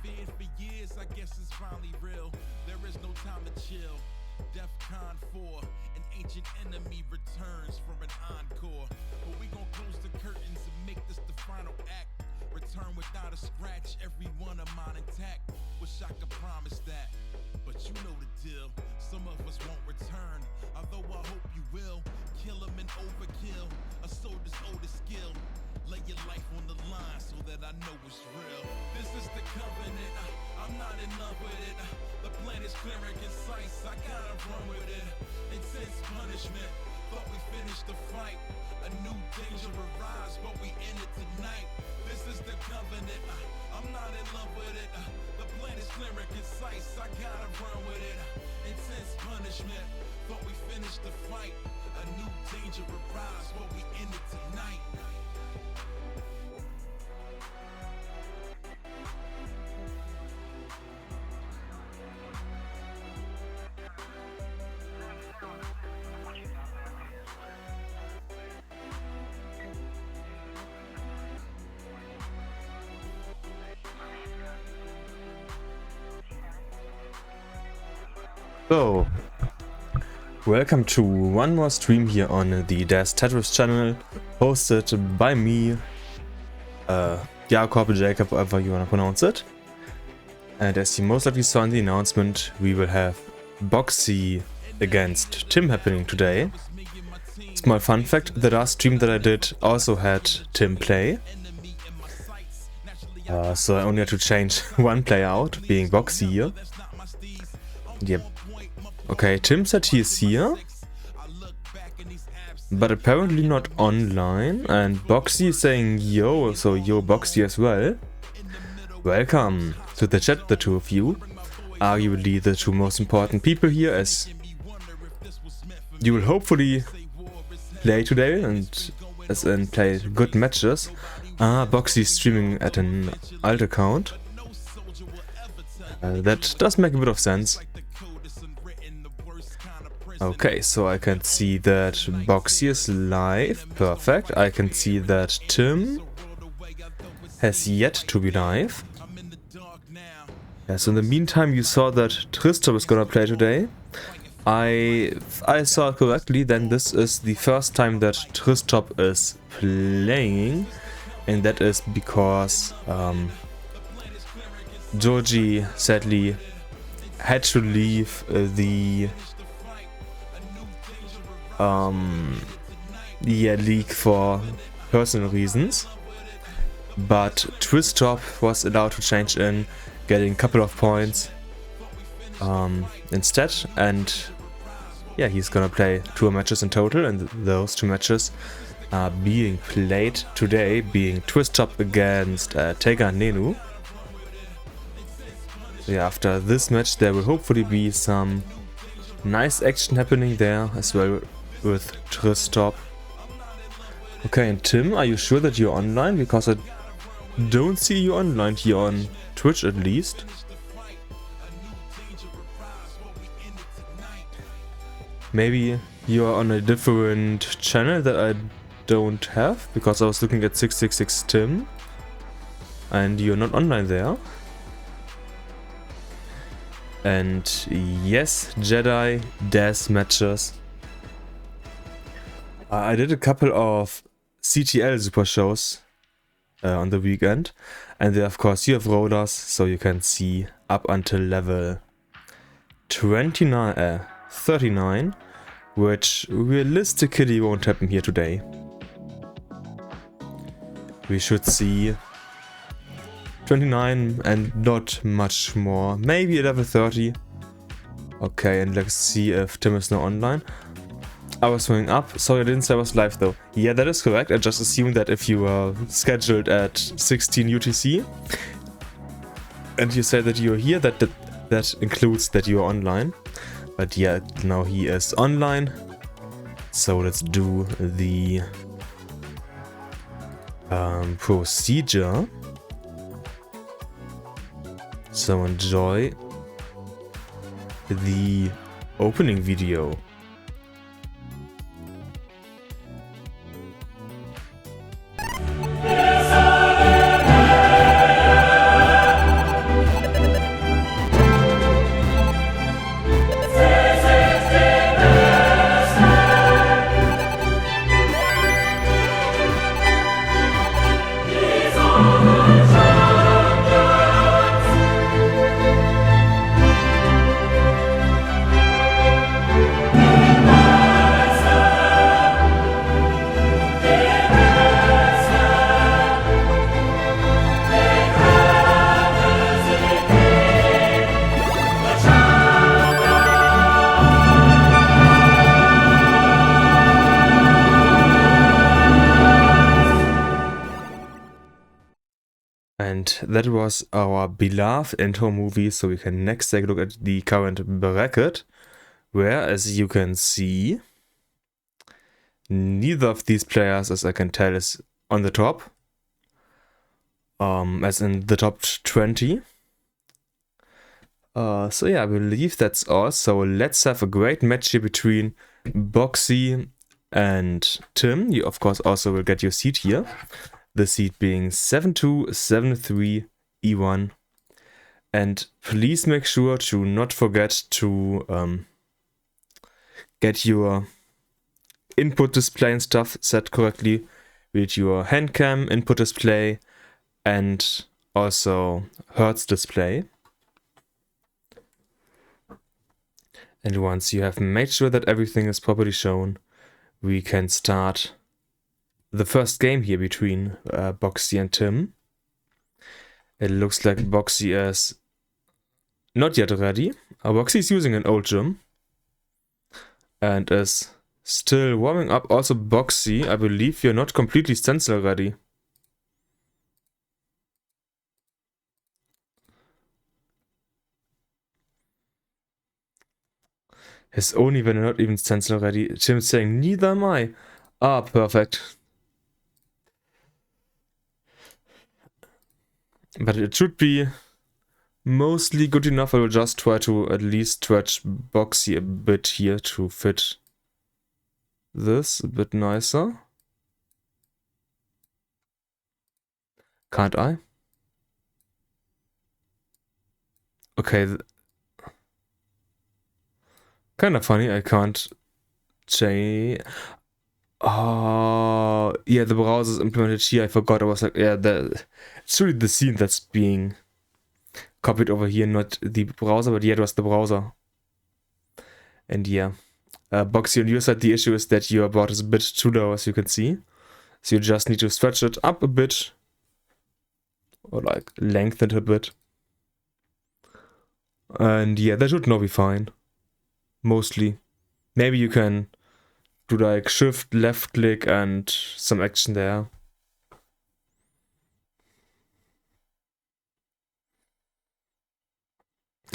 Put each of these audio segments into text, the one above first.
feared for years, I guess it's finally real. There is no time to chill. DEFCON 4, an ancient enemy returns from an encore. But we gon' close the curtains and make this the final act. Return without a scratch, every one of mine intact. Wish I could promise that, but you know the deal. Some of us won't return, although I hope you will. Kill them and overkill, a soldier's oldest skill. Lay your life on the line so that I know it's real. This is the covenant, I'm not in love with it. The plan is clear and concise, I gotta run with it. Intense punishment, but we finished the fight. A new danger arise, but we end it tonight. This is the covenant, I'm not in love with it. The plan is clear and concise, I gotta run with it. Intense punishment, but we finished the fight. A new danger arise, but we end it tonight. So, welcome to one more stream here on the Das Tetris channel, hosted by me, Jakob, Jacob, however you wanna pronounce it. And as you most likely saw in the announcement, we will have Boxie against Tim happening today. Small fun fact, the last stream that I did also had Tim play. So I only had to change one player out, being Boxie here. Yep. Okay, Tim said he is here, but apparently not online, and Boxie is saying yo, so yo Boxie as well. Welcome to the chat, the two of you. Arguably the two most important people here, as you will hopefully play today and play good matches. Boxie is streaming at an alt account. That does make a bit of sense. Okay, so I can see that Boxie is live. Perfect. I can see that Tim has yet to be live. Yes, in the meantime you saw that Tristop is gonna play today. If I saw it correctly, then this is the first time that Tristop is playing. And that is because Georgie sadly had to leave the league for personal reasons, but Tristop was allowed to change in, getting a couple of points instead, and yeah, he's gonna play 2 matches in total, and those 2 matches are being played today, being Tristop against Nenu. Yeah, after this match there will hopefully be some nice action happening there as well with Tristop. Okay, and Tim, are you sure that you're online? Because I don't see you online here on Twitch at least. Maybe you're on a different channel that I don't have, because I was looking at 666 Tim and you're not online there. And yes, Jedi DAS matches. I did a couple of CTL super shows on the weekend, and there of course you have rollers, so you can see up until level 39, which realistically won't happen here today. We should see 29 and not much more, maybe level 30. Okay, and let's see if Tim is now online. I was throwing up, sorry I didn't say I was live though. Yeah, that is correct, I just assumed that if you were scheduled at 16 UTC and you say that you're here, that includes that you're online. But yeah, now he is online, so let's do the procedure. So enjoy the opening video. And that was our beloved intro movie, so we can next take a look at the current bracket, where, as you can see, neither of these players, as I can tell, is on the top, as in the top 20. So yeah, I believe that's all. So let's have a great match here between Boxie and Tim. You, of course, also will get your seat here. The seed being 7-2, 7-3, E1. And please make sure to not forget to get your input display and stuff set correctly with your hand cam, input display, and also hertz display. And once you have made sure that everything is properly shown, we can start the first game here between Boxie and Tim. It looks like Boxie is not yet ready. Boxie is using an old gym and is still warming up. Also, Boxie, I believe you're not completely stencil ready. His only when not even stencil ready. Tim's saying, neither am I. Ah, perfect. But it should be mostly good enough. I will just try to at least stretch Boxie a bit here to fit this a bit nicer. Can't I? Okay. Kind of funny, I can't change. Oh, yeah, the browser is implemented here. I forgot. I was like, yeah, it's really the scene that's being copied over here, not the browser, but yeah, it was the browser. And yeah, Boxie, on your side, the issue is that your board is a bit too low, as you can see. So you just need to stretch it up a bit, or like lengthen it a bit. And yeah, that should now be fine. Mostly. Maybe you can do like shift, left click, and some action there.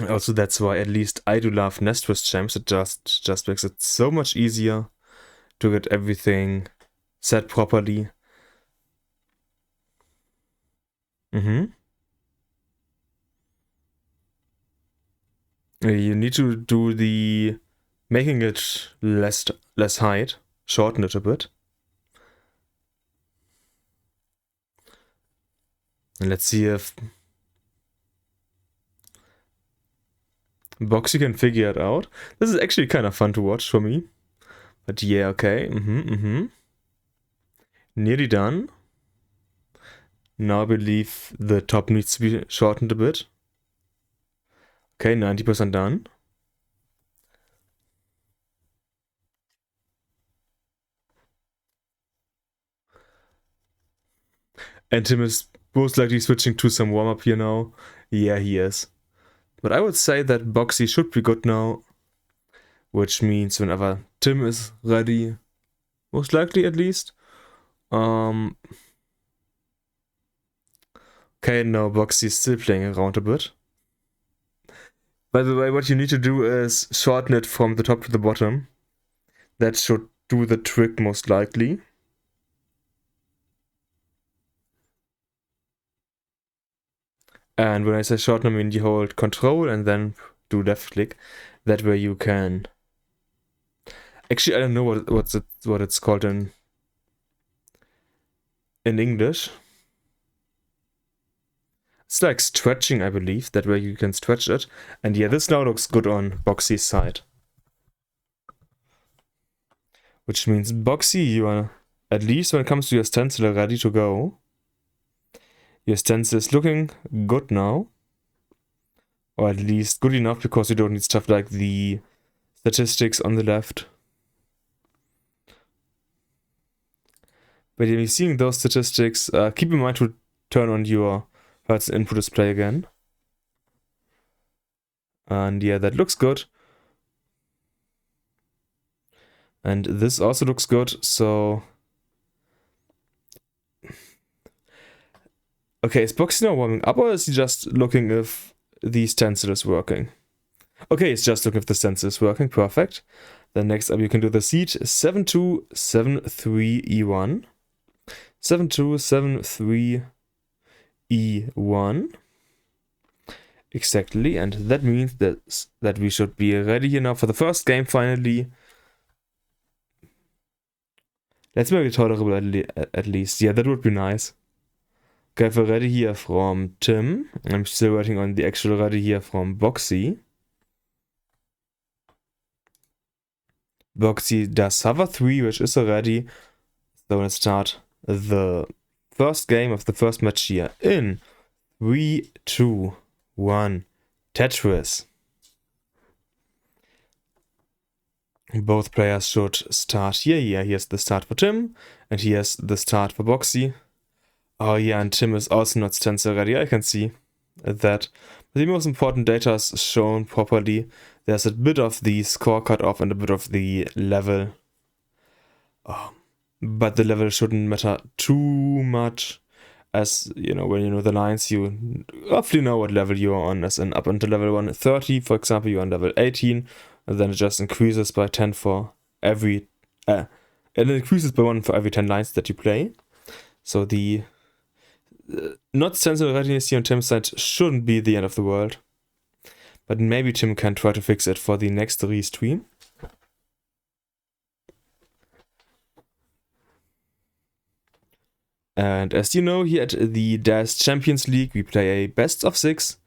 Also, that's why at least I do love Nest Twist Gems. It just makes it so much easier to get everything set properly. You need to do the making it less height, shorten it a bit. And let's see if Boxy can figure it out. This is actually kind of fun to watch for me. But yeah, okay. Nearly done. Now I believe the top needs to be shortened a bit. Okay, 90% done. And Tim is most likely switching to some warm-up here now. Yeah, he is. But I would say that Boxy should be good now. Which means whenever Tim is ready, most likely at least. Okay, no, Boxy is still playing around a bit. By the way, what you need to do is shorten it from the top to the bottom. That should do the trick most likely. And when I say shorten, I mean you hold control and then do left click. That way you can... Actually, I don't know what it's called in English. It's like stretching, I believe. That way you can stretch it. And yeah, this now looks good on Boxy's side. Which means Boxy, you are, at least when it comes to your stencil, ready to go. Your stencil is looking good now. Or at least good enough, because you don't need stuff like the statistics on the left. But when you're seeing those statistics, keep in mind to turn on your hertz input display again. And yeah, that looks good. And this also looks good, so... Okay, is Boxie now warming up, or is he just looking if the stencil is working? Okay, he's just looking if the stencil is working. Perfect. Then next up, you can do the siege. 7-2, 7-3, E1. 7-2, 7-3, E1. Exactly, and that means that we should be ready here now for the first game finally. Let's make it tolerable at least. Yeah, that would be nice. Okay, we're ready here from Tim. I'm still waiting on the actual ready here from Boxie. Boxie does hover 3, which is already. So let's start the first game of the first match here in 3, 2, 1, Tetris. Both players should start here. Yeah, here's the start for Tim, and here's the start for Boxie. Oh yeah, and Tim is also not stencil ready, I can see that. But the most important data is shown properly. There's a bit of the score cut off and a bit of the level. But the level shouldn't matter too much. As, you know, when you know the lines, you roughly know what level you are on. As in up until level 130, for example, you're on level 18. And then it just increases by 10 for every... and it increases by 1 for every 10 lines that you play. So the... not stencil readiness here on Tim's side shouldn't be the end of the world. But maybe Tim can try to fix it for the next restream. And as you know, here at the DAS Champions League, we play a best of 6,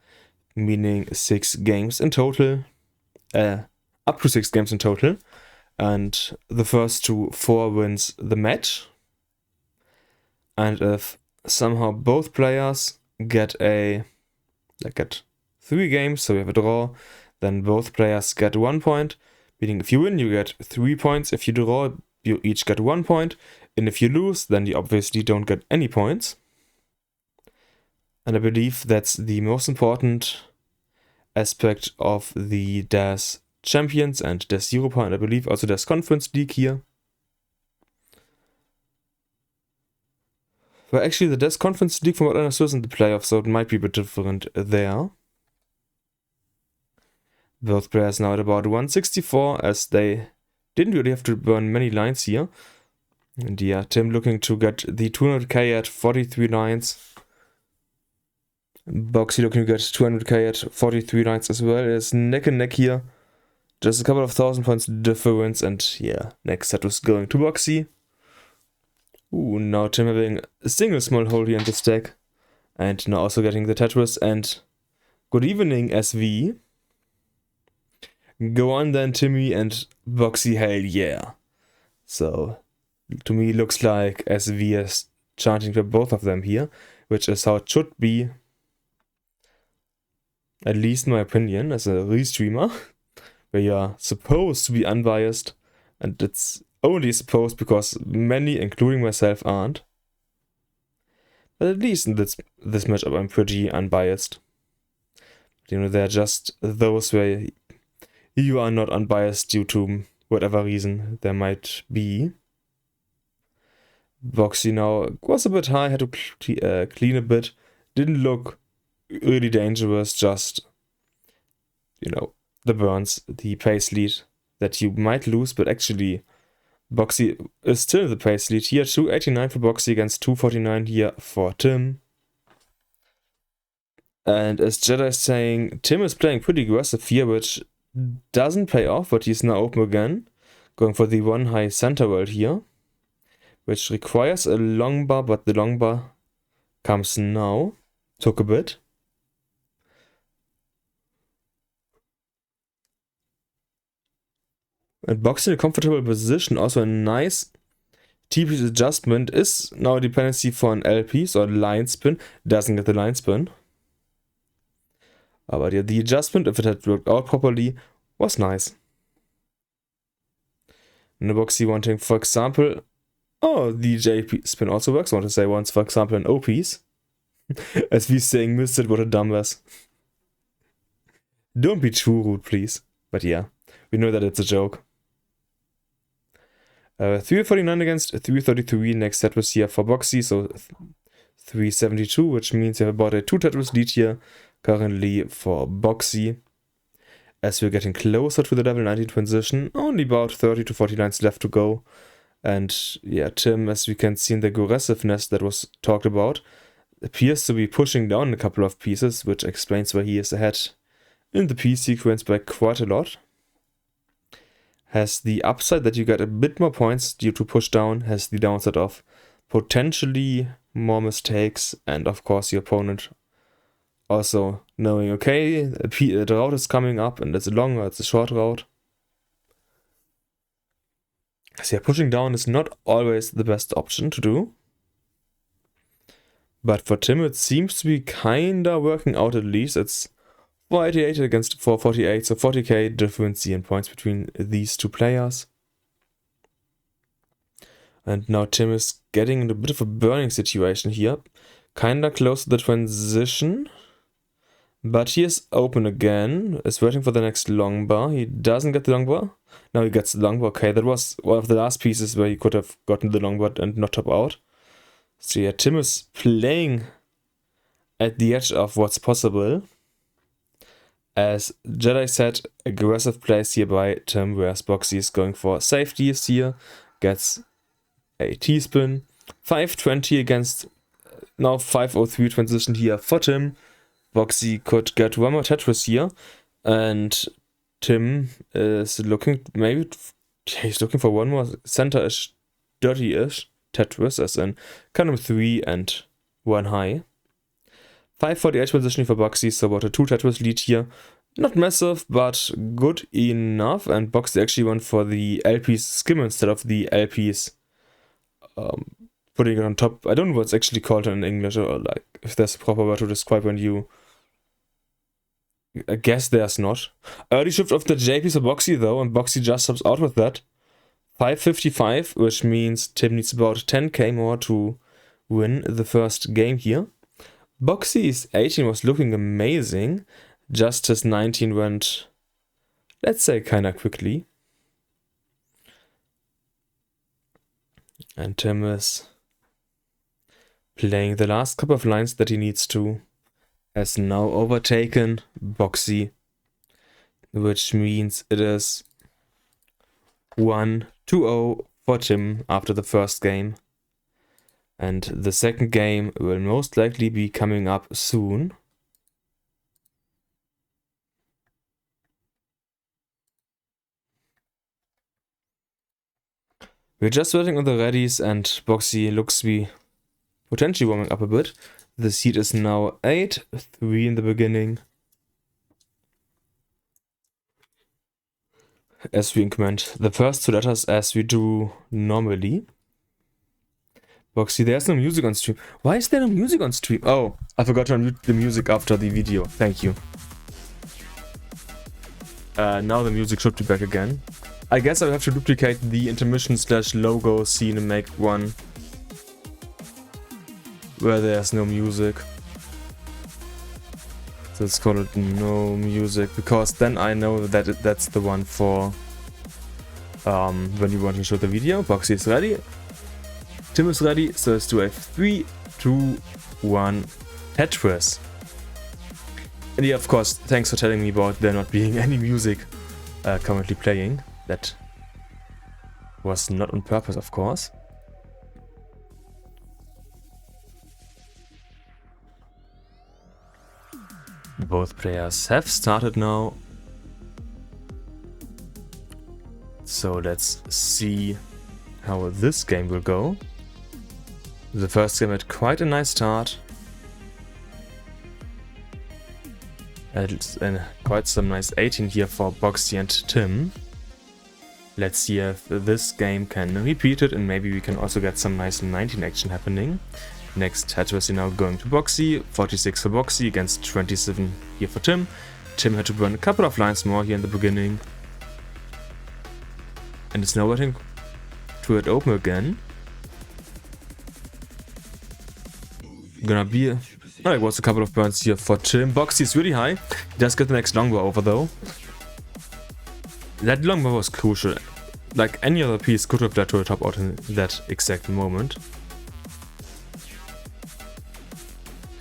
meaning 6 games in total. Up to 6 games in total. And the first to 4 wins the match. And if somehow both players get 3 games, so we have a draw, then both players get 1 point. Meaning if you win, you get 3 points. If you draw, you each get 1 point. And if you lose, then you obviously don't get any points. And I believe that's the most important aspect of the DAS Champions and DAS Europa, and I believe also DAS Conference League here. Well, actually the DAS Conference League, from what I understood, is in the playoffs, so it might be a bit different there. Both players now at about 164, as they didn't really have to burn many lines here. And yeah, Tim looking to get the 200k at 43 lines. Boxie looking to get 200k at 43 lines as well. It's neck and neck here. Just a couple of 1,000 points difference, and yeah, next set was going to Boxie. Ooh, now Tim having a single small hole here in the stack. And now also getting the Tetris, and good evening, SV. Go on then, Timmy, and Boxie, hell yeah. So, to me looks like SV is chanting for both of them here, which is how it should be. At least in my opinion, as a restreamer, where you're supposed to be unbiased, and it's only supposed because many, including myself, aren't. But at least in this matchup I'm pretty unbiased. You know, they're just those where you are not unbiased due to whatever reason there might be. Boxie now was a bit high, had to clean a bit. Didn't look really dangerous, just, you know, the burns, the pace lead that you might lose, but actually Boxie is still the pace lead here. 289 for Boxie against 249 here for Tim. And as Jedi is saying, Tim is playing pretty aggressive here, which doesn't pay off, but he's now open again. Going for the 1 high center world here, which requires a long bar, but the long bar comes now. Took a bit. And Boxie in a comfortable position, also a nice T-piece adjustment, is now a dependency for an L-piece or line spin. Doesn't get the line spin. But yeah, the adjustment, if it had worked out properly, was nice. And the Boxie wanting, for example, the J spin also works. I want to say once, for example, an O piece. As we saying, missed it, what a dumbass. Don't be too rude, please. But yeah, we know that it's a joke. 349 against 333. Next set was here for Boxie, so 372, which means you have about a 2 Tetris lead here currently for Boxie. As we're getting closer to the level 19 transition, only about 30 to 40 lines left to go. And yeah, Tim, as we can see in the aggressiveness that was talked about, appears to be pushing down a couple of pieces, which explains why he is ahead in the P sequence by quite a lot. Has the upside that you get a bit more points due to push down, has the downside of potentially more mistakes, and of course your opponent also knowing, okay, the route is coming up and it's a long or it's a short route. So yeah, pushing down is not always the best option to do. But for Tim it seems to be kinda working out at least. It's 488 against 448, so 40k difference in points between these two players. And now Tim is getting in a bit of a burning situation here. Kinda close to the transition. But he is open again, is waiting for the next long bar. He doesn't get the long bar. Now he gets the long bar. Okay, that was one of the last pieces where he could have gotten the long bar and not top out. So yeah, Tim is playing at the edge of what's possible. As Jedi said, aggressive plays here by Tim, whereas Boxie is going for safeties here. Gets a T-spin. 520 against now 503 transition here for Tim. Boxie could get one more Tetris here. And Tim is looking, maybe he's looking for one more center-ish, dirty-ish Tetris, as in kind of 3 and 1 high. 548 positioning for Boxie, so about a 2 Tetris lead here. Not massive, but good enough. And Boxie actually went for the LP's skim instead of the LP's putting it on top. I don't know what's actually called in English, or like if there's a proper word to describe when you... I guess there's not. Early shift of the JPs for Boxie though, and Boxie just stops out with that. 555, which means Tim needs about 10k more to win the first game here. Boxie's 18 was looking amazing. Just his 19 went, let's say, kinda quickly. And Tim is playing the last couple of lines that he needs to. Has now overtaken Boxie, which means it is 1-2-0 for Tim after the first game. And the second game will most likely be coming up soon. We're just waiting on the readies, and Boxie looks to be potentially warming up a bit. The seed is now 8, 3 in the beginning. As we increment the first 2 letters as we do normally. Boxie, there's no music on stream. Why is there no music on stream? Oh, I forgot to unmute the music after the video. Thank you. Now the music should be back again. I guess I'll have to duplicate the intermission/logo scene and make one where there's no music. So let's call it no music, because then I know that that's the one for when you want to show the video. Boxie is ready. Tim is ready, so let's do a 3, 2, 1 Tetris. And yeah, of course, thanks for telling me about there not being any music currently playing. That was not on purpose, of course. Both players have started now. So let's see how this game will go. The first game had quite a nice start. And quite some nice 18 here for Boxie and Tim. Let's see if this game can repeat it, and maybe we can also get some nice 19 action happening. Next Tetris now going to Boxie. 46 for Boxie against 27 here for Tim. Tim had to burn a couple of lines more here in the beginning. And it's now waiting to it open again. Gonna be... Oh, it was a couple of burns here for Tim. Boxie is really high. He does get the next longbow over though. That longbow was crucial. Like any other piece could have led to a top out in that exact moment.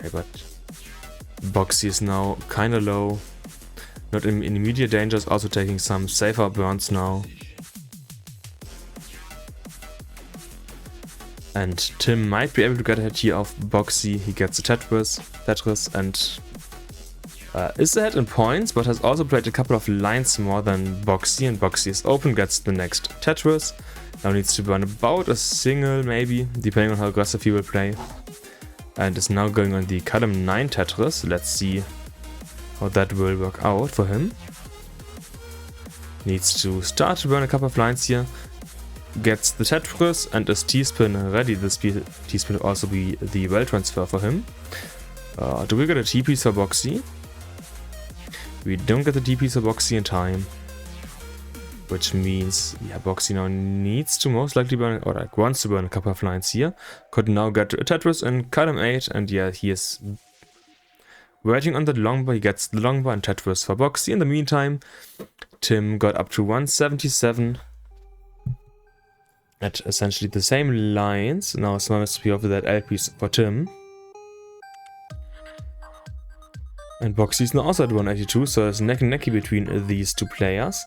Okay, but Boxie is now kinda low. Not in immediate danger, is also taking some safer burns now. And Tim might be able to get ahead here of Boxie. He gets the Tetris and is ahead in points, but has also played a couple of lines more than Boxie, and Boxie is open, gets the next Tetris. Now needs to burn about a single, maybe, depending on how aggressive he will play. And is now going on the column 9 Tetris. Let's see how that will work out for him. Needs to start to burn a couple of lines here. Gets the Tetris and is T-spin ready. This T-spin will also be the well transfer for him. Do we get a T-piece for Boxie? We don't get the T-piece for Boxie in time. Which means, yeah, Boxie now needs to most likely burn, or like wants to burn a couple of lines here. Could now get a Tetris in column 8, and yeah, he is waiting on the longbar. He gets the longbar and Tetris for Boxie. In the meantime, Tim got up to 177 at essentially the same lines. Now small SP over that L piece for Tim. And Boxie is now also at 182, so there's neck and necky between these two players.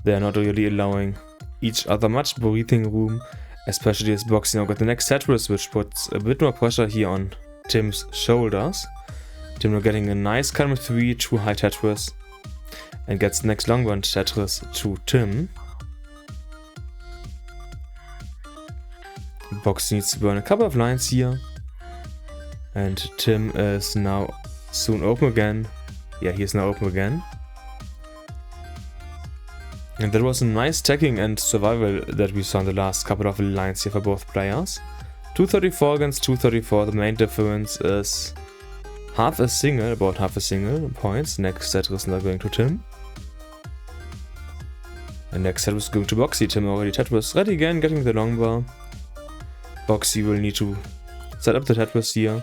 They are not really allowing each other much breathing room, especially as Boxie now got the next Tetris, which puts a bit more pressure here on Tim's shoulders. Tim now getting a nice column 3, 2 high Tetris, and gets the next long one Tetris to Tim. Boxie needs to burn a couple of lines here, and Tim is now soon open again. Yeah, he is now open again. And that was a nice tagging and survival that we saw in the last couple of lines here for both players. 234 against 234, the main difference is about half a single points. Next Tetris now going to Tim. And next Tetris going to Boxie. Tim already Tetris ready again, getting the long bar. Boxie will need to set up the Tetris here.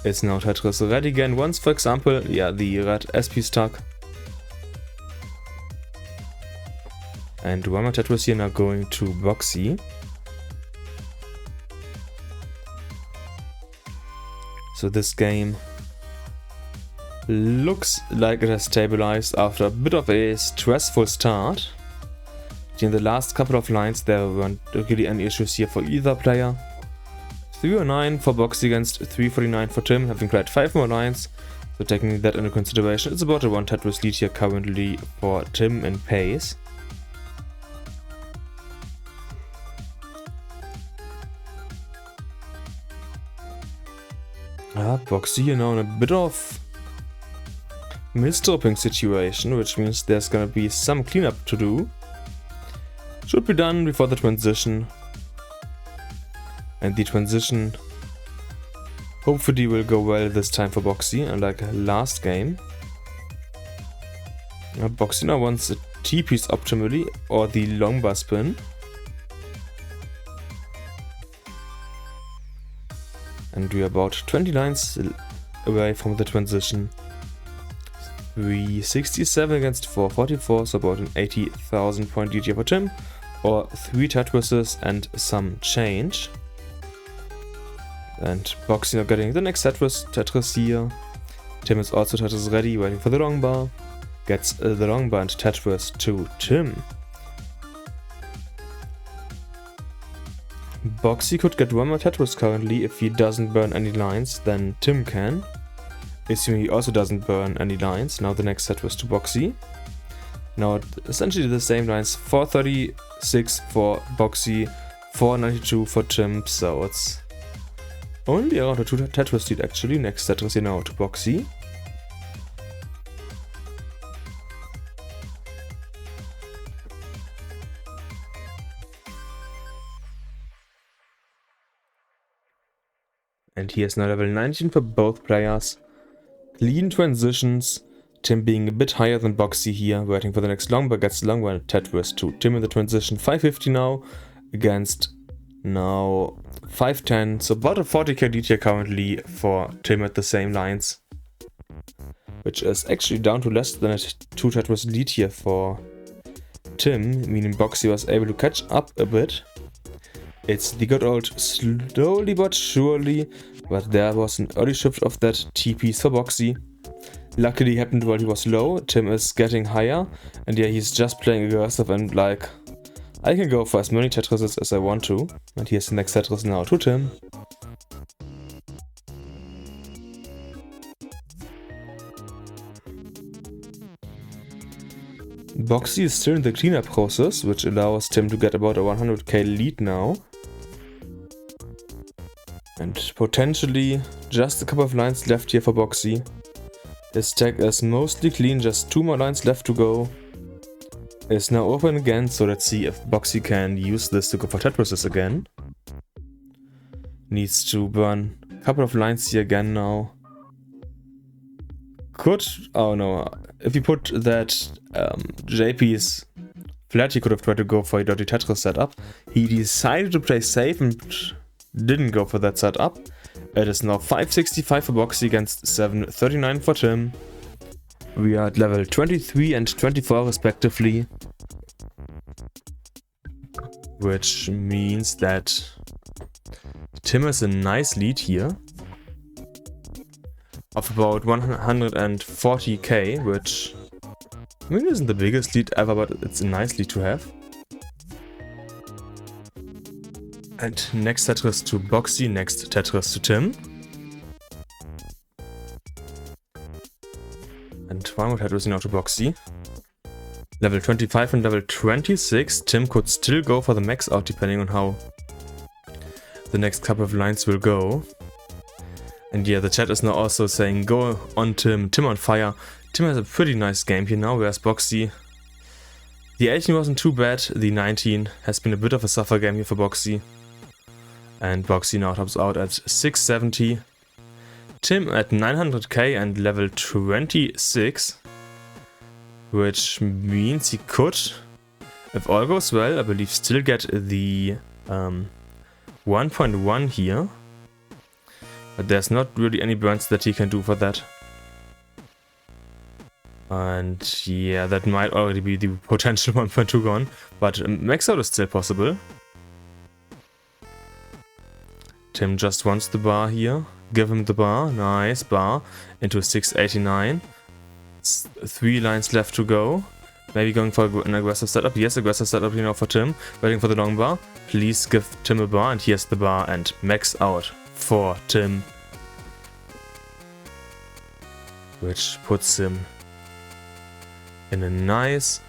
It's now Tetris ready again. Once, for example, yeah, the red SP stuck. And one more Tetris here now going to Boxie. So this game looks like it has stabilized after a bit of a stressful start. In the last couple of lines there weren't really any issues here for either player. 309 for Boxie against 349 for Tim, having played 5 more lines. So taking that into consideration, it's about a 1 Tetris lead here currently for Tim in pace. Boxie here now in a bit of misdropping situation, which means there's gonna be some cleanup to do. Should be done before the transition. And the transition hopefully will go well this time for Boxie, unlike last game. Boxie now wants a T-piece optimally, or the long bar spin. And we are about 20 lines away from the transition. 367 against 444, so about an 80,000 point lead here for Tim. Or 3 Tetrises and some change. And Boxie now getting the next Tetris here. Tim is also Tetris ready, waiting for the long bar. Gets the long bar and Tetris to Tim. Boxie could get one more Tetris currently. If he doesn't burn any lines, then Tim can. Assuming he also doesn't burn any lines. Now the next Tetris to Boxie. Now essentially the same lines. 436 for Boxie, 492 for Tim. So it's only around a 2 Tetris lead actually. Next Tetris here now to Boxie. And here's now level 19 for both players. Clean transitions. Tim being a bit higher than Boxie here, waiting for the next long bar, gets the long one Tetris to Tim in the transition. 550 now against now 510. So about a 40k lead here currently for Tim at the same lines. Which is actually down to less than a 2 Tetris lead here for Tim, meaning Boxie was able to catch up a bit. It's the good old slowly but surely But there was an early shift of that TP for Boxie. Luckily happened while he was low. Tim is getting higher. And yeah, he's just playing aggressive and like, I can go for as many Tetrises as I want to. And here's the next Tetris now to Tim. Boxie is still in the cleanup process, which allows Tim to get about a 100k lead now. And potentially just a couple of lines left here for Boxie. His stack is mostly clean, just 2 more lines left to go. It's now open again, so let's see if Boxie can use this to go for Tetrises again. Needs to burn a couple of lines here again now. Could, oh no, if you put that JP's flat, he could have tried to go for a dirty Tetris setup. He decided to play safe and didn't go for that setup. It is now 565 for Boxie against 739 for Tim. We are at level 23 and 24 respectively. Which means that Tim has a nice lead here. Of about 140k, which I mean isn't the biggest lead ever, but it's a nice lead to have. And next Tetris to Boxie, next Tetris to Tim. And one more Tetris now to Boxie. Level 25 and level 26, Tim could still go for the max out depending on how the next couple of lines will go. And yeah, the chat is now also saying, go on Tim, Tim on fire. Tim has a pretty nice game here now, whereas Boxie... The 18 wasn't too bad, the 19 has been a bit of a suffer game here for Boxie. And Boxie now tops out at 670. Tim at 900k and level 26. Which means he could, if all goes well, I believe still get the 1.1 here. But there's not really any burns that he can do for that. And yeah, that might already be the potential 1.2 gone. But max out is still possible. Tim just wants the bar here. Give him the bar. Nice bar. Into 689. 3 lines left to go. Maybe going for an aggressive setup. Yes, aggressive setup here now for Tim. Waiting for the long bar. Please give Tim a bar. And here's the bar. And max out for Tim, which puts him in a nice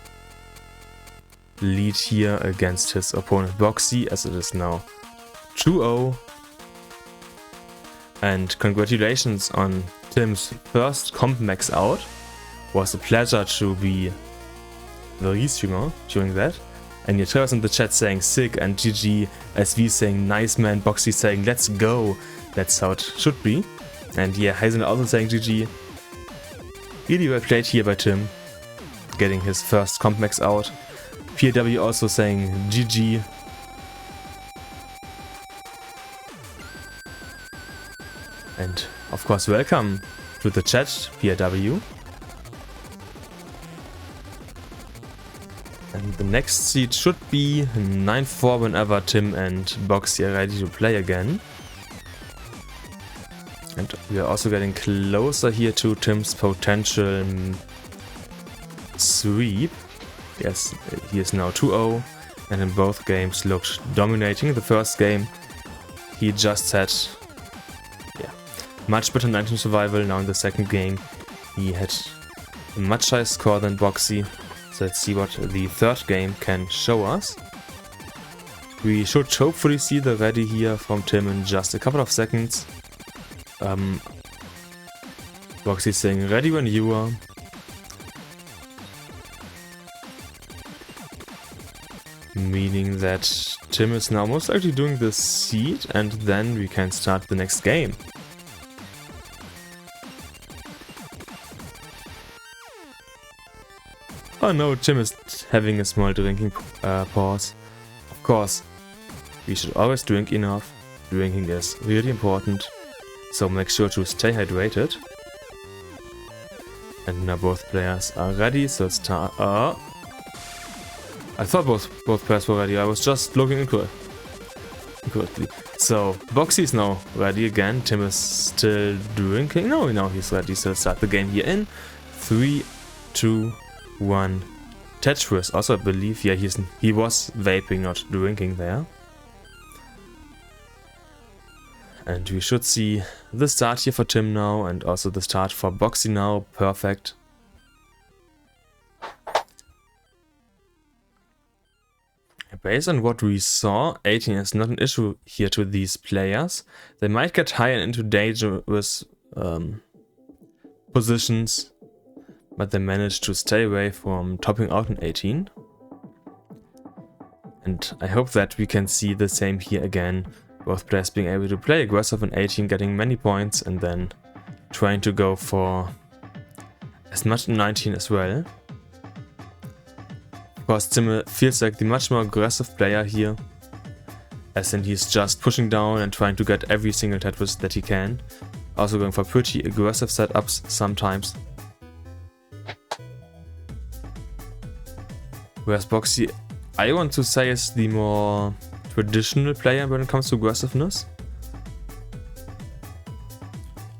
lead here against his opponent Boxie, as it is now 2-0. And congratulations on Tim's first comp max out. Was a pleasure to be the Riesjünger during that. And yeah, Trevor's in the chat saying sick, and GG, SV saying nice man, Boxie saying let's go. That's how it should be. And yeah, Heisen also saying GG. Really well played here by Tim, getting his first comp max out. PW also saying GG. And of course, welcome to the chat, PW. And the next seed should be 9-4 whenever Tim and Boxie are ready to play again. And we are also getting closer here to Tim's potential sweep. Yes, he is now 2-0 and in both games looked dominating. The first game he just had much better 19 survival. Now in the second game he had a much higher score than Boxie. So let's see what the third game can show us. We should hopefully see the ready here from Tim in just a couple of seconds. Boxie saying ready when you are. Meaning that Tim is now most likely doing the seed, and then we can start the next game. Oh no, Tim is having a small drinking pause. Of course, we should always drink enough. Drinking is really important, so make sure to stay hydrated. And now both players are ready, so start. I thought both players were ready. I was just looking into it. quickly. So, Boxie is now ready again. Tim is still drinking. No, he's ready. So, let's start the game here in 3, 2, 1. Tetris also, I believe. Yeah, he was vaping, not drinking there. And we should see the start here for Tim now, and also the start for Boxie now. Perfect. Based on what we saw, 18 is not an issue here to these players. They might get higher into dangerous positions, but they managed to stay away from topping out an 18. And I hope that we can see the same here again. Both players being able to play aggressive on 18, getting many points, and then trying to go for as much on 19 as well. Of course, Tim feels like the much more aggressive player here, as in he's just pushing down and trying to get every single Tetris that he can. Also going for pretty aggressive setups sometimes. Whereas Boxie, I want to say, is the more traditional player when it comes to aggressiveness.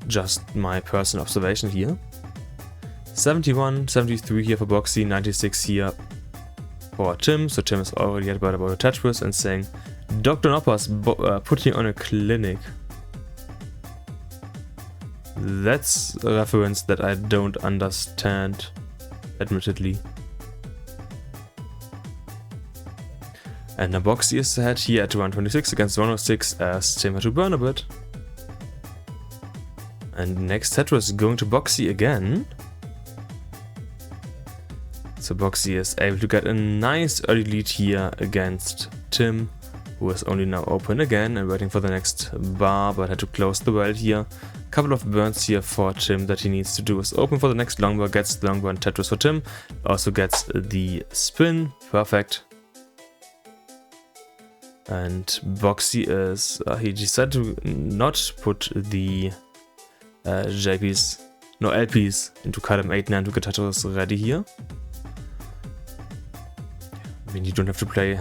Just my personal observation here. 71, 73 here for Boxie, 96 here for Tim. So Tim is already at about a Tetris and saying, Dr. Nopper's putting on a clinic. That's a reference that I don't understand, admittedly. And now Boxie is ahead here at 126 against 106 as Tim had to burn a bit. And next Tetris going to Boxie again. So Boxie is able to get a nice early lead here against Tim, who is only now open again and waiting for the next bar, but had to close the well here. Couple of burns here for Tim that he needs to do is open for the next long bar, gets the long bar and Tetris for Tim. Also gets the spin, perfect. And Boxie is, he decided to not put the LPs into column 8 now to get Tetris ready here. I mean, you don't have to play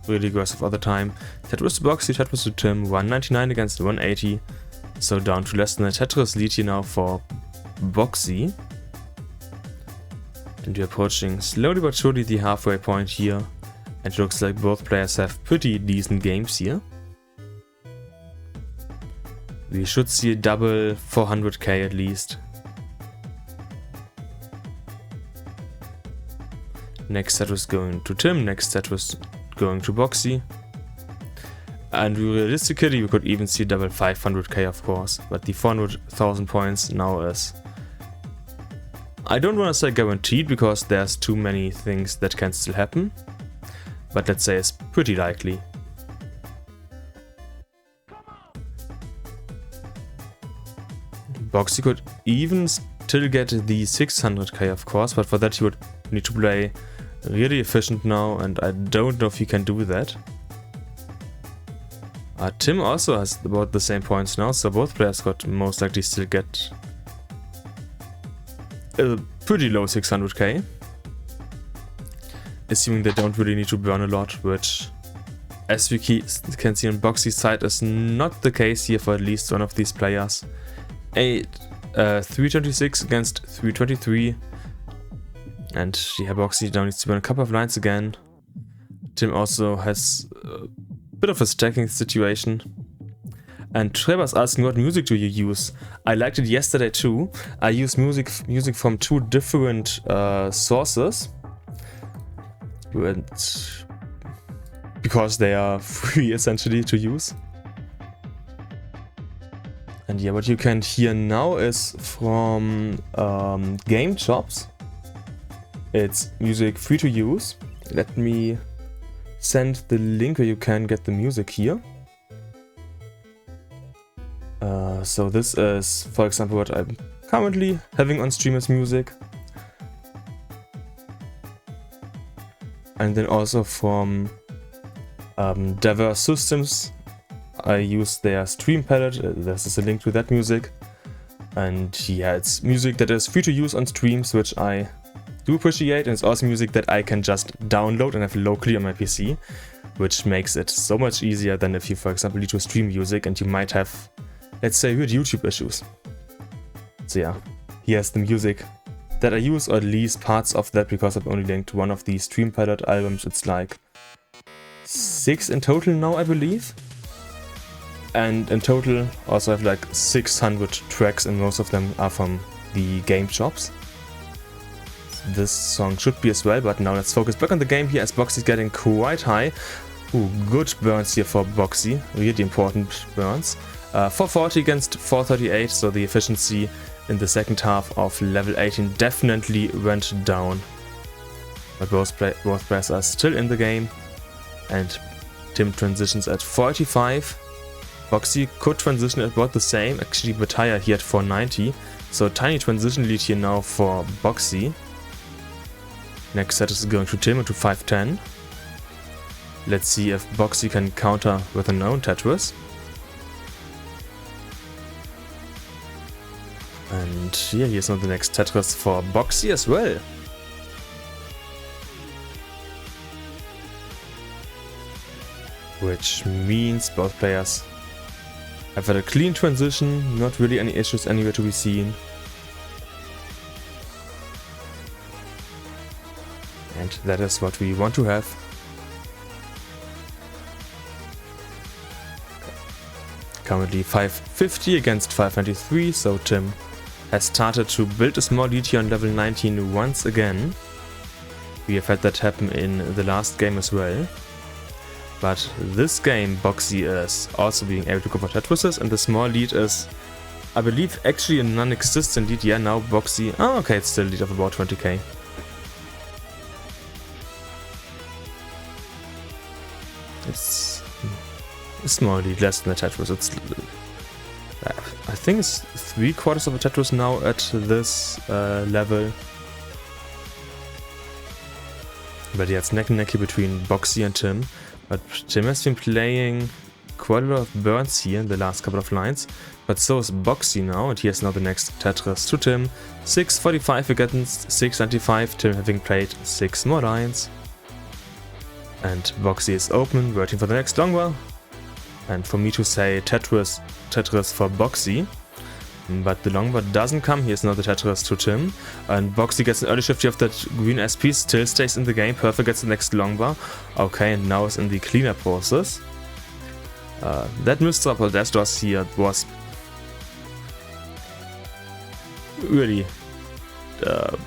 really aggressive all the time. Tetris to Boxie, Tetris to Tim, 199 against 180. So down to less than a Tetris lead here now for Boxie. And we're approaching slowly but surely the halfway point here. And it looks like both players have pretty decent games here. We should see a double 400k at least. Next set was going to Tim, next set was going to Boxie. And realistically we could even see double 500k of course, but the 400,000 points now is, I don't want to say guaranteed because there's too many things that can still happen. But let's say it's pretty likely. Boxie could even still get the 600k of course, but for that he would need to play really efficient now, and I don't know if he can do that. Tim also has about the same points now, so both players could most likely still get a pretty low 600k. Assuming they don't really need to burn a lot, which, as we can see on Boxie's side, is not the case here for at least one of these players. 326 against 323. And yeah, Boxie now needs to burn a couple of lines again. Tim also has a bit of a stacking situation. And Trevor's asking, what music do you use? I liked it yesterday too. I use music from two different sources. And because they are free essentially to use. And yeah, what you can hear now is from Game Chops. It's music free to use. Let me send the link where you can get the music here. So this is, for example, what I'm currently having on stream as music. And then also from Diverse Systems, I use their stream palette. This is a link to that music. And yeah, it's music that is free to use on streams, which I do appreciate. And it's also music that I can just download and have locally on my PC, which makes it so much easier than if you, for example, need to stream music and you might have, let's say, weird YouTube issues. So yeah, here's the music that I use, or at least parts of that, because I've only linked one of the Stream Pilot albums. It's like 6 in total now, I believe. And in total also have like 600 tracks, and most of them are from the game shops. This song should be as well, but now let's focus back on the game here as Boxie's getting quite high. Ooh, good burns here for Boxie, really important burns. 440 against 438, so the efficiency in the second half of level 18 definitely went down. But both players are still in the game, and Tim transitions at 485. Boxie could transition at about the same, actually a bit higher here at 490, so tiny transition lead here now for Boxie. Next set is going to Tim into 510. Let's see if Boxie can counter with an own Tetris. And yeah, here's now the next Tetris for Boxie as well. Which means both players have had a clean transition, not really any issues anywhere to be seen. And that is what we want to have. Currently 550 against 593, so Tim has started to build a small lead here on level 19 once again. We have had that happen in the last game as well. But this game, Boxie is also being able to go for Tetrises, and the small lead is, I believe, actually a non-existent lead. Yeah, now Boxie... Oh, okay, it's still a lead of about 20k. It's a small lead, less than a Tetris. It's... I think it's 3/4 of a Tetris now at this level. But yeah, it's neck and neck here between Boxie and Tim. But Tim has been playing quite a lot of burns here in the last couple of lines. But so is Boxie now, and here's now the next Tetris to Tim. 645 against 695, Tim having played 6 more lines. And Boxie is open, waiting for the next longbar. And for me to say Tetris for Boxie. But the longbar doesn't come. Here's now the Tetris to Tim. And Boxie gets an early shift here of that green SP, still stays in the game. Perfect gets the next longbar. Okay, and now is in the cleanup process. That misstep or dash toss here was really top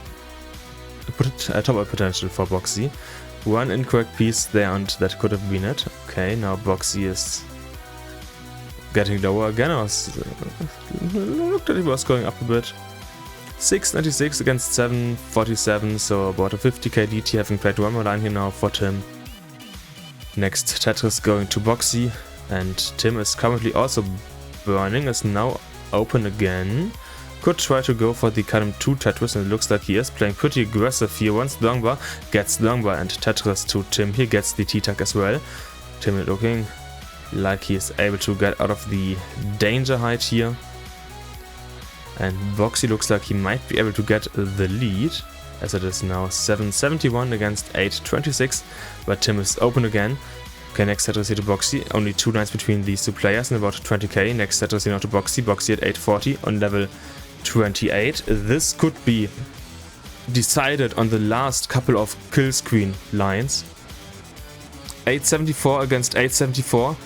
of potential for Boxie. One incorrect piece there, and that could have been it. Okay, now Boxie is getting lower again. I looked at it, was going up a bit. 696 against 747, so about a 50k DT, having played one more line here now for Tim. Next Tetris going to Boxie, and Tim is currently also burning, is now open again. Could try to go for the column 2 Tetris, and it looks like he is playing pretty aggressive here. Once longbar, gets longbar, and Tetris to Tim. He gets the T-Tag as well. Tim looking like he is able to get out of the danger height here. And Boxie looks like he might be able to get the lead, as it is now 771 against 826, but Tim is open again. Okay, next Tetris here to Boxie, only 2 lines between these two players and about 20k. Next Tetris here now to Boxie, Boxie at 840 on level 28. This could be decided on the last couple of kill screen lines. 874 against 874.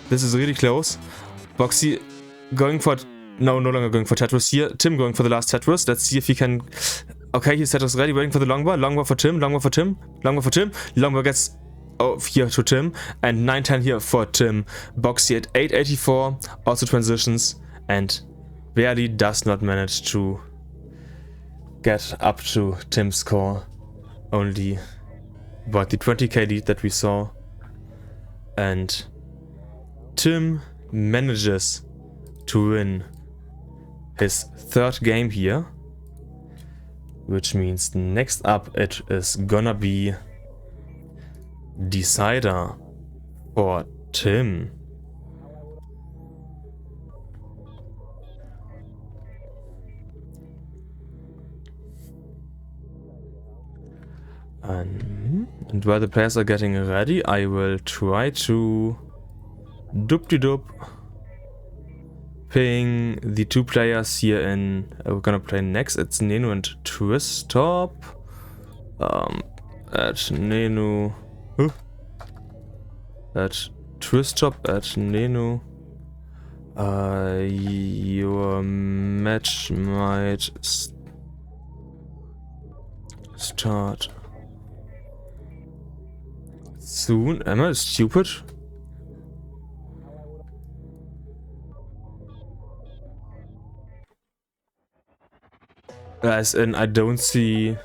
This is really close. Boxie going for... No longer going for Tetris here. Tim going for the last Tetris. Let's see if he can... Okay, he's Tetris ready, waiting for the longbar. Longbar for Tim, longbar for Tim, longbar for Tim. Longbar gets here to Tim, and 910 here for Tim. Boxie at 884, also transitions, and barely does not manage to get up to Tim's score. Only about the 20k lead that we saw. And Tim manages to win his 3rd game here, which means next up it is gonna be Decider for Tim. And while the players are getting ready, I will try to doop-de-doop ping the two players here in. We're gonna play next. It's Nenu and Tristop. At Nenu. At Tristop at Nenu. Your match might start soon. Am I stupid? As in, I don't see.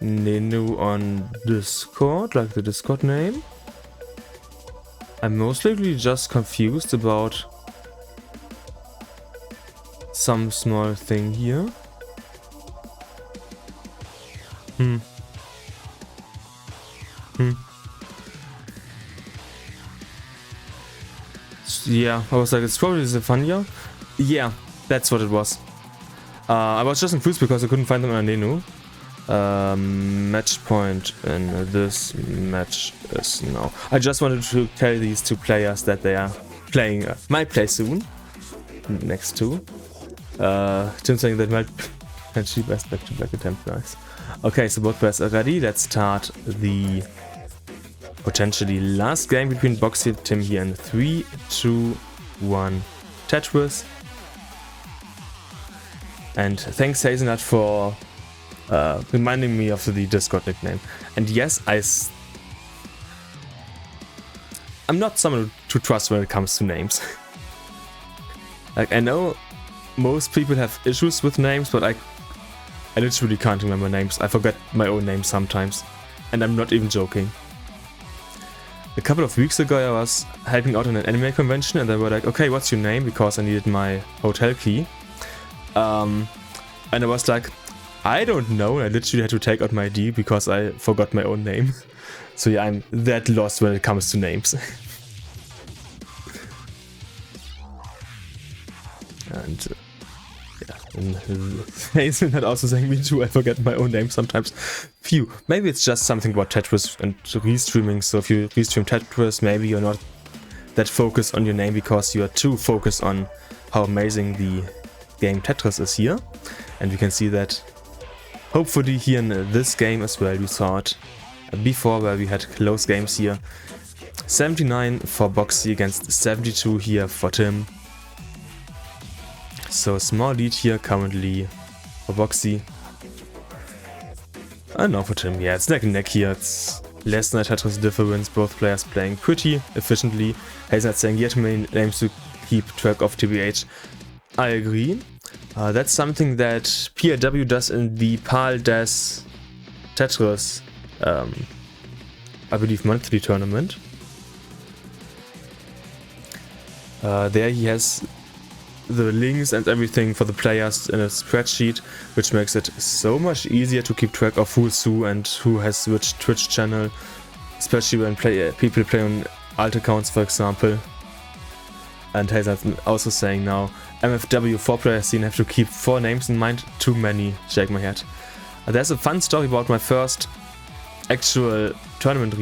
Nenu on Discord, like the Discord name. I'm most likely just confused about some small thing here. Yeah, I was like, it's probably Zephania. Yeah, that's what it was. I was just confused because I couldn't find them on Nenu. Match point in this match is now. I just wanted to tell these two players that they are playing, might play soon. Next two. Tim saying that might cheap aspect to black attempt, nice. Okay, so both players are ready. Let's start the potentially last game between Boxie and Tim here in 3, 2, 1. Tetris. And thanks Hazelnut for reminding me of the Discord nickname. And yes, I'm not someone to trust when it comes to names. Like, I know most people have issues with names, but I literally can't remember names. I forget my own name sometimes. And I'm not even joking. A couple of weeks ago I was helping out in an anime convention and they were like, okay, what's your name? Because I needed my hotel key. And I was like, I don't know. I literally had to take out my ID because I forgot my own name. So yeah, I'm that lost when it comes to names. And Hazelnut also saying me too, I forget my own name sometimes. Phew, maybe it's just something about Tetris and restreaming, so if you restream Tetris, maybe you're not that focused on your name because you are too focused on how amazing the game Tetris is here. And we can see that hopefully here in this game as well. We saw it before where we had close games here. 79 for Boxie against 72 here for Tim. So small lead here currently for Boxie. And now for Tim. Yeah, it's neck and neck here. It's less than a Tetris difference. Both players playing pretty efficiently. Hazelnut saying yet many names to keep track of TBH. I agree. That's something that PLW does in the PAL Des Tetris, I believe, monthly tournament. There he has the links and everything for the players in a spreadsheet, which makes it so much easier to keep track of who's who and who has which Twitch channel, especially when people play on alt accounts, for example. And Hazelnut also saying now, MFW 4-player scene have to keep 4 names in mind, too many, shake my head. There's a fun story about my first actual tournament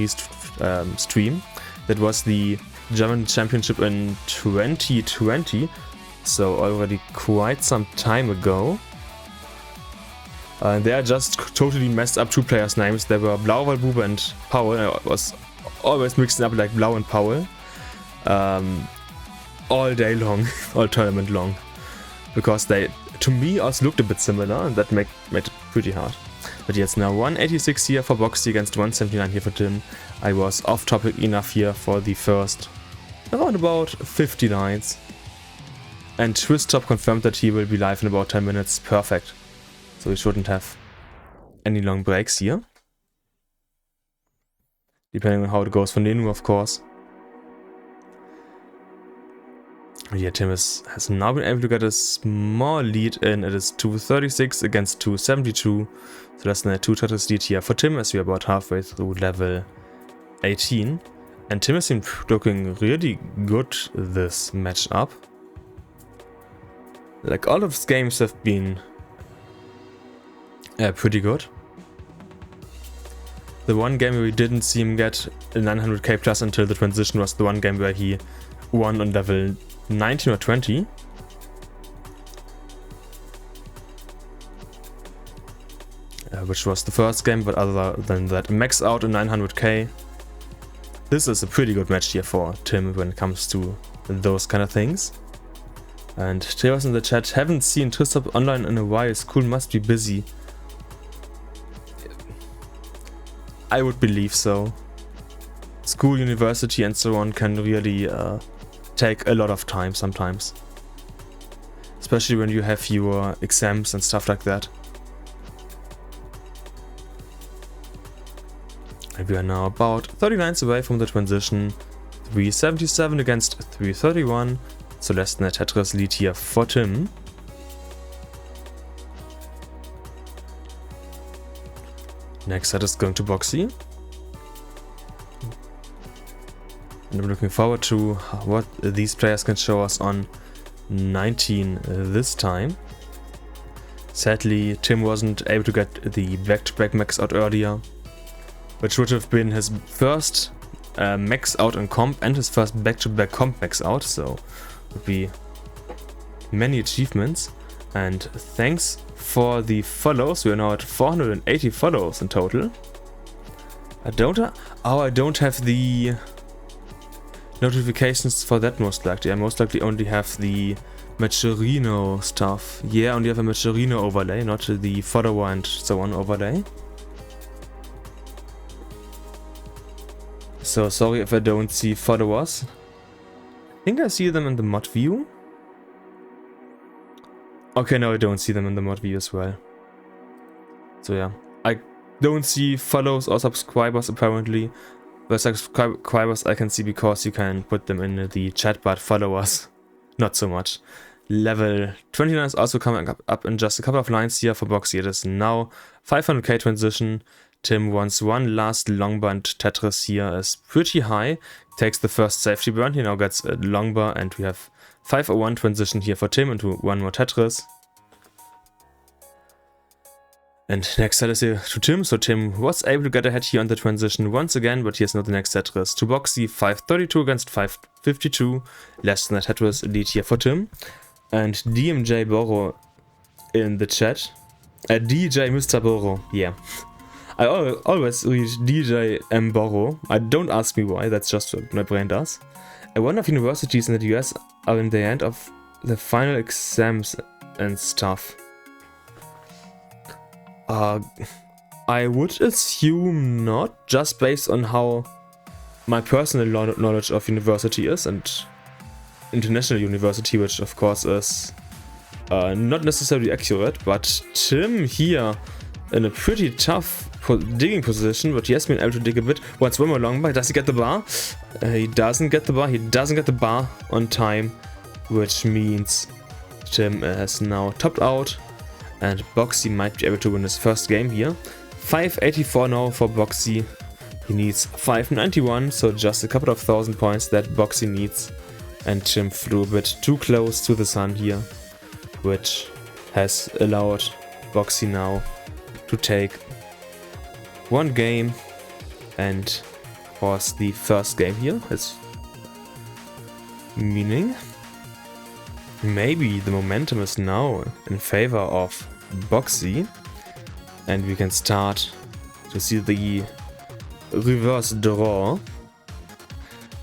stream. That was the German Championship in 2020, so already quite some time ago. They are just totally messed up 2 players' names. They were Blauwaldbube and Paul. I was always mixing up like Blau and Paul. All day long, all tournament long. Because they, to me, also looked a bit similar, and that made it pretty hard. But yeah, it's now 186 here for Boxie against 179 here for Tim. I was off topic enough here for the first around about 50 lines. And Tristop confirmed that he will be live in about 10 minutes. Perfect. So we shouldn't have any long breaks here. Depending on how it goes for Nenu, of course. Yeah, Tim has now been able to get a small lead in. It is 236 against 272. So less than a 2 Tetris lead here for Tim as we are about halfway through level 18. And Tim has been looking really good this matchup. Like all of his games have been Pretty good. The one game where we didn't see him get a 900k plus until the transition was the one game where he won on level 19 or 20. Which was the first game, but other than that, max out a 900k. This is a pretty good match here for Tim when it comes to those kind of things. And Trevor's in the chat, haven't seen Tristop online in a while, school must be busy. I would believe so. School, university and so on can really take a lot of time sometimes. Especially when you have your exams and stuff like that. And we are now about 30 lines away from the transition. 377 against 331. So less than a Tetris lead here for Tim. Next set is going to Boxie. And I'm looking forward to what these players can show us on 19 this time. Sadly, Tim wasn't able to get the back-to-back max out earlier, which would have been his first max out in comp and his first back-to-back comp max out, so would be many achievements. And thanks for the follows. We are now at 480 follows in total. I don't have the notifications for that most likely. I most likely only have the Macherino stuff. Yeah, I only have a Macherino overlay, not the follower and so on overlay. So sorry if I don't see followers. I think I see them in the mod view. Okay, no, I don't see them in the mod view as well. So yeah, I don't see follows or subscribers apparently. The subscribers I can see because you can put them in the chat, but followers, not so much. Level 29 is also coming up in just a couple of lines here for Boxie. It is now 500k transition. Tim wants one last long bar, and Tetris here is pretty high. Takes the first safety burn. He now gets a long bar, and we have 501 transition here for Tim into one more Tetris. And next set is here to Tim. So Tim was able to get ahead here on the transition once again, but here's not the next Tetris. To Boxie, 532 against 552. Less than a Tetris lead here for Tim. And DMJ Boro in the chat. DJ Mr. Boro, yeah. I always read DJ M. Boro. Don't ask me why, that's just what my brain does. I wonder if universities in the US are in the end of the final exams and stuff. I would assume not, just based on how my personal knowledge of university is, and international university, which of course is not necessarily accurate, but Tim here in a pretty tough digging position, but he has been able to dig a bit. Wants one more long bar. Does he get the bar? He doesn't get the bar. He doesn't get the bar on time, which means Tim has now topped out, and Boxie might be able to win his first game here. 584 now for Boxie. He needs 591, so just a couple of thousand points that Boxie needs. And Tim flew a bit too close to the sun here, which has allowed Boxie now to take one game, and was the first game here. It's meaning maybe the momentum is now in favor of Boxie, and we can start to see the reverse draw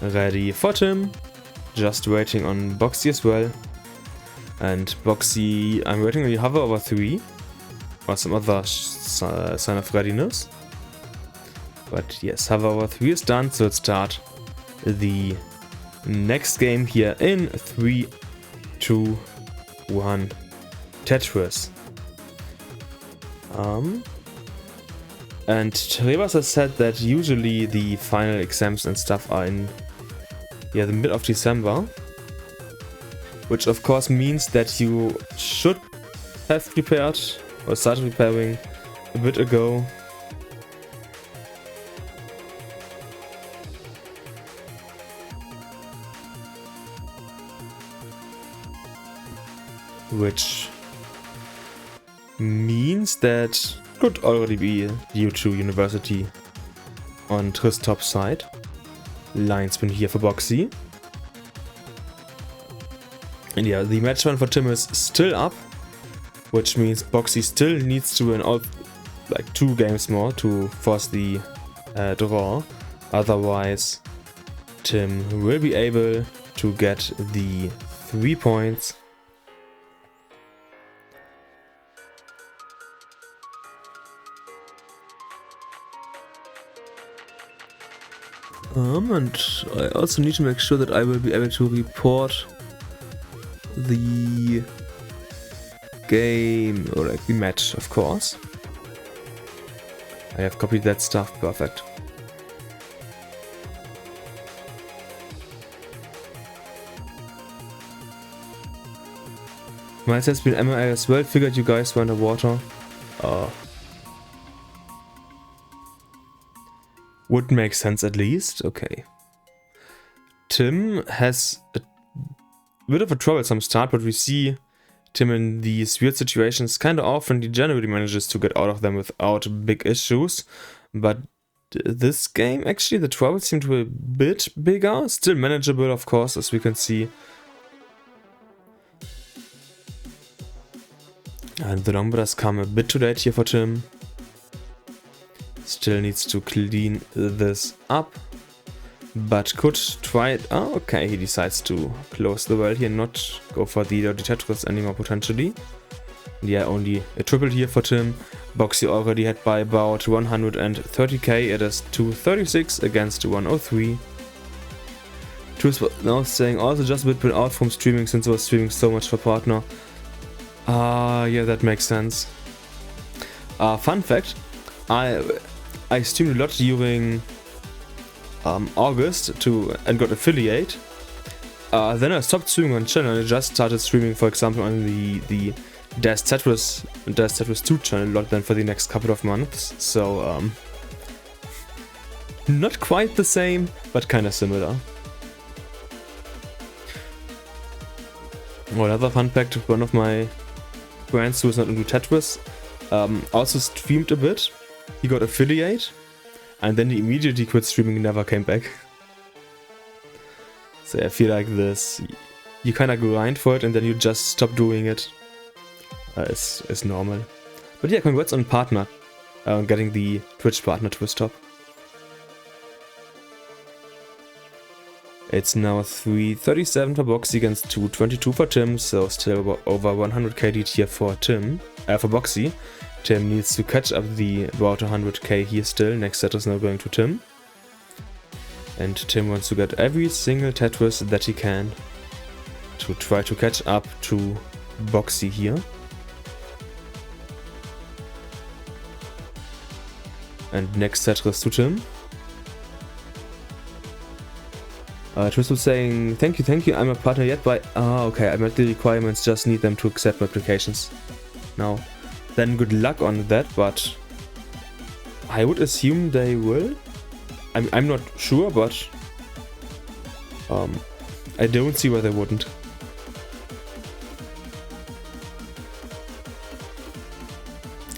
ready for Tim. Just waiting on Boxie as well. And Boxie, I'm waiting on the hover over 3 or some other sign of readiness. But yes, hover over 3 is done, so let's start the next game here in 3, 2, 1, Tetris. And Rebas has said that usually the final exams and stuff are in the mid of December, which of course means that you should have prepared or started preparing a bit ago. Which means that could already be due to University on Tristop's side. Line spin here for Boxie. And yeah, the match run for Tim is still up, which means Boxie still needs to win all, like 2 games more to force the draw. Otherwise, Tim will be able to get the 3 points. And I also need to make sure that I will be able to report the game, or like the match, of course. I have copied that stuff, perfect. Miles has been MIA as well, figured you guys were underwater. Would make sense at least, okay. Tim has a bit of a troublesome start, but we see Tim in these weird situations kind of often. He generally manages to get out of them without big issues. But this game, actually, the troubles seem to be a bit bigger. Still manageable, of course, as we can see. And the numbers come a bit too late here for Tim. Still needs to clean this up. But could try it. Oh, okay, he decides to close the well here, not go for the dirty Tetris anymore potentially. Yeah, only a triple here for Tim. Boxie already had by about 130k. It is 236 against 103. Tristop now saying also just a bit put out from streaming since I was streaming so much for partner. Yeah, that makes sense. Fun fact, I streamed a lot during August and got affiliate. Then I stopped streaming on channel and I just started streaming, for example, on the Death Tetris 2 channel a lot then for the next couple of months. So not quite the same, but kind of similar. Well, another fun fact, one of my friends who is not into Tetris also streamed a bit. He got affiliate, and then he immediately quit streaming and never came back. So I feel like this, you kind of grind for it and then you just stop doing it. It's normal. But yeah, congrats on partner, getting the Twitch partner Tristop. It's now 337 for Boxie against 222 for Tim, so still over 100k lead here for Boxie. Tim needs to catch up the about 100k here still. Next set is now going to Tim. And Tim wants to get every single Tetris that he can to try to catch up to Boxie here. And next Tetris to Tim. Tristop saying, thank you, I'm a partner yet, but okay, I met the requirements, just need them to accept my applications now. Then good luck on that, but I would assume they will. I'm not sure, but I don't see why they wouldn't.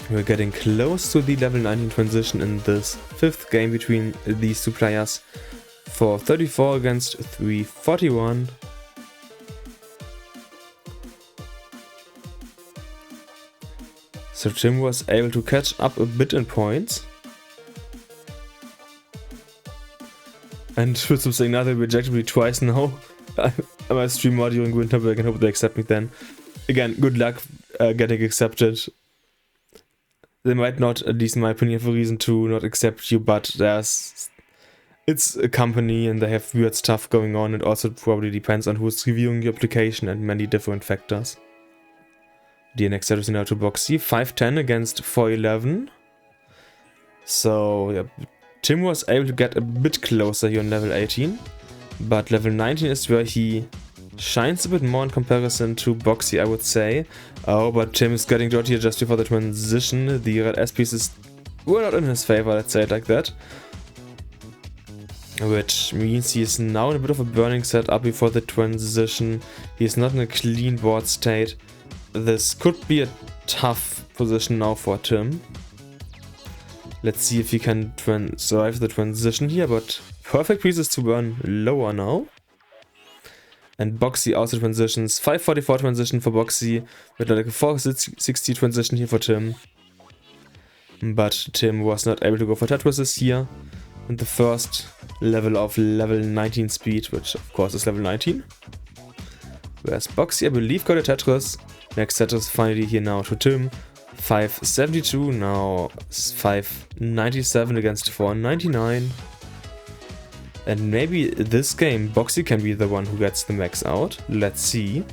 We're getting close to the level 19 transition in this 5th game between these two players. 434 against 341. So Tim was able to catch up a bit in points. And Tristop saying now they rejected me twice now. I might stream more during winter break and hope they accept me then. Again, good luck getting accepted. They might not, at least in my opinion, have a reason to not accept you, but it's a company and they have weird stuff going on. It also probably depends on who's reviewing your application and many different factors. The next set is now to Boxie, 510 against 411. So yeah, Tim was able to get a bit closer here on level 18, but level 19 is where he shines a bit more in comparison to Boxie, I would say. Oh, but Tim is getting dirtier just before the transition. The red S pieces were not in his favor, let's say it like that. Which means he is now in a bit of a burning setup before the transition. He is not in a clean board state. This could be a tough position now for Tim. Let's see if he can survive the transition here, but perfect pieces to burn lower now. And Boxie also transitions. 544 transition for Boxie, with like a 460 transition here for Tim. But Tim was not able to go for Tetrises here. And the first level of level 19 speed, which of course is level 19. Whereas Boxie, I believe, got a Tetris. Next Tetris finally here now to Tim. 572, now 597 against 499. And maybe this game, Boxie can be the one who gets the max out. Let's see.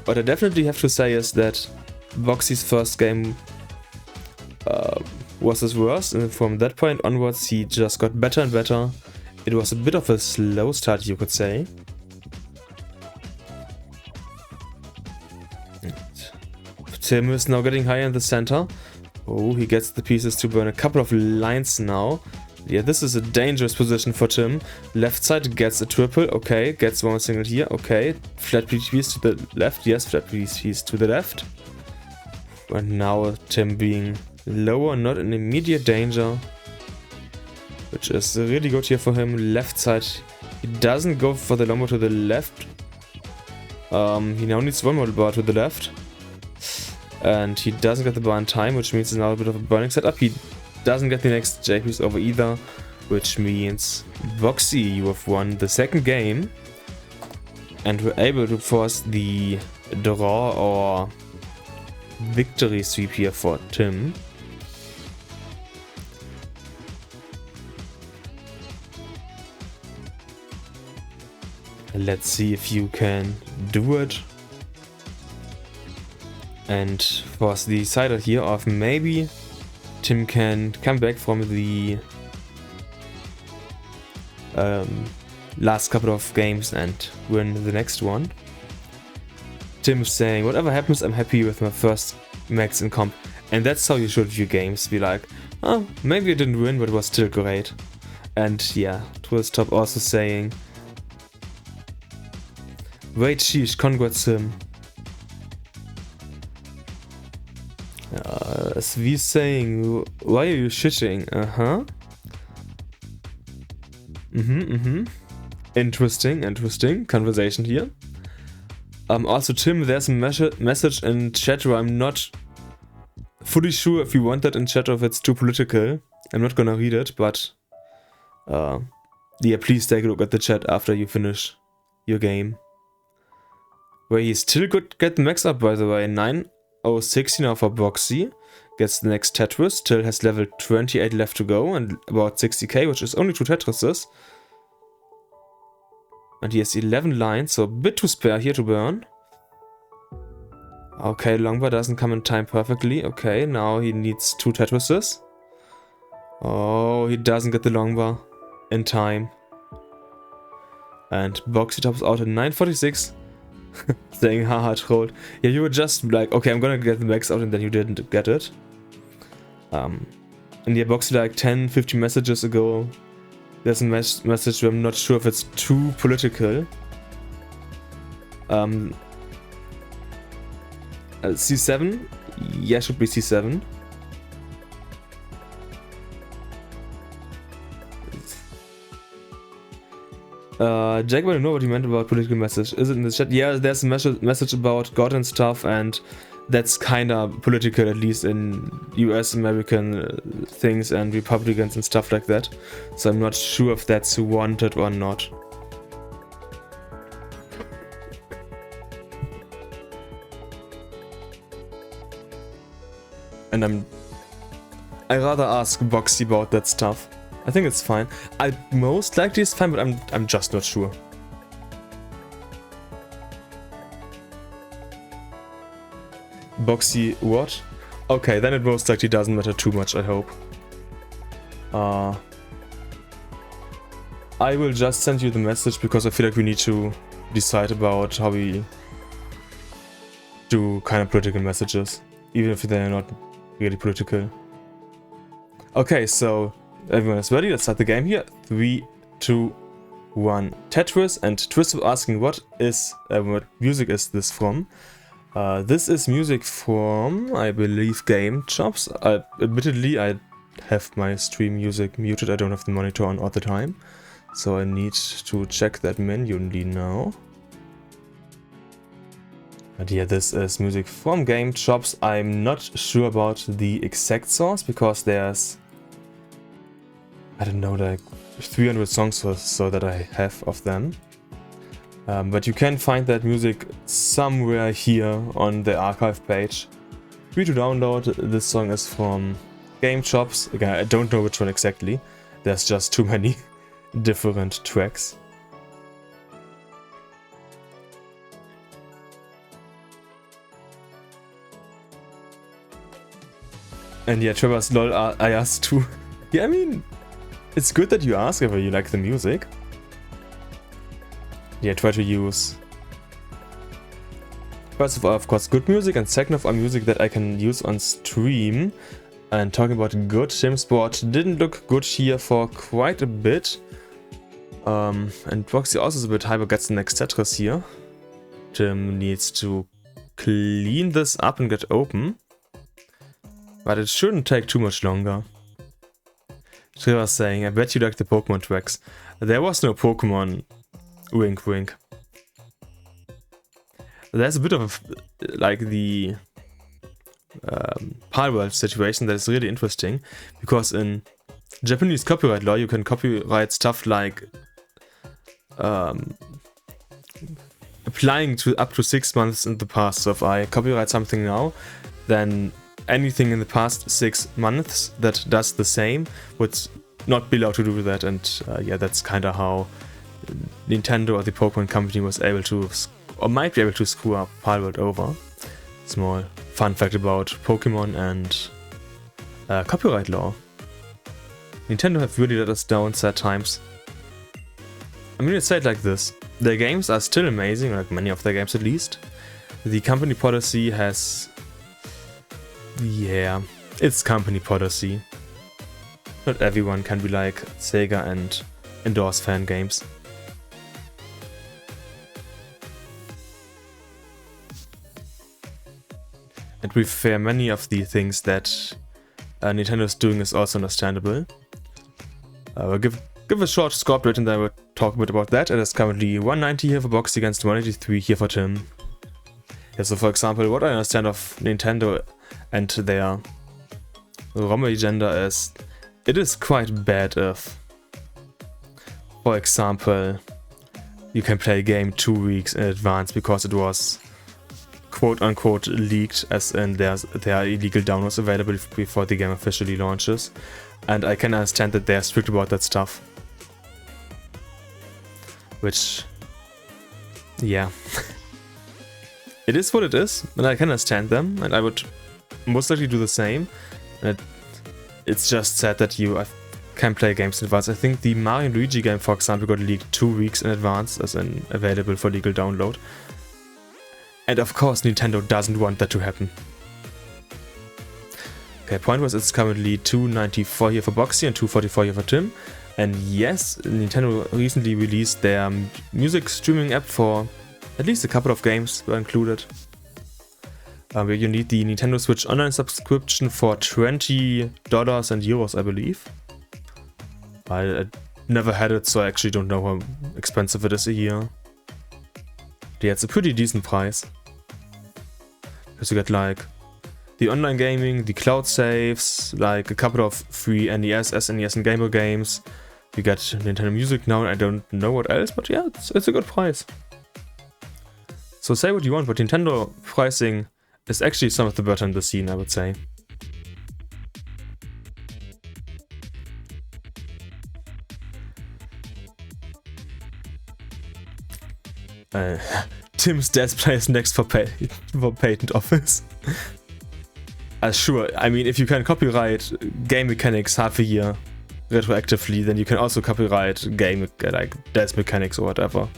What I definitely have to say is that Boxie's first game was his worst, and from that point onwards he just got better and better. It was a bit of a slow start, you could say. Tim is now getting higher in the center. Oh, he gets the pieces to burn a couple of lines now. Yeah, this is a dangerous position for Tim. Left side gets a triple, okay, gets one single here, okay. Flat piece to the left, yes, flat piece to the left. And now Tim being lower, not in immediate danger. Which is really good here for him. Left side, he doesn't go for the longbow to the left. He now needs one more bar to the left. And he doesn't get the bar in time, which means it's now a bit of a burning setup. He doesn't get the next J piece over either, which means Boxie, you have won the second game and were able to force the draw or victory sweep here for Tim. Let's see if you can do it and force the decider here, or if maybe Tim can come back from the last couple of games and win the next one. Tim saying, whatever happens, I'm happy with my first max in comp. And that's how you should view games. Be like, oh, maybe I didn't win, but it was still great. And yeah, Tristop also saying, wait, sheesh, congrats Tim. Svi saying, why are you shitting? Interesting conversation here. Also Tim, there's a message in chat where I'm not fully sure if you want that in chat or if it's too political. I'm not gonna read it, but yeah, please take a look at the chat after you finish your game. Where he still could get the max up, by the way. 9,060 now for Boxie. Gets the next Tetris, still has level 28 left to go and about 60k, which is only 2 Tetrises. And he has 11 lines, so a bit to spare here to burn. Okay, longbar doesn't come in time perfectly. Okay, now he needs 2 Tetrises. Oh, he doesn't get the longbar in time. And Boxie tops out at 946. Saying, haha, trolled. Yeah, you were just like, okay, I'm gonna get the max out, and then you didn't get it. And yeah, Boxie like 10-15 messages ago, there's a message where I'm not sure if it's too political. C7? Yeah, should be C7. Jack, I don't know what you meant about political message. Is it in the chat? Yeah, there's a message about God and stuff, and that's kinda political, at least in US American things and Republicans and stuff like that. So I'm not sure if that's wanted or not. And I rather ask Boxie about that stuff. I think it's fine. Most likely it's fine, but I'm just not sure. Boxie, what? Okay, then it most likely doesn't matter too much, I hope. I will just send you the message because I feel like we need to decide about how we do kind of political messages, even if they're not really political. Okay, so everyone is ready. Let's start the game here. 3, 2, 1. Tetris, and Tristop asking what music is this from? This is music from, I believe, Game Chops. Admittedly, I have my stream music muted. I don't have the monitor on all the time. So I need to check that manually now. But yeah, this is music from Game Chops. I'm not sure about the exact source because there's, I don't know, like 300 songs or so that I have of them. But you can find that music somewhere here on the archive page. Free to download. This song is from Game Chops. Again, I don't know which one exactly. There's just too many different tracks. And yeah, Trevor's lol, I asked too. Yeah, I mean, it's good that you ask if you like the music. Yeah, try to use, first of all, of course, good music, and second of all, music that I can use on stream. And talking about good, Tim's board didn't look good here for quite a bit. And Boxie also is a bit hyper, gets the next Tetris here. Tim needs to clean this up and get open. But it shouldn't take too much longer. Trevor was saying, I bet you like the Pokemon tracks. There was no Pokemon. Wink, wink. There's a bit of like the Palworld situation that is really interesting, because in Japanese copyright law you can copyright stuff like applying to up to 6 months in the past. So if I copyright something now, then anything in the past 6 months that does the same would not be allowed to do that. And yeah, that's kind of how Nintendo or the Pokemon company was able to, or might be able to, screw up Palworld over. Small fun fact about Pokemon and copyright law. Nintendo have really let us down sad times. I mean, let's say it like this. Their games are still amazing, like many of their games at least. The company policy has... yeah, it's company policy. Not everyone can be like Sega and endorse fan games. And to be fair, many of the things that Nintendo is doing is also understandable. We'll give a short score update and then we'll talk a bit about that. It is currently 190 here for Boxie against 183 here for Tim. Yeah, so for example, what I understand of Nintendo and their ROM agenda is, it is quite bad if, for example, you can play a game 2 weeks in advance because it was quote-unquote leaked, as in there are illegal downloads available before the game officially launches. And I can understand that they are strict about that stuff. Which, yeah. It is what it is, and I can understand them, and I would most likely do the same. And it's just sad that you can play games in advance. I think the Mario and Luigi game, for example, got leaked 2 weeks in advance, as in available for legal download. And of course Nintendo doesn't want that to happen. Okay, point was it's currently 294 here for Boxie and 244 here for Tim. And yes, Nintendo recently released their music streaming app for at least a couple of games were included. Where you need the Nintendo Switch Online subscription for $20 and euros, I believe. I never had it, so I actually don't know how expensive it is a year. Yeah, it's a pretty decent price. Because you get like the online gaming, the cloud saves, like a couple of free NES, SNES and Game Boy games. You get Nintendo Music now, and I don't know what else, but yeah, it's a good price. So say what you want, but Nintendo pricing is actually some of the better in the scene, I would say. Tim's desk plays next for patent office. Sure, I mean, if you can copyright game mechanics half a year retroactively, then you can also copyright game like desk mechanics or whatever.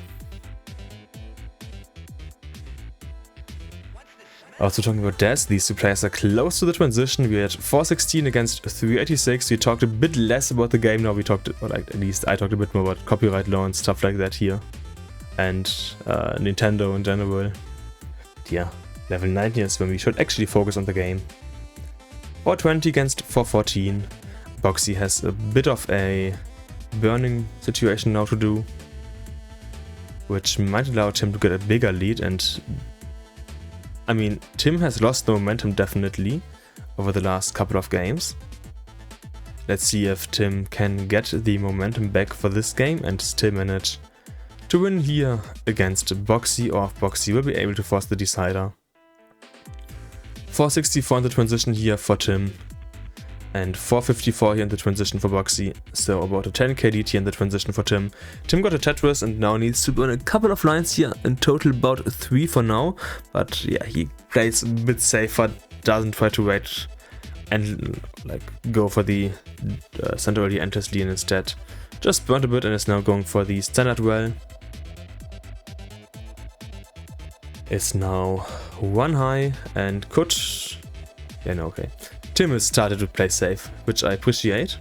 Also talking about desk, these two players are close to the transition. We had 416 against 386. We talked a bit less about the game now. We talked, or like at least I talked a bit more about copyright law and stuff like that here. And Nintendo in general. Yeah, Level 19 is when we should actually focus on the game. 420 against 414. Boxie has a bit of a burning situation now to do, which might allow Tim to get a bigger lead. And I mean, Tim has lost the momentum definitely over the last couple of games. Let's see if Tim can get the momentum back for this game and still manage to win here against Boxie, or if Boxie will be able to force the decider. 464 in the transition here for Tim, and 454 here in the transition for Boxie, so about a 10k lead here in the transition for Tim. Tim got a Tetris and now needs to burn a couple of lines here, in total about 3 for now, but yeah, he plays a bit safer, doesn't try to wait and like go for the center early enters lead instead. Just burnt a bit and is now going for the standard well. It's now 1 high and could... yeah, no, okay. Tim has started to play safe, which I appreciate.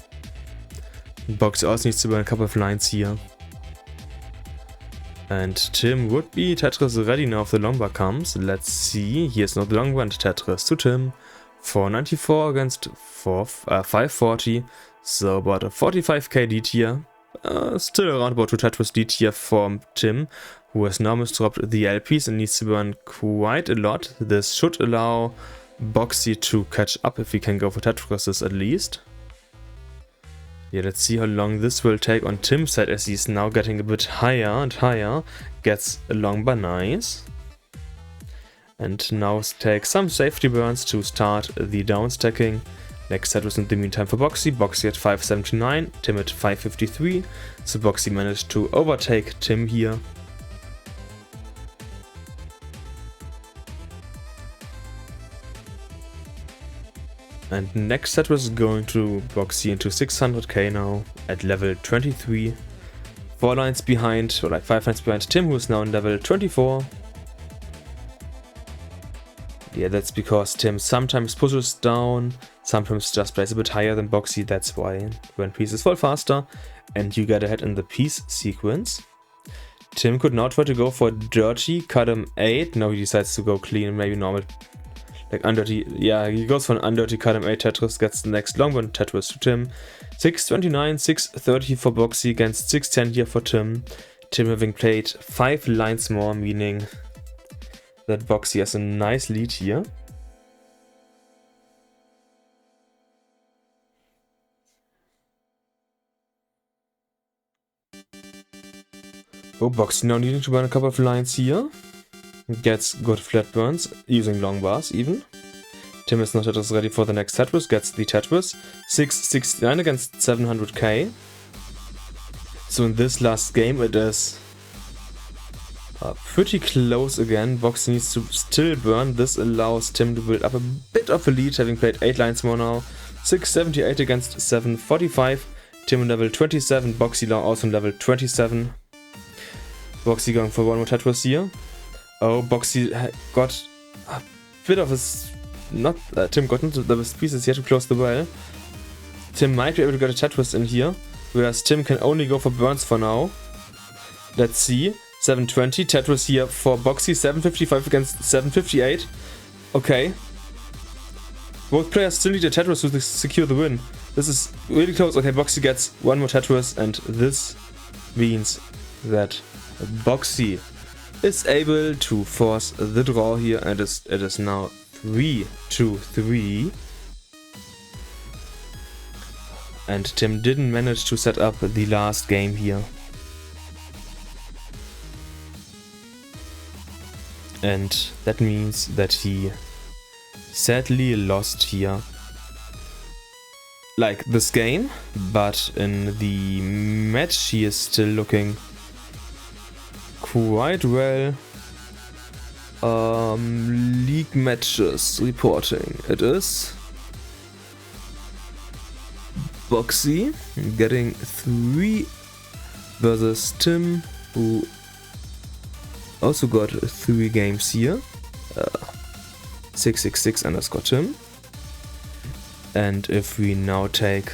Boxie also needs to burn a couple of lines here. And Tim would be Tetris ready now if the long bar comes. Let's see. Here's now the long bar and Tetris to Tim. 494 against 540. So about a 45k lead here. Still around about 2 Tetris lead here for Tim, who has now misdropped the LPs and needs to burn quite a lot. This should allow Boxie to catch up if he can go for Tetrises at least. Yeah, let's see how long this will take on Tim's side, as he's now getting a bit higher and higher. Gets a long bar, nice. And now takes some safety burns to start the down stacking. Next set was in the meantime for Boxie. Boxie at 579, Tim at 553. So Boxie managed to overtake Tim here. And next set was going to Boxie into 600k now at level 23. 4 lines behind, or like 5 lines behind Tim, who is now in level 24. Yeah, that's because Tim sometimes pushes down, sometimes just plays a bit higher than Boxie. That's why when pieces fall faster and you get ahead in the piece sequence. Tim could now try to go for dirty, cut him 8. Now he decides to go clean, maybe normal. Like undirty, yeah, he goes for an undirty cut him 8 Tetris, gets the next long one Tetris to Tim. 629, 630 for Boxie against 610 here for Tim. Tim having played 5 lines more, meaning that Boxie has a nice lead here. Oh, Boxie now needing to burn a couple of lines here. Gets good flat burns, using long bars even. Tim is not Tetris ready for the next Tetris, gets the Tetris. 669 against 700k. So in this last game it is pretty close again. Boxie needs to still burn. This allows Tim to build up a bit of a lead, having played 8 lines more now. 678 against 745. Tim on level 27, Boxie now also on level 27. Boxie going for one more Tetris here. Oh, Boxie got a bit of a... Tim got into the pieces here to close the well. Tim might be able to get a Tetris in here, whereas Tim can only go for burns for now. Let's see. 720, Tetris here for Boxie, 755 against 758. Okay. Both players still need a Tetris to secure the win. This is really close. Okay, Boxie gets one more Tetris, and this means that Boxie is able to force the draw here, and it is now 3-3. And Tim didn't manage to set up the last game here. And that means that he sadly lost here. Like this game, but in the match he is still looking quite well. League matches reporting. It is Boxie getting 3 versus Tim, who also got 3 games here. 666 underscore Tim. And if we now take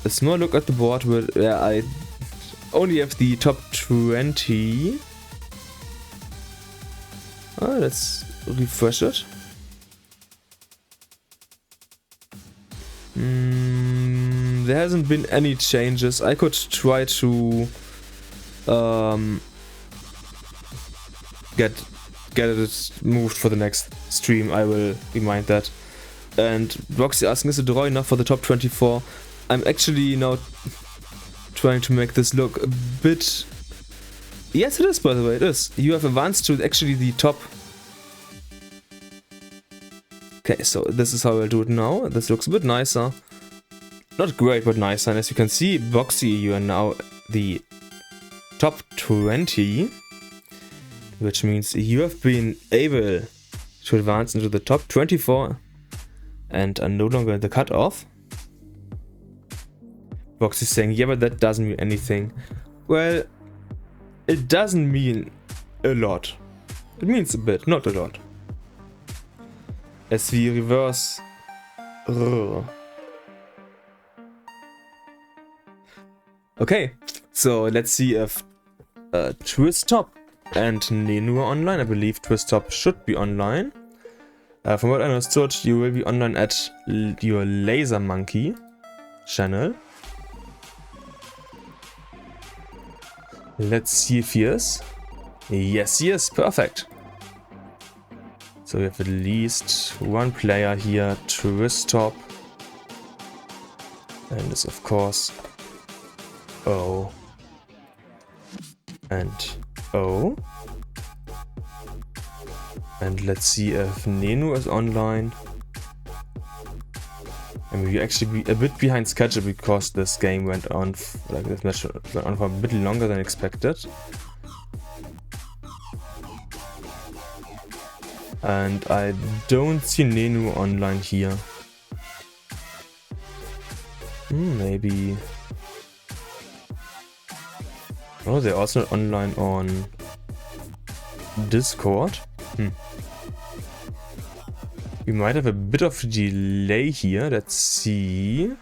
a small look at the board, where I only have the top 20. Let's refresh it. There hasn't been any changes. I could try to get it moved for the next stream. I will remind that. And Boxie asking, is it raw enough for the top 24? I'm actually now trying to make this look a bit... Yes, it is, by the way, it is. You have advanced to actually the top. Okay, so this is how I'll do it now. This looks a bit nicer. Not great, but nicer. And as you can see, Boxie, you are now the top 20. Which means you have been able to advance into the top 24 and are no longer in the cutoff. Boxie is saying, yeah, but that doesn't mean anything. Well, it doesn't mean a lot. It means a bit, not a lot. As we reverse... Okay, so let's see if Tristop and Nenu are online. I believe Tristop should be online. From what I understood, you will be online at your Laser Monkey channel. Let's see if he is. Yes, he is. Perfect. So we have at least one player here, Tristop. And this, of course, O. And O. And let's see if Nenu is online. I mean, we're actually a bit behind schedule because this game went on, like this match went on for a bit longer than expected. And I don't see Nenu online here. Maybe. Oh, they're also online on Discord. We might have a bit of delay here. Let's see.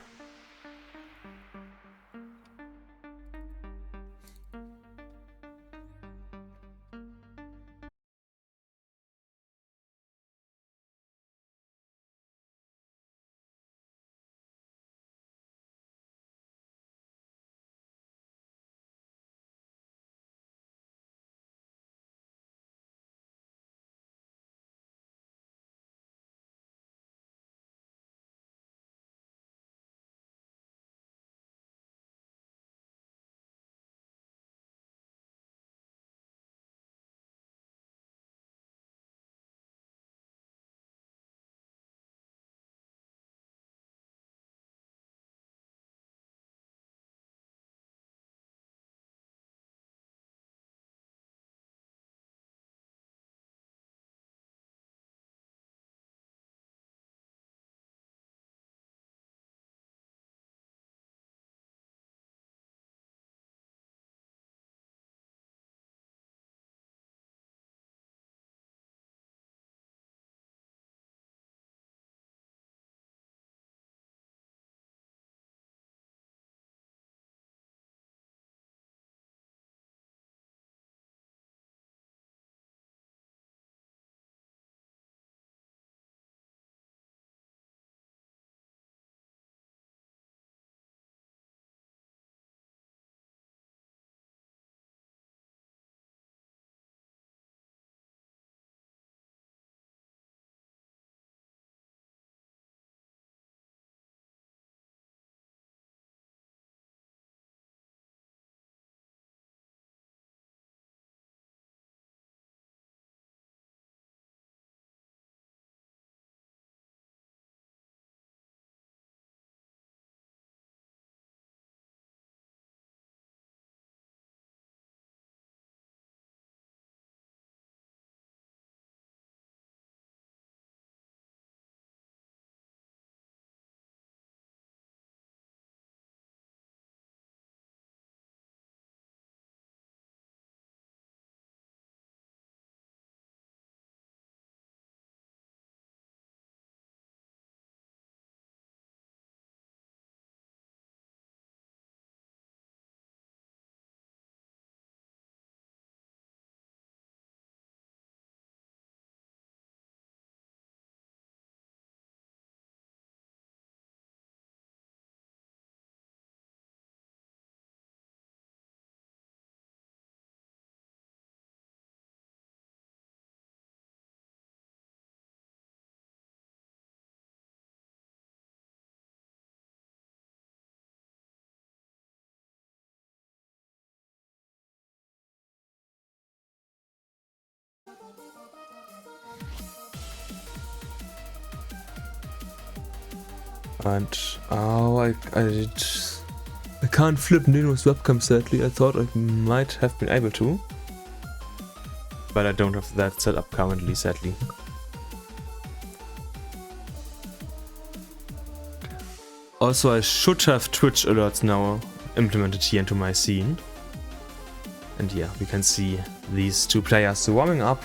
And oh, I can't flip Nenu's webcam sadly. I thought I might have been able to, but I don't have that set up currently, sadly. Also, I should have Twitch alerts now implemented here into my scene. And yeah, we can see these two players warming up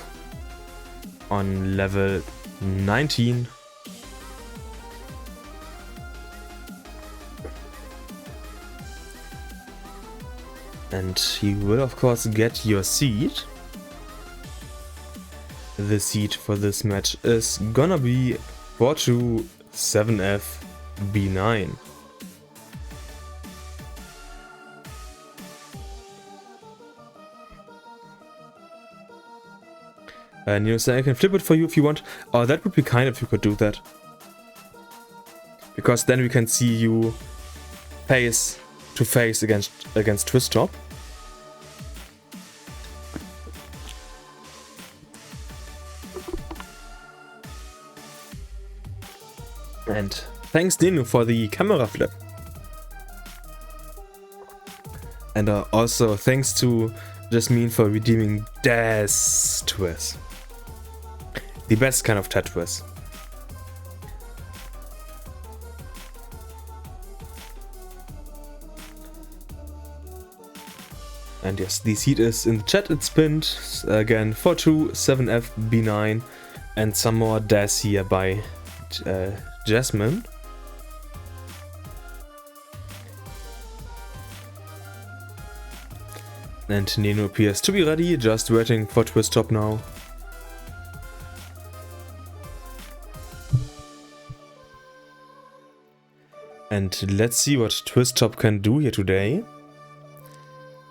on level 19. And you will of course get your seed. The seed for this match is gonna be 427F B9. And you say I can flip it for you if you want. Oh, that would be kind if you could do that. Because then we can see you face to face against Tristop. And thanks Nenu for the camera flip. And also thanks to Jasmine for redeeming Das Twist. The best kind of Tetris. And yes, the seed is in the chat, it's pinned. Again, 427F B9 and some more Das here by Jasmine. And Nenu appears to be ready, just waiting for Tristop now. And let's see what Tristop can do here today.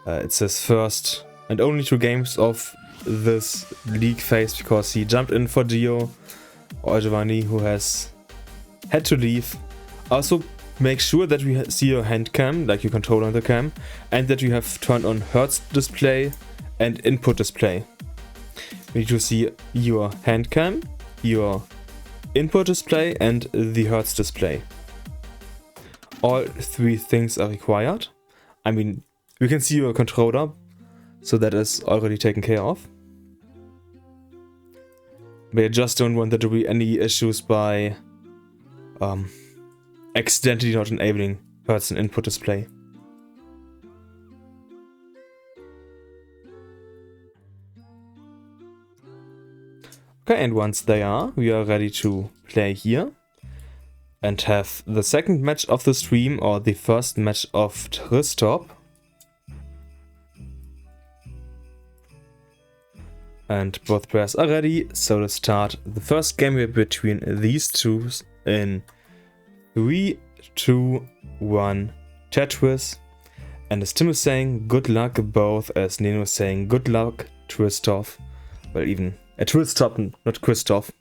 It's his first and only 2 games of this league phase because he jumped in for Gio or Giovanni, who has had to leave. Also, make sure that we see your hand cam, like your controller on the cam, and that you have turned on Hertz display and input display. We need to see your hand cam, your input display, and the Hertz display. All 3 things are required. I mean, we can see your controller, so that is already taken care of. But I just don't want there to be any issues by accidentally not enabling Hertz and input display. Okay, and once they are, we are ready to play here and have the second match of the stream, or the first match of Tristop. And both players are ready, so let's start the first game between these two in 3, 2, 1, Tetris. And as Tim is saying, good luck both, as Nenu is saying, good luck Tristop. Well, even Tristop, not Christoph,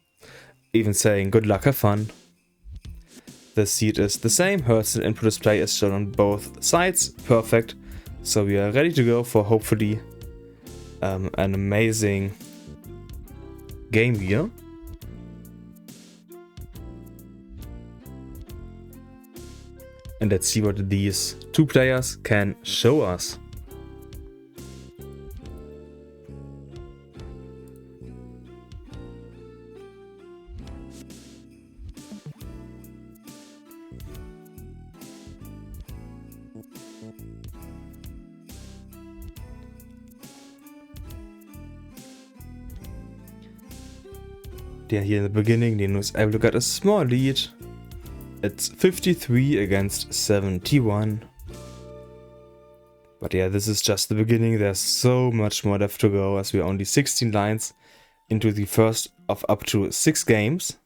even saying good luck, have fun. The seed is the same, Hertz and input display is shown on both sides, perfect. So we are ready to go for hopefully an amazing game here. And let's see what these 2 players can show us. Yeah, here in the beginning, Nenu is able to get a small lead. It's 53 against 71. But yeah, this is just the beginning. There's so much more left to go, as we are only 16 lines into the first of up to 6 games.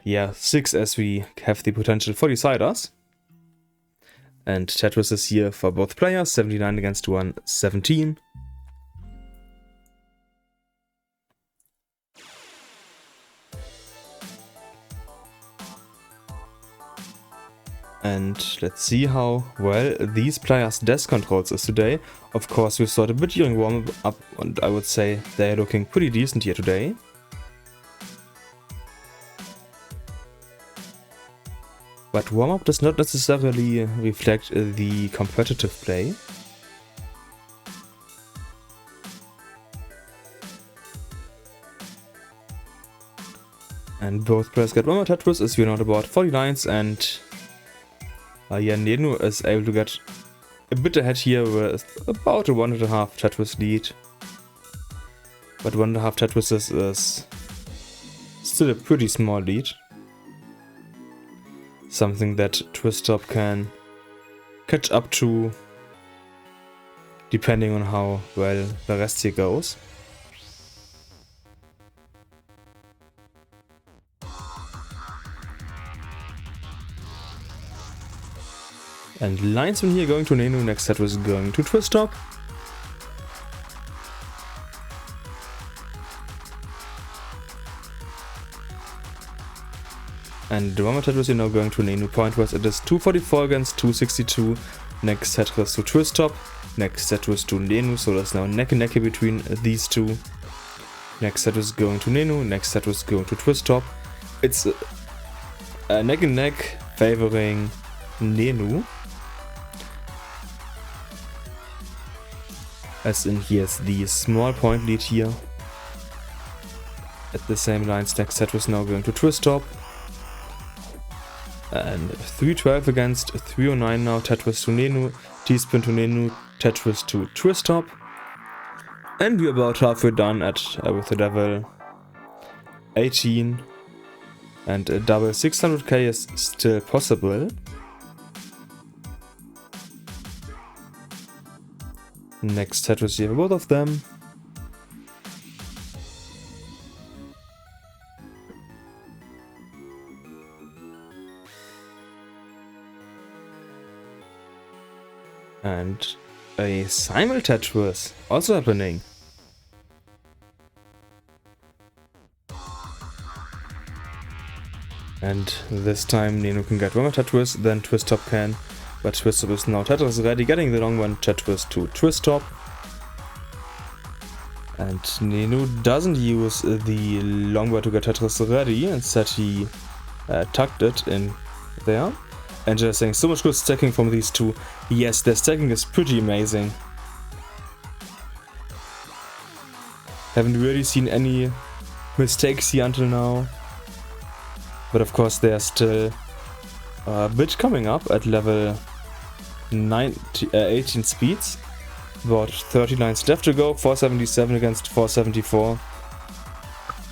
Yeah, 6 as we have the potential for deciders. And Tetris is here for both players, 79 against 117. And let's see how well these players' desk controls is today. Of course, we saw it a bit during warm-up, and I would say they're looking pretty decent here today. But warm-up does not necessarily reflect the competitive play. And both players get 1 more Tetris as we're not about 40 lines, and yeah, Nenu is able to get a bit ahead here with about a 1.5 Tetris lead. But 1.5 Tetris is still a pretty small lead. Something that Tristop can catch up to depending on how well the rest here goes. And linesman here going to Nenu, next set was going to Tristop. And the one Tetris is now going to Nenu, point-wise it is 244 against 262. Next Tetris to Tristop, next Tetris to Nenu, so there's now neck and neck between these two. Next Tetris going to Nenu, next Tetris going to Tristop. It's a neck and neck favoring Nenu. As in here's the small point lead here. At the same lines, next Tetris now going to Tristop. And 312 against 309 now, Tetris to Nenu, T-spin to Nenu, Tetris to Tristop. And we're about halfway done with the level 18. And a double 600k is still possible. Next Tetris here, both of them. And a simul Tetris also happening. And this time Nenu can get one more Tetris, then Tristop can. But Tristop is now Tetris ready, getting the long one, Tetris to Tristop. And Nenu doesn't use the long one to get Tetris ready, instead he tucked it in there. And just saying, so much good stacking from these two. Yes, their stacking is pretty amazing. Haven't really seen any mistakes here until now. But of course there's still a bit coming up at level 18 speeds. About 30 lines left to go, 477 against 474.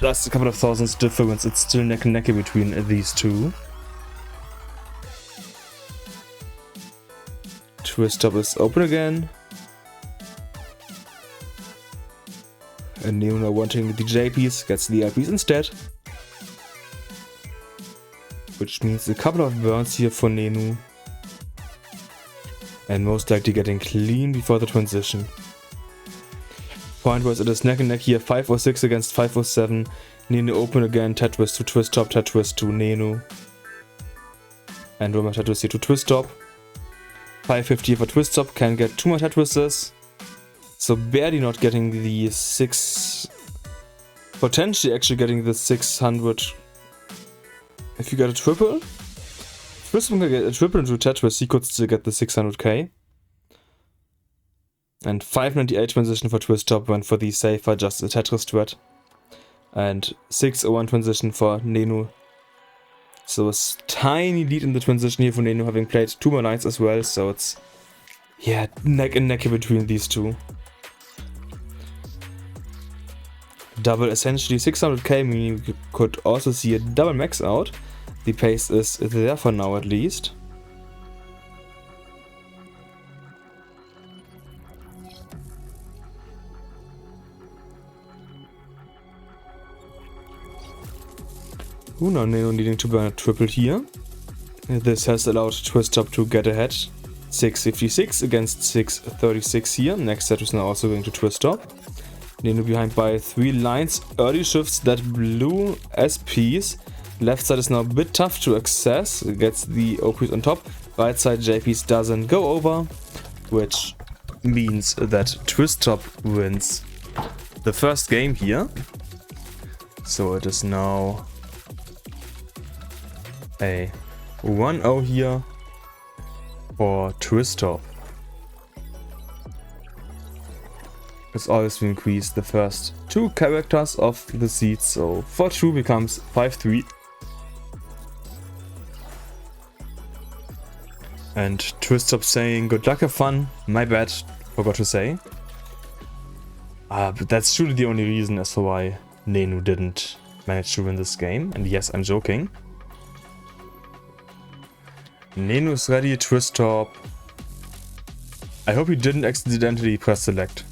Just a couple of thousands difference, it's still neck and neck between these two. Tristop is open again. And Nenu now wanting the J piece, gets the L piece instead. Which means a couple of burns here for Nenu. And most likely getting clean before the transition. Point-wise it is neck and neck here, 506 against 507. Nenu open again, Tetris to Tristop, Tetris to Nenu. And one more Tetris here to Tristop. 550 for Tristop, can get 2 more Tetrises. So barely not getting the 6... Potentially actually getting the 600... If you get a triple? If Tristop can get a triple into Tetris, he could still get the 600k. And 598 transition for Tristop went for the safer, just a Tetris strat. And 601 transition for Nenu. So a tiny lead in the transition here for Nenu, having played 2 more lines as well, so it's, yeah, neck and neck between these two. Double essentially 600k, meaning you could also see a double max out. The pace is there for now at least. Now Nenu needing to burn a triple here. This has allowed Tristop to get ahead. 656 against 636 here. Next set is now also going to Tristop. Nenu behind by 3 lines. Early shifts that blue SPs. Left side is now a bit tough to access. It gets the O piece on top. Right side J piece doesn't go over. Which means that Tristop wins the first game here. So it is now a 1-0 here for Tristop. It's always to increase the first 2 characters of the seeds, so 4-2 becomes 5-3. And Tristop saying good luck, have fun. My bad, forgot to say. But that's truly the only reason as to why Nenu didn't manage to win this game. And yes, I'm joking. Nenu is ready, Tristop. I hope he didn't accidentally press select.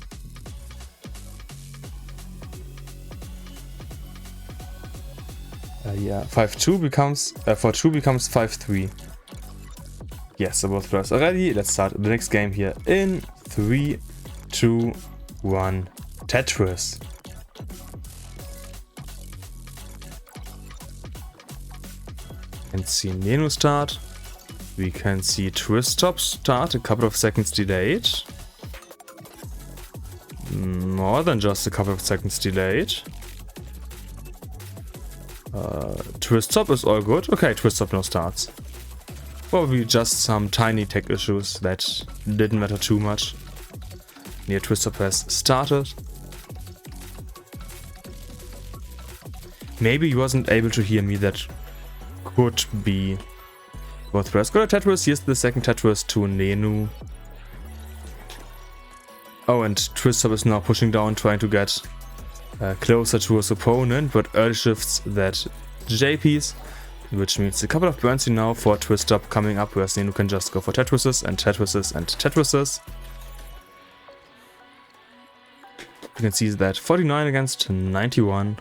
Yeah, 5-2 becomes 4-2 becomes 5-3. Yes, so both players are ready. Let's start the next game here in 3, 2, 1. Tetris. We can see Nenu start. We can see Tristop start, a couple of seconds delayed. More than just a couple of seconds delayed. Tristop is all good. Okay, Tristop now starts. Probably just some tiny tech issues that didn't matter too much. Near Tristop has started. Maybe he wasn't able to hear me. That could be both players. Got a Tetris. Here's the second Tetris to Nenu. Oh, and Tristop is now pushing down, trying to get closer to his opponent, but early shifts that JPs, which means a couple of burns here now for Tristop coming up, whereas Nenu can just go for Tetrises and Tetrises and Tetrises. You can see that 49 against 91.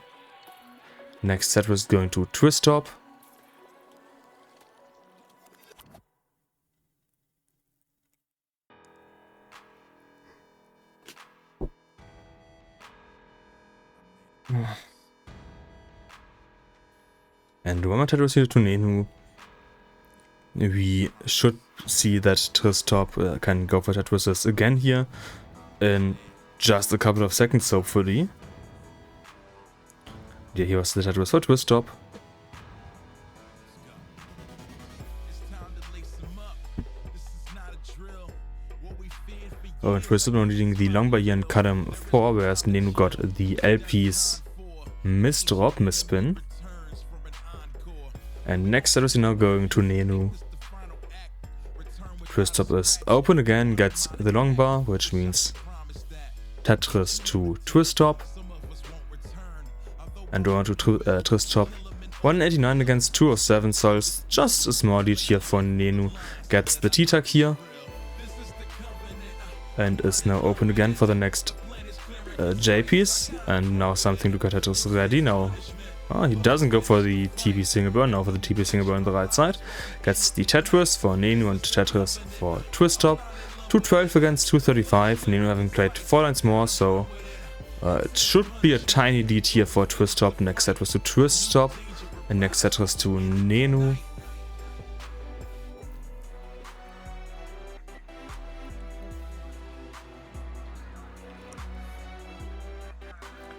Next Tetris going to Tristop. And one more Tetris here to Nenu. We should see that Tristop can go for Tetrises again here in just a couple of seconds, hopefully. Yeah, here was the Tetris for Tristop. Oh, and Tristop now needing the long bar here and cut him 4, whereas Nenu got the LP's misdrop, misspin. And next Tetris is now going to Nenu. Tristop is open again, gets the long bar, which means Tetris to Tristop. And over to Tristop. 189 against 207, so it's just a small lead here for Nenu. Gets the T-Tag here. And is now open again for the next JPs. And now something to get Tetris ready. Now he doesn't go for the TP single burn, now for the TP single burn on the right side. Gets the Tetris for Nenu and Tetris for Tristop. 212 against 235, Nenu having played 4 lines more, so it should be a tiny lead here for Tristop. Next Tetris to Tristop and next Tetris to Nenu.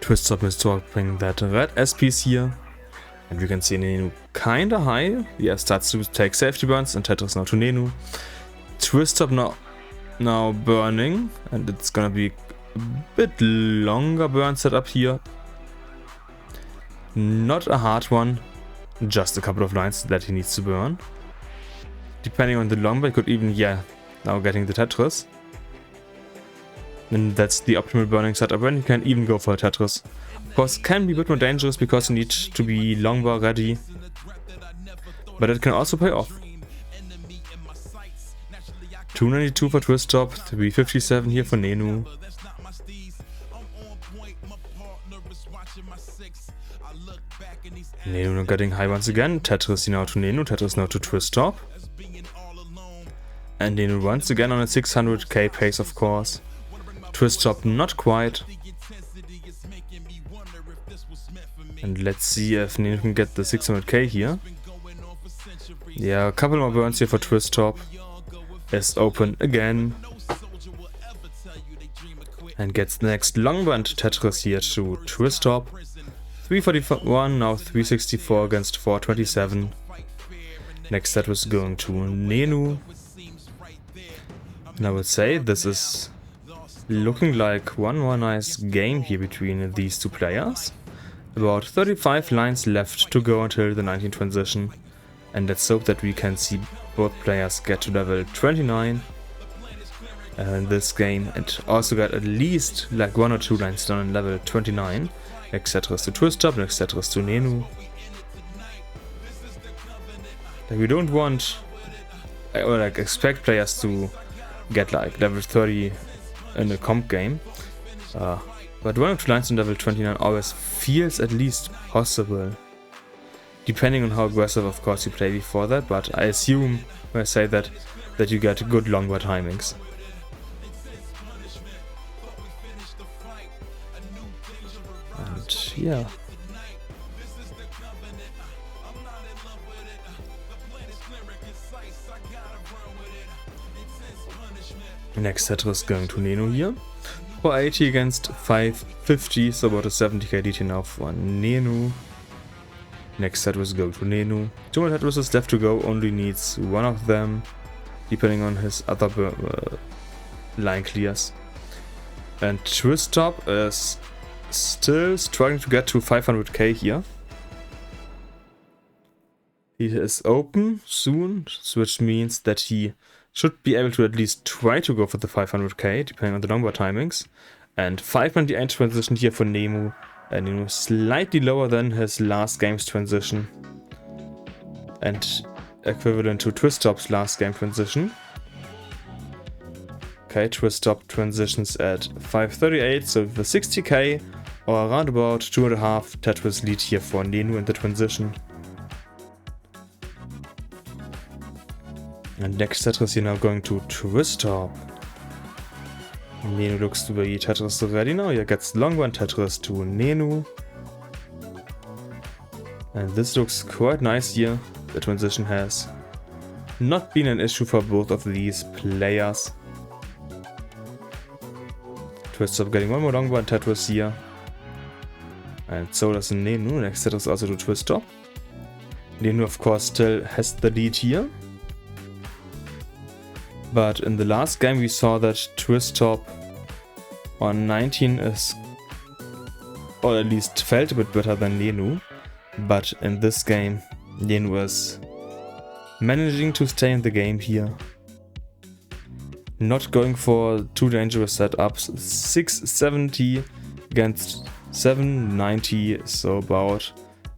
Tristop is dropping that red SPs here. And we can see Nenu kinda high. Yeah, starts to take safety burns and Tetris now to Nenu. Tristop now burning, and it's gonna be a bit longer burn setup here. Not a hard one, just a couple of lines that he needs to burn. Depending on the long bar, he could even, now getting the Tetris. And that's the optimal burning setup, when you can even go for a Tetris. Of course, it can be a bit more dangerous because you need to be long bar ready, but it can also pay off. 292 for Tristop, 357 here for Nenu. Nenu now getting high once again. Tetris now to Nenu, Tetris now to Tristop. And Nenu once again on a 600k pace, of course. Tristop not quite. And let's see if Nenu can get the 600k here. Yeah, a couple more burns here for Tristop. Is open again. And gets the next long burn to Tetris here to Tristop. 341, now 364 against 427. Next set was going to Nenu. And I would say this is looking like one more nice game here between these two players. About 35 lines left to go until the 19th transition. And let's hope that we can see both players get to level 29 in this game, and also get at least like 1 or 2 lines done in level 29. Next setter is to Tristop, next setter is to Nenu. Like, we don't want or like expect players to get like level 30 in a comp game, but 1 or 2 lines in level 29 always feels at least possible. Depending on how aggressive, of course, you play before that, but I assume when I say that you get good longer timings. And yeah. Next setter is going to Nenu here. 480 against 550, so about a 70k DT now for Nenu. Next set was go to Nenu. 2 more Tetris left to go, only needs 1 of them, depending on his other line clears. And Tristop is still struggling to get to 500k here. He is open soon, which means that he should be able to at least try to go for the 500k, depending on the longer timings. And 598 transition here for Nenu. And Nenu slightly lower than his last game's transition. And equivalent to Tristop's last game transition. Okay, Tristop transitions at 538, so with 60k, or around about 2.5 Tetris lead here for Nenu in the transition. And next Tetris here now going to Tristop. Nenu looks to be Tetris ready now. He gets long one Tetris to Nenu. And this looks quite nice here. The transition has not been an issue for both of these players. Tristop getting one more long one Tetris here. And so does Nenu. Next Tetris also to Tristop. Nenu of course still has the lead here. But in the last game we saw that Tristop on 19 is, or at least felt a bit better than Nenu. But in this game, Nenu is managing to stay in the game here. Not going for too dangerous setups. 670 against 790, so about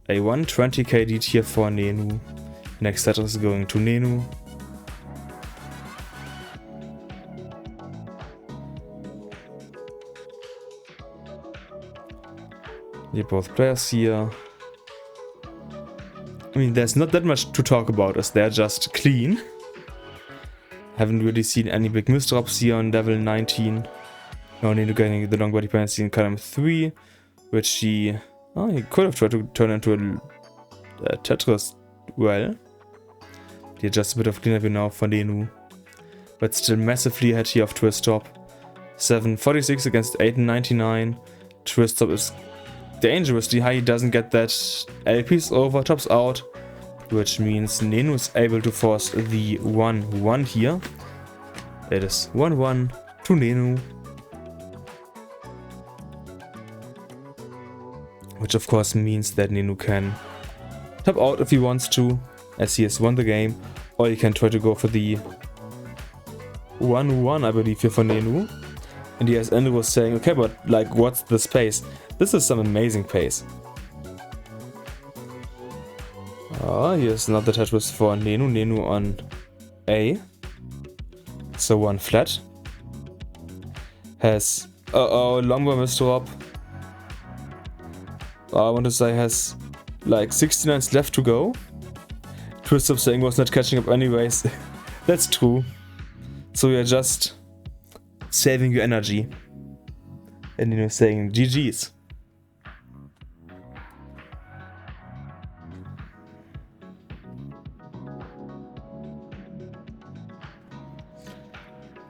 a 120k lead here for Nenu. Next set is going to Nenu. Both players here. I mean, there's not that much to talk about as they're just clean. Haven't really seen any big misdrops here on level 19. No need to getting the long body dependency in column 3, which he could have tried to turn into a Tetris well. He just a bit of cleanup now for Nenu. But still massively ahead here of Tristop. 746 against 899. Tristop is dangerously high, he doesn't get that LPs over, tops out, which means Nenu is able to force the 1-1 here. It is 1-1 to Nenu. Which of course means that Nenu can top out if he wants to, as he has won the game, or he can try to go for the 1-1, I believe, here for Nenu. And as Endo was saying, okay, but like, what's the space? This is some amazing pace. Here's another Tetris for Nenu. Nenu on A. So 1 flat. Has longer misdrop. I want to say has like 69 left to go. Tristop saying was not catching up anyways. That's true. So you're just saving your energy. And Nenu saying GG's.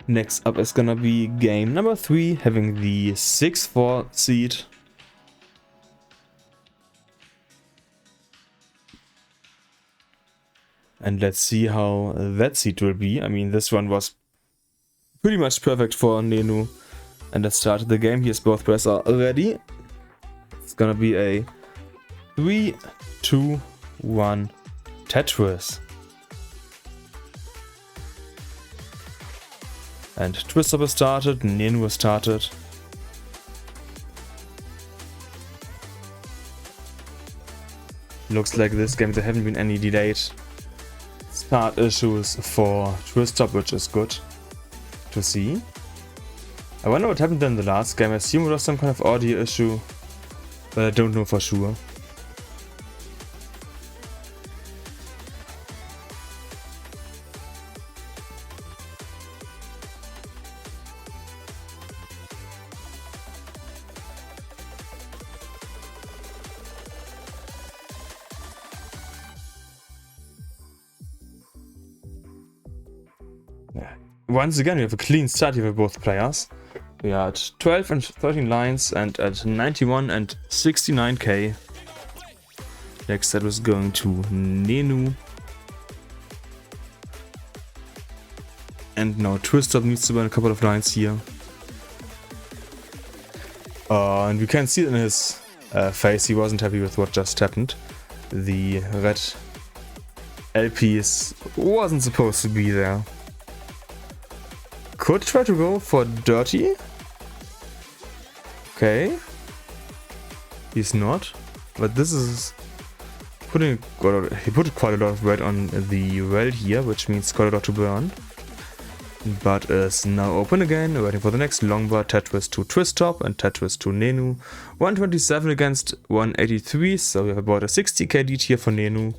Next up is gonna be game number 3, having the 6-4 seed. And let's see how that seat will be. I mean, this one was pretty much perfect for Nenu. And let's start the game. Here's both players are ready. It's gonna be a 3, 2, 1 Tetris. And Tristop has started, Nenu has started. Looks like this game there haven't been any delayed start issues for Tristop, which is good to see. I wonder what happened in the last game. I assume it was some kind of audio issue, but I don't know for sure. Once again, we have a clean start here for both players. We are at 12 and 13 lines and at 91 and 69k. Next set was going to Nenu. And now Tristop needs to burn a couple of lines here. And we can see it in his face, he wasn't happy with what just happened. The red LPs wasn't supposed to be there. Could try to go for dirty. Okay. He's not. But this is putting he put quite a lot of red on the well here, which means quite a lot to burn. But is now open again, waiting for the next longbar. Tetris to Tristop and Tetris to Nenu. 127 against 183, so we have about a 60k lead here for Nenu.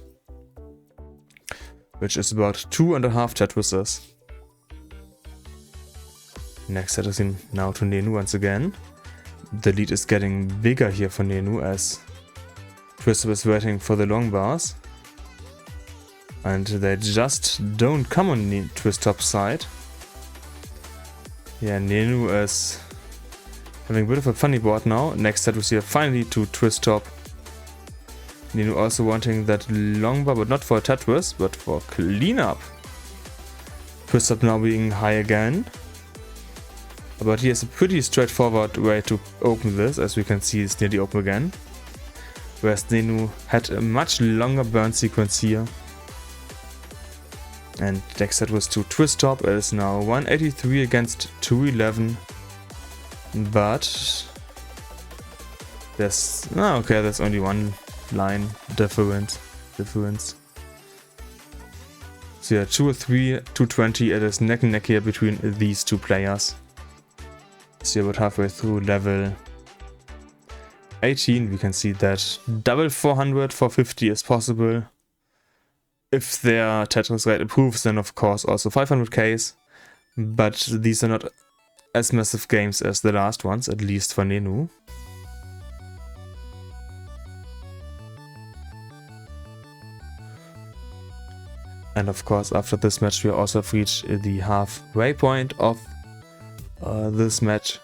Which is about 2.5 Tetrises. Next set is in now to Nenu once again. The lead is getting bigger here for Nenu as Tristop is waiting for the long bars. And they just don't come on Tristop's side. Yeah, Nenu is having a bit of a funny board now. Next set we see finally to Tristop. Nenu also wanting that long bar, but not for Tetris, but for cleanup. Tristop now being high again. But he has a pretty straightforward way to open this, as we can see it's nearly open again. Whereas Nenu had a much longer burn sequence here. And next set was to Tristop. It is now 183 against 211. But there's okay, there's only one line difference. So yeah, 203, 220. It is neck and neck here between these two players. So about halfway through level 18, we can see that double 400, 450 is possible. If their Tetris rate improves, then of course also 500ks. But these are not as massive games as the last ones, at least for Nenu. And of course, after this match, we also have reached the halfway point of this match.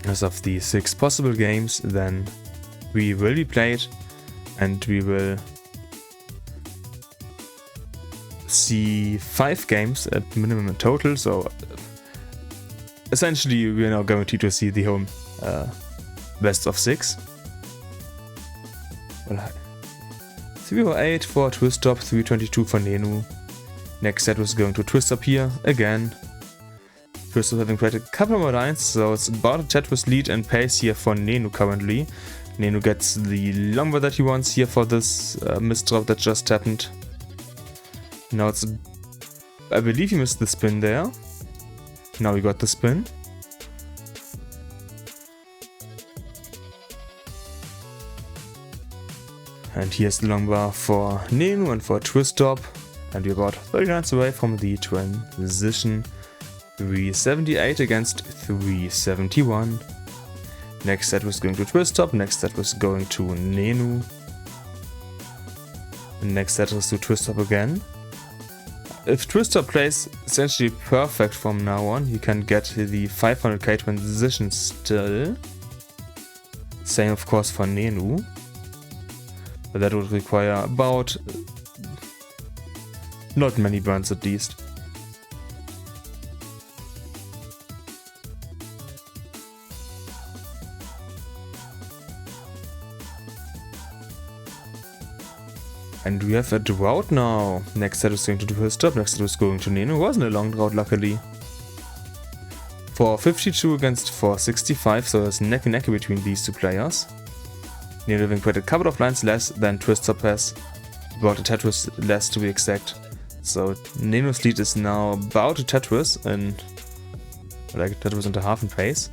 As of the 6 possible games, then we will be played and we will see 5 games at minimum in total. So essentially we are now guaranteed to see the whole best of 6. Well, 308 for Tristop, 322 for Nenu. Next set was going to Tristop here again. Tristop having created a couple more lines, so it's about a Tetris lead and pace here for Nenu currently. Nenu gets the lumber that he wants here for this misdrop that just happened. Now it's, I believe he missed the spin there. Now we got the spin. And here's the long bar for Nenu and for Tristop. And we're about 30 lines away from the transition. 378 against 371. Next set was going to Tristop. Next set was going to Nenu. Next set was to Tristop again. If Tristop plays essentially perfect from now on, he can get the 500k transition still. Same of course for Nenu. But that would require about not many burns at least. And we have a drought now. Next set is going to do Tristop, next set is going to Nenu. Wasn't a long drought, luckily. 452 against 465, so there's neck and neck between these two players. Nenu having quite a couple of lines less than Tristop has. About a Tetris less to be exact. So Nenu's lead is now about a Tetris, and like a Tetris and a half in pace.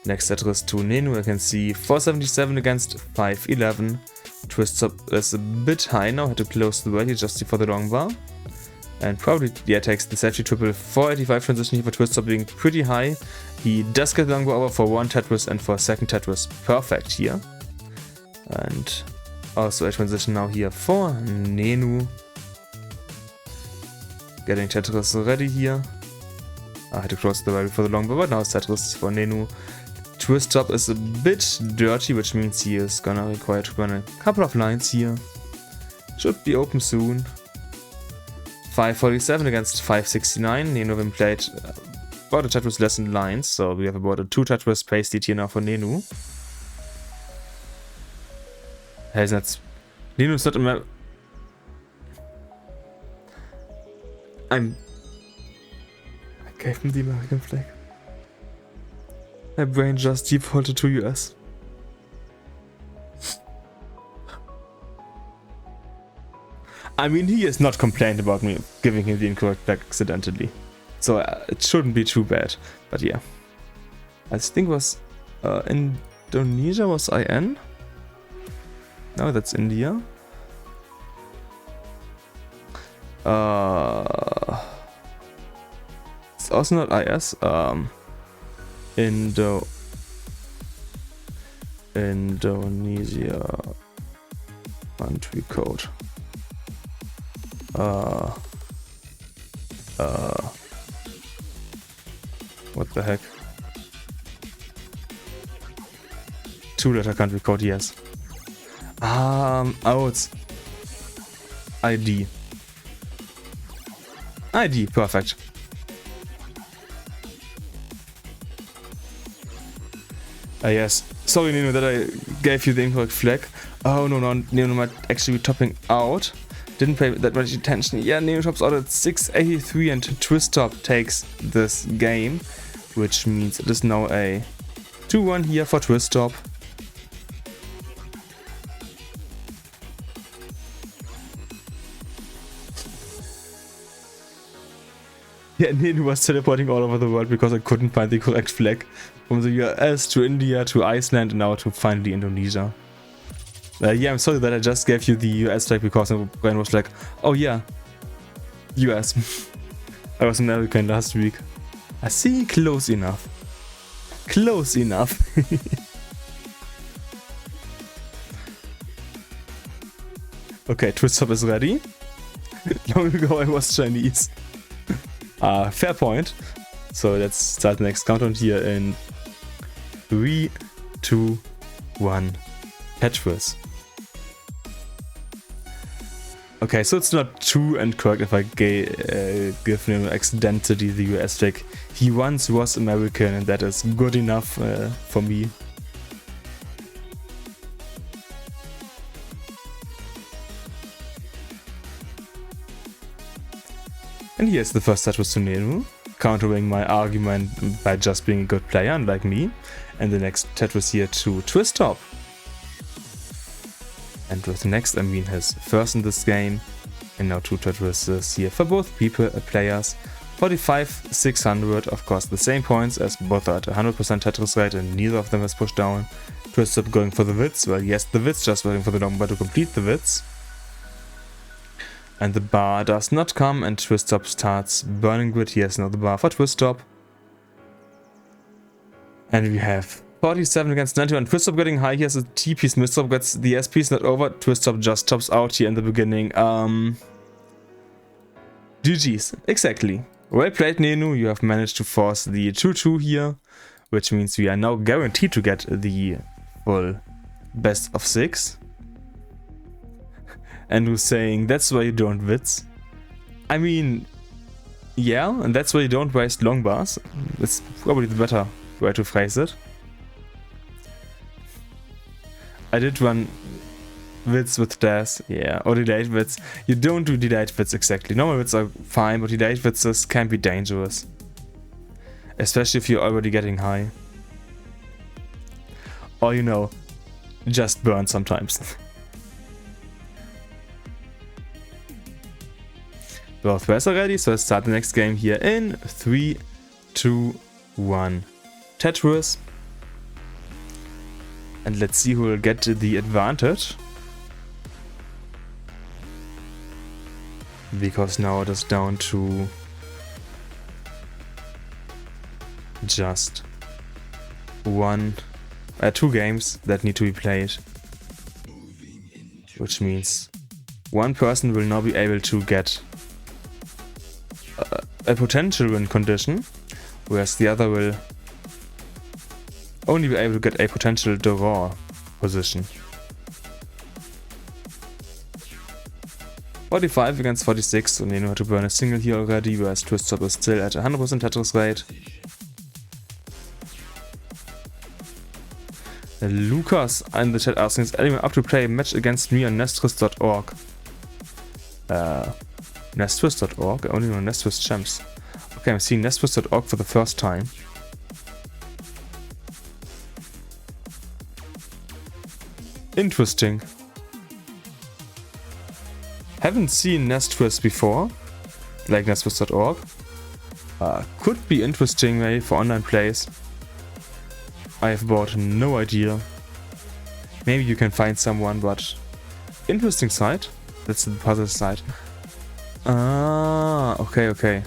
Next Tetris to Nenu, I can see 477 against 511. Tristop is a bit high now, had to close the way just before the long bar. And probably, yeah, takes the safety triple. 485 transition here for Tristop being pretty high. He does get the long bar over for one Tetris and for a second Tetris. Perfect here. And also a transition now here for Nenu. Getting Tetris ready here. I had to close the way before the long bar, but now it's Tetris for Nenu. Tristop is a bit dirty, which means he is gonna require to run a couple of lines here. Should be open soon. 547 against 569. Nenu having played about a Tetris less in lines, so we have about a 2 Tetris pace lead here now for Nenu. Nenu's not a I gave him the American flag. My brain just defaulted to US. I mean, he has not complained about me giving him the incorrect flag accidentally. So it shouldn't be too bad. But yeah. I think it was Indonesia was IN. No, that's India. It's also not IS. Indonesia country code. What the heck? 2-letter country code, yes. Oh, it's ID. ID, perfect. Yes. Sorry, Nenu, that I gave you the incorrect flag. Oh, no, Nenu might actually be topping out. Didn't pay that much attention. Yeah, Nenu tops out at 683 and Tristop takes this game, which means it is now a 2-1 here for Tristop. Yeah, Nenu was teleporting all over the world because I couldn't find the correct flag. From the US to India to Iceland and now to finally Indonesia. Yeah, I'm sorry that I just gave you the US flag because my brain was like, oh yeah, US. I was American last week. I see, close enough. Close enough. Okay, Tristop is ready. Long ago I was Chinese. Fair point. So let's start the next countdown here in 3, 2, 1. Tetris. Okay, so it's not too incorrect if I give him accidentally the US flag. He once was American and that is good enough for me. And here's the first Tetris to Nenu, countering my argument by just being a good player, unlike me. And the next Tetris here to Tristop. And with the next, I mean his first in this game. And now 2 Tetrises here for both players. 45, 600, of course the same points as both are at 100% Tetris rate and neither of them has pushed down. Tristop going for the widths, well yes, the widths, just waiting for the long bar to complete the widths. And the bar does not come and Tristop starts burning grid. Here's now the bar for Tristop. And we have 47 against 91. Tristop getting high. Here's a T piece. Tristop gets the S piece not over. Tristop just tops out here in the beginning. GG's. Exactly. Well played, Nenu. You have managed to force the 2-2 here, which means we are now guaranteed to get the full best of 6. and who's saying that's why you don't wits. I mean, yeah, and that's why you don't waste long bars. It's probably the better way to phrase it. I did run wits with dash, yeah, or delayed wits. You don't do delayed wits exactly. Normal wits are fine, but delayed wits can be dangerous. Especially if you're already getting high. Or, you know, just burn sometimes. Both players are ready, so let's start the next game here in 3, 2, 1. Tetris. And let's see who will get the advantage. Because now it is down to just 2 games that need to be played. Which means one person will now be able to get a potential win condition, whereas the other will only be able to get a potential draw position. 45 against 46, so Nenu had to burn a single here already, whereas Tristop is still at 100% Tetris rate. Lucas in the chat asking, is anyone up to play a match against me on Nestris.org? Nestris.org? I only know Nestris Champs. Okay, I'm seeing Nestris.org for the first time. Interesting. Haven't seen Nestris before, like Nestris.org. Could be interesting maybe for online plays. I have about no idea. Maybe you can find someone, but interesting site. That's the puzzle site. Ah, okay.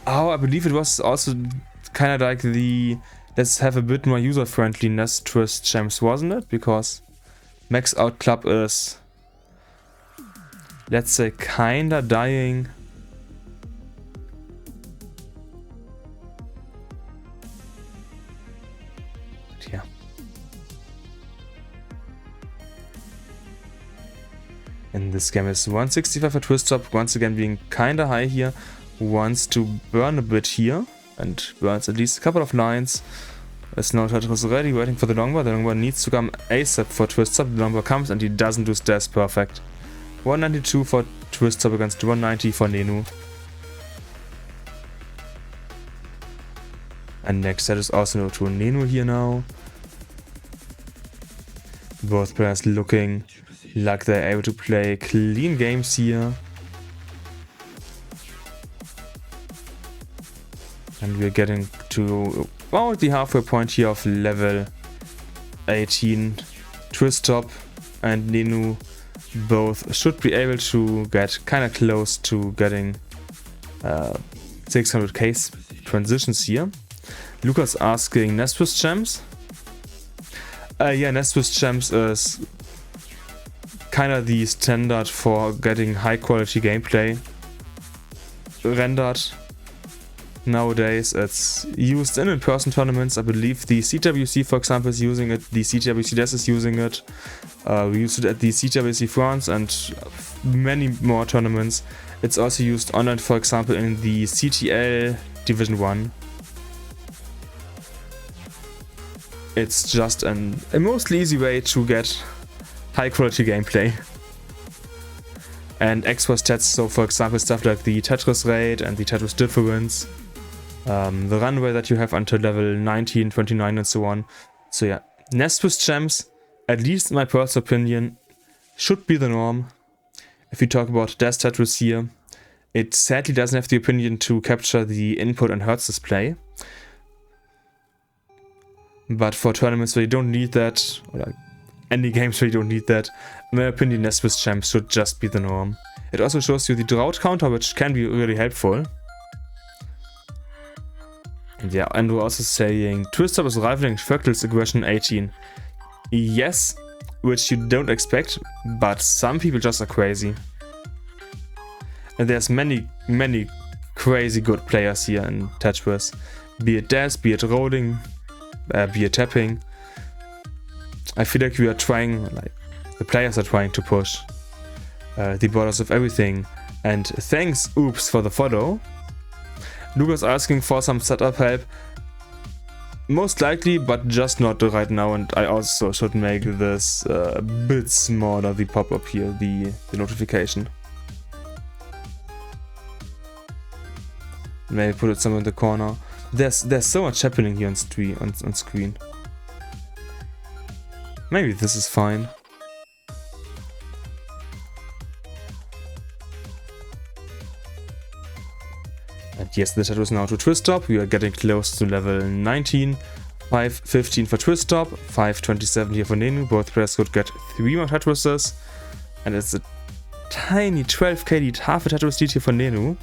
Oh, I believe it was also kind of like the let's have a bit more user-friendly Nestris Champs, wasn't it? Because Max Out Club is, let's say, kinda dying. But yeah. And this game is 165 for Tristop, once again being kinda high here. Wants to burn a bit here, and burns at least a couple of lines. As now Tetris ready, waiting for the longbar. The longbar needs to come ASAP for Tristop. The longbar comes and he doesn't do dash perfect. 192 for Tristop against 190 for Nenu. And next set is also to Nenu here now. Both players looking like they're able to play clean games here. And we're getting to about the halfway point here of level 18. Tristop and Nenu both should be able to get kind of close to getting 600k transitions here. Lucas asking Nestris Champs. Yeah, Nestris Champs is kind of the standard for getting high quality gameplay rendered. Nowadays, it's used in in-person tournaments. I believe the CWC, for example, is using it. The CWC Des is using it. We used it at the CWC France and many more tournaments. It's also used online, for example, in the CTL Division 1. It's just a mostly easy way to get high-quality gameplay. And extra stats, so for example, stuff like the Tetris rate and the Tetris difference. The runway that you have until level 19, 29 and so on. So yeah, Nestris Champs, at least in my personal opinion, should be the norm. If we talk about Dash Tetris here, it sadly doesn't have the opinion to capture the input and hertz display. But for tournaments where you don't need that, or like any games where you don't need that, in my opinion, Nestris Champs should just be the norm. It also shows you the drought counter, which can be really helpful. Yeah, and we're also saying Tristop is rivaling Fractal's aggression 18. Yes, which you don't expect, but some people just are crazy. And there's many crazy good players here in Tetris. Be it dash, be it rolling, be it tapping. I feel like we are trying like the players are trying to push the borders of everything. And thanks, Oops, for the follow. Luca's asking for some setup help. Most likely, but just not right now, and I also should make this a bit smaller, the pop-up here, the notification. Maybe put it somewhere in the corner. There's so much happening here on screen. Maybe this is fine. And yes, the tattoo is now to Tristop. We are getting close to level 19. 515 for Tristop, 527 here for Nenu. Both players could get 3 more tattoos. And it's a tiny 12k lead, half a tattoo lead here for Nenu.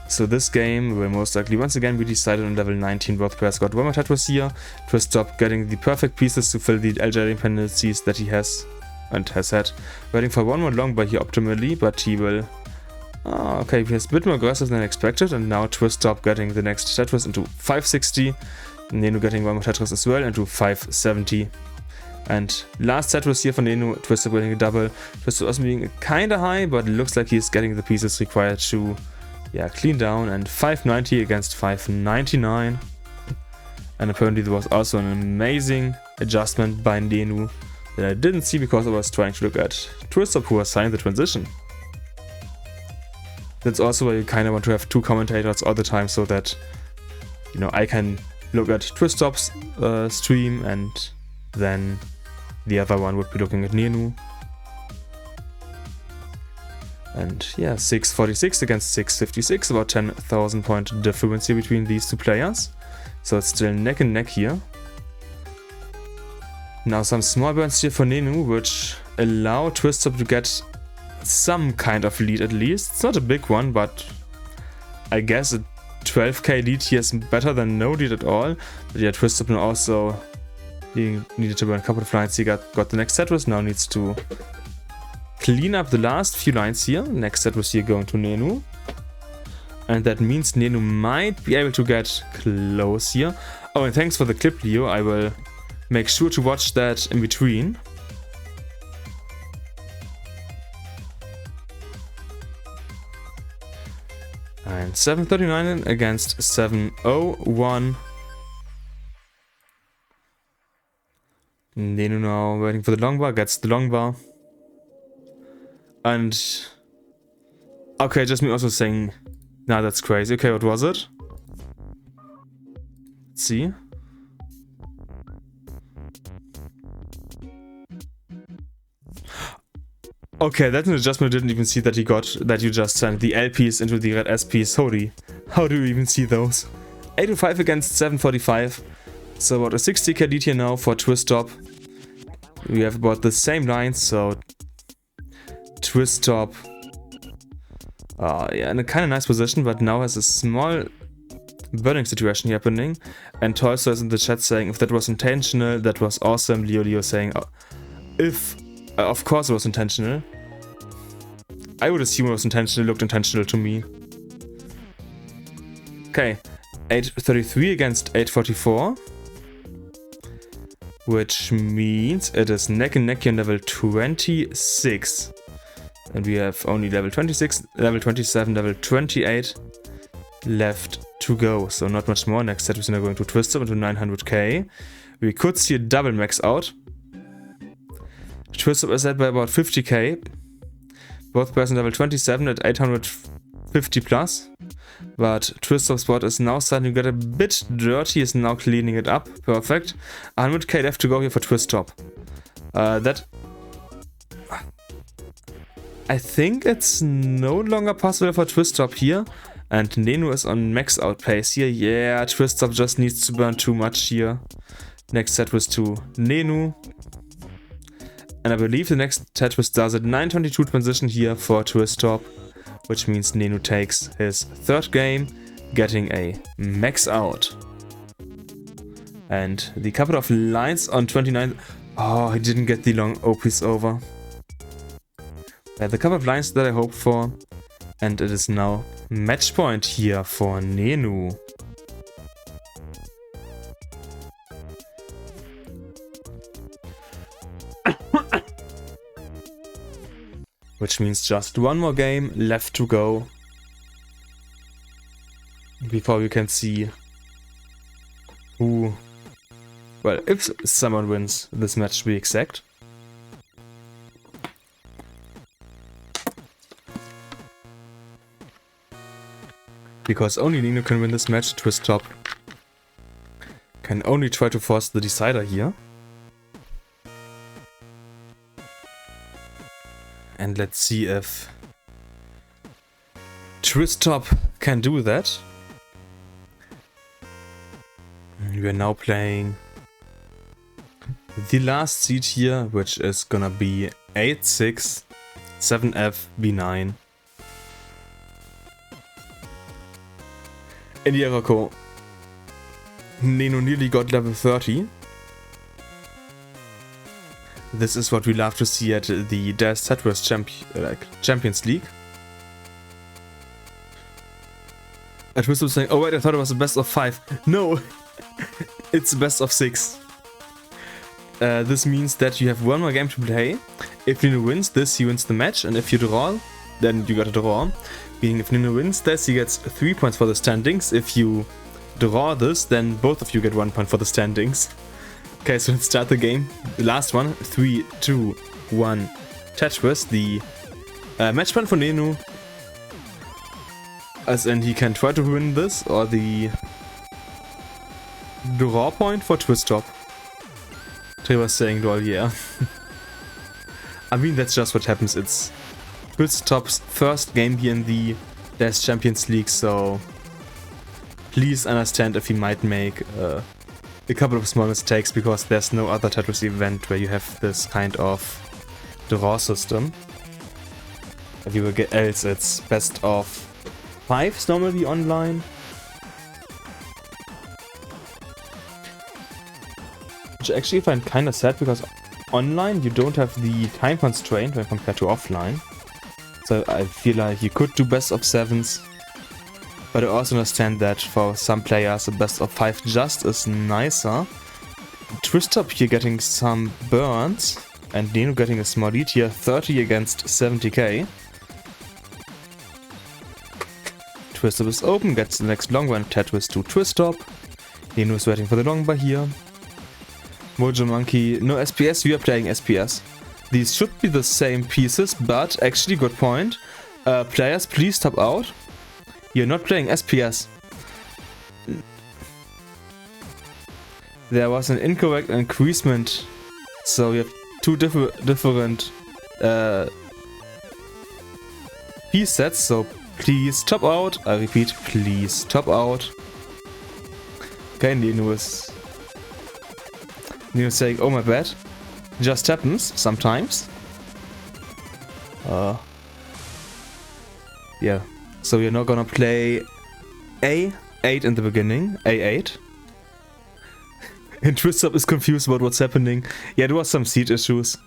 So this game will most likely once again be decided on level 19. Both players got 1 more tattoos here. Tristop getting the perfect pieces to fill the LJ dependencies that he has and has had. Waiting for 1 more longbar here optimally, but he will... Oh, okay, he has a bit more aggressive than expected, and now Tristop getting the next Tetris into 560. Nenu getting 1 more Tetris as well into 570. And last Tetris here for Nenu, Tristop getting a double. Tristop also being kinda high, but it looks like he's getting the pieces required to clean down. And 590 against 599. And apparently there was also an amazing adjustment by Nenu that I didn't see because I was trying to look at Tristop, who was signing the transition. That's also why you kind of want to have 2 commentators all the time, so that, you know, I can look at Tristop's stream and then the other one would be looking at Nenu. And yeah, 646 against 656, about 10,000 point difference here between these 2 players. So it's still neck and neck here. Now some small burns here for Nenu, which allow Tristop to get some kind of lead at least. It's not a big one, but I guess a 12k lead here is better than no lead at all. But yeah, Tristop also needed to burn a couple of lines. He got the next Tetris, now needs to clean up the last few lines here. Next Tetris here going to Nenu. And that means Nenu might be able to get close here. Oh, and thanks for the clip, Leo. I will make sure to watch that in between. And 739 against 701. Nenu now waiting for the longbar, gets the longbar. And... okay, just me also saying... nah, that's crazy. Okay, what was it? Let's see. Okay, that's an adjustment. I didn't even see that he got, that you just sent the LPs into the red SPs. Holy, how do you even see those? 805 against 745. So about a 60k lead here now for Tristop. We have about the same lines, so Tristop, yeah, in a kind of nice position, but now has a small burning situation happening. And Tolstoy is in the chat saying, if that was intentional, that was awesome. Leo saying, if... of course it was intentional. I would assume it was intentional, it looked intentional to me. Okay, 833 against 844. Which means it is neck and neck here on level 26. And we have only level 26, level 27, level 28 left to go. So not much more. Next set we're going to Tristop into 900k. We could see a double max out. Tristop is at by about 50k. Both players on level 27 at 850 plus. But Tristop's spot is now starting to get a bit dirty, is now cleaning it up. Perfect. 100k left to go here for Tristop. That... I think it's no longer possible for Tristop here. And Nenu is on max out pace here. Yeah, Tristop just needs to burn too much here. Next Tetris to Nenu. And I believe the next Tetris does it. 922 transition here for Tristop, which means Nenu takes his 3rd game, getting a max out. And the couple of lines on 29... oh, he didn't get the long OPs over. The couple of lines that I hoped for. And it is now match point here for Nenu. which means just one more game left to go before we can see who, well, if someone wins this match to be exact. Because only Nenu can win this match. Tristop can only try to force the decider here. And let's see if Tristop can do that. We are now playing the last seed here, which is gonna be 8-6, 7F, B9. In the Erako, Nenu nearly got level 30. This is what we love to see at the DCL Champions League. At Tristop saying, oh wait, I thought it was a best of 5. No, it's best of 6. This means that you have one more game to play. If Nenu wins this, he wins the match, and if you draw, then you got a draw. Meaning if Nenu wins this, he gets 3 points for the standings. If you draw this, then both of you get 1 point for the standings. Okay, so let's start the game. The last one, 3, 2, 1. Tetris, the match point for Nenu. As in, he can try to win this, or the draw point for Tristop. Trey was saying, well, yeah. I mean, that's just what happens. It's Tristop's first game here in the DCL Champions League, so please understand if he might make a couple of small mistakes, because there's no other Tetris event where you have this kind of draw system. Everywhere else it's best of 5s normally online. Which I actually find kind of sad, because online you don't have the time constraint when compared to offline. So I feel like you could do best of 7s. But I also understand that for some players a best of 5 just is nicer. Tristop here getting some burns, and Nenu getting a small lead here, 30 against 70k. Tristop is open, gets the next long one, Tetris to Tristop. Nenu is waiting for the long bar here. Mojo Monkey, no SPS, we are playing SPS. These should be the same pieces, but actually, good point. Players, please top out. You're not playing SPS. There was an incorrect increasement, so you have two different piece sets, so please top out. I repeat, please top out. Okay, Nenu is saying, oh my bad. Just happens sometimes. Yeah. So we're not gonna play A8 in the beginning. A8. And Tristop is confused about what's happening. Yeah, there was some seed issues.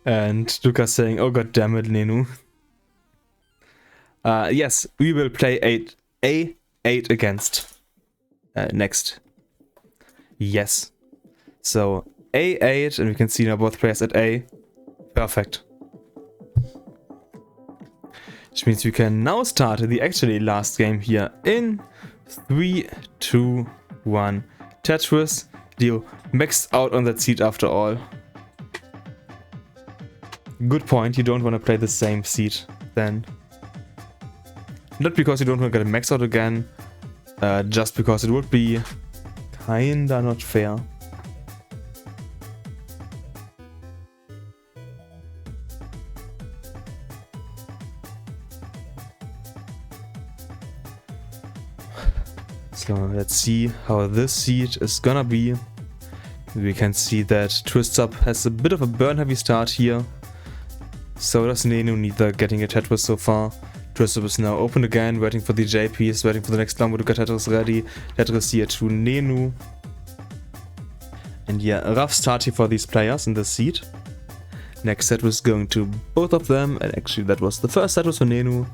And Lucas saying, oh god damn it, Nenu. Yes, we will play A8 against next. Yes. So A8, and we can see now both players at A. Perfect. Which means we can now start the actually last game here in 3, 2, 1. Tetris. Leo maxed out on that seed after all. Good point, you don't want to play the same seed then. Not because you don't want to get a max out again, just because it would be kinda not fair. So let's see how this seed is gonna be. We can see that Tristop has a bit of a burn heavy start here. So does Nenu, neither getting a Tetris so far. Tristop is now open again, waiting for the JPs, waiting for the next Lambo to get Tetris ready. Tetris here to Nenu. And yeah, a rough start here for these players in this seed. Next set was going to both of them, and actually that was the first Tetris for Nenu.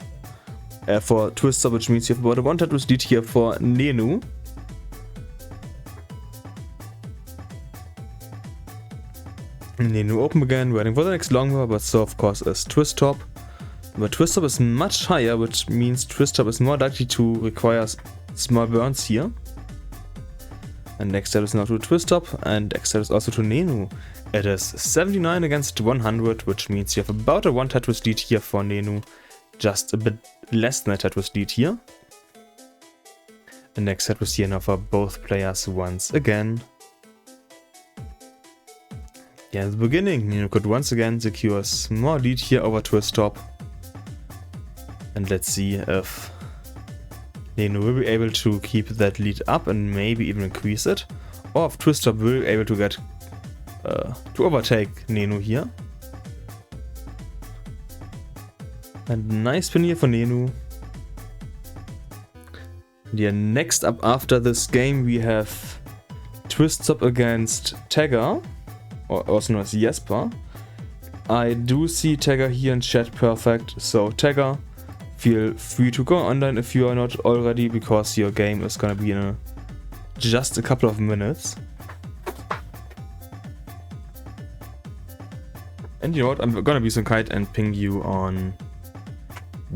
For Tristop, which means you have about a 1 Tetris lead here for Nenu. Nenu open again, waiting for the next longbow, but so of course is Tristop. But Tristop is much higher, which means Tristop is more likely to require small burns here. And next step is now to Tristop, and next step is also to Nenu. It is 79 against 100, which means you have about a 1 Tetris lead here for Nenu. Just a bit less than a Tetris lead here. And next Tetris here now for both players once again. Yeah, in the beginning, Nenu could once again secure a small lead here over Tristop. And let's see if Nenu will be able to keep that lead up and maybe even increase it. Or if Tristop will be able to get to overtake Nenu here. And nice pin here for Nenu. Yeah, next up after this game we have Tristop against Tega, or also known as Jesper. I do see Tega here in chat, perfect. So Tega, feel free to go online if you are not already, because your game is gonna be in just a couple of minutes. And you know what, I'm gonna be so kind and ping you on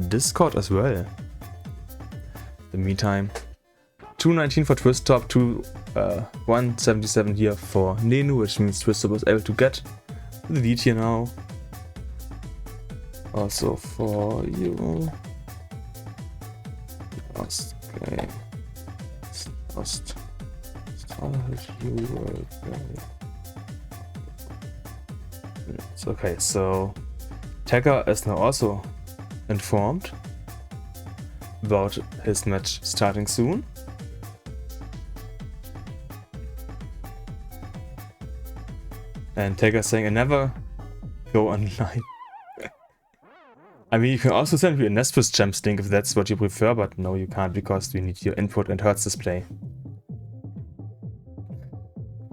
Discord as well. In the meantime, 219 for Tristop, 177 here for Nenu, which means Tristop was able to get the lead here now. Also for you. Lost game. Lost. Okay, so Tega is now also informed about his match starting soon. And Tega saying, I never go online. I mean, you can also send me a Nespus Gems link if that's what you prefer, but no, you can't, because we need your input and Hertz display.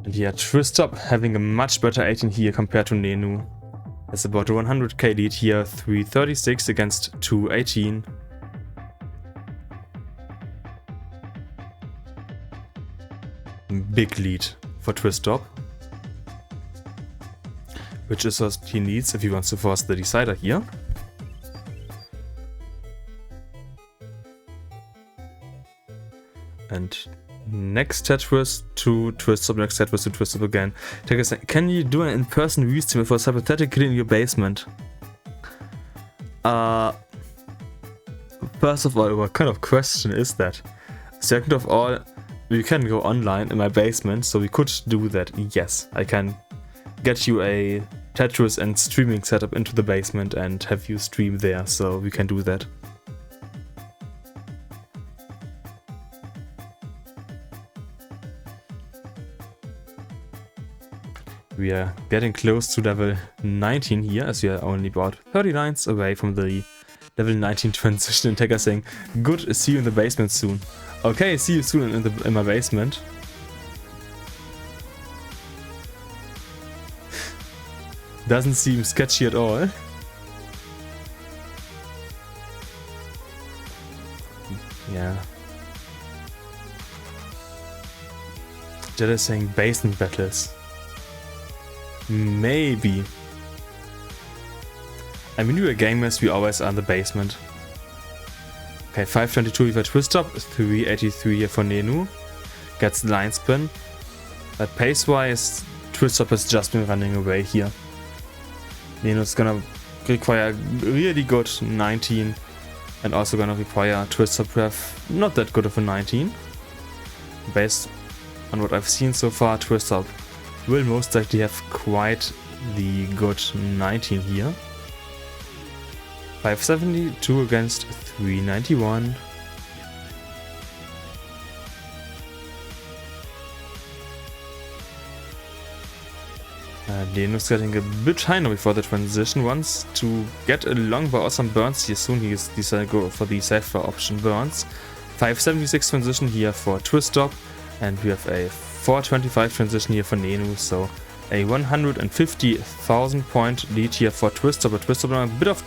And yeah, Tristop having a much better 18 here compared to Nenu. It's about a 100k lead here, 336 against 218. Big lead for Tristop, which is what he needs if he wants to force the decider here. And next Tetris to Tristop, next Tetris to Tristop again. Tega saying, can you do an in-person restream if it was hypothetically in your basement? First of all, what kind of question is that? Second of all, you can go online in my basement, so we could do that. Yes, I can get you a Tetris and streaming setup into the basement and have you stream there, so we can do that. We are getting close to level 19 here, as we are only about 30 lines away from the level 19 transition. And Tega saying, good, see you in the basement soon. Okay, see you soon in my basement. Doesn't seem sketchy at all. Yeah. Jedi saying basement battles. Maybe. I mean, we are gamers, we always are in the basement. Okay, 522 for Tristop, 383 here for Nenu. Gets the line spin. But pace-wise, Tristop has just been running away here. Nenu's gonna require really good 19. And also gonna require Tristop to have not that good of a 19. Based on what I've seen so far, Tristop will most likely have quite the good 19 here. 572 against 391. Nenu's getting a bit high now before the transition. Wants to get a longbow or some burns here soon. He is decided to go for the safer option, burns. 576 transition here for Tristop, and we have a 425 transition here for Nenu, so a 150,000 point lead here for Tristop. But Tristop has a bit of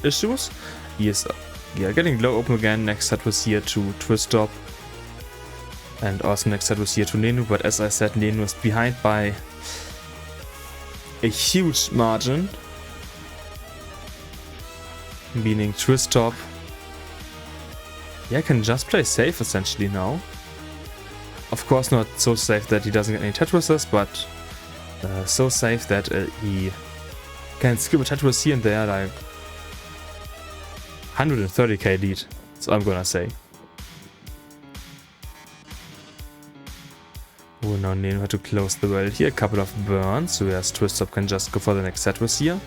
issues. He is getting low open again. Next set was here to Tristop, and also next set was here to Nenu. But as I said, Nenu is behind by a huge margin. Meaning Tristop. Yeah, can just play safe essentially now. Of course not so safe that he doesn't get any Tetrises, but so safe that he can skip a Tetris here and there, like 130k lead, so I'm gonna say. Oh, now Nenu had to close the well here, a couple of burns, whereas Tristop can just go for the next Tetris here.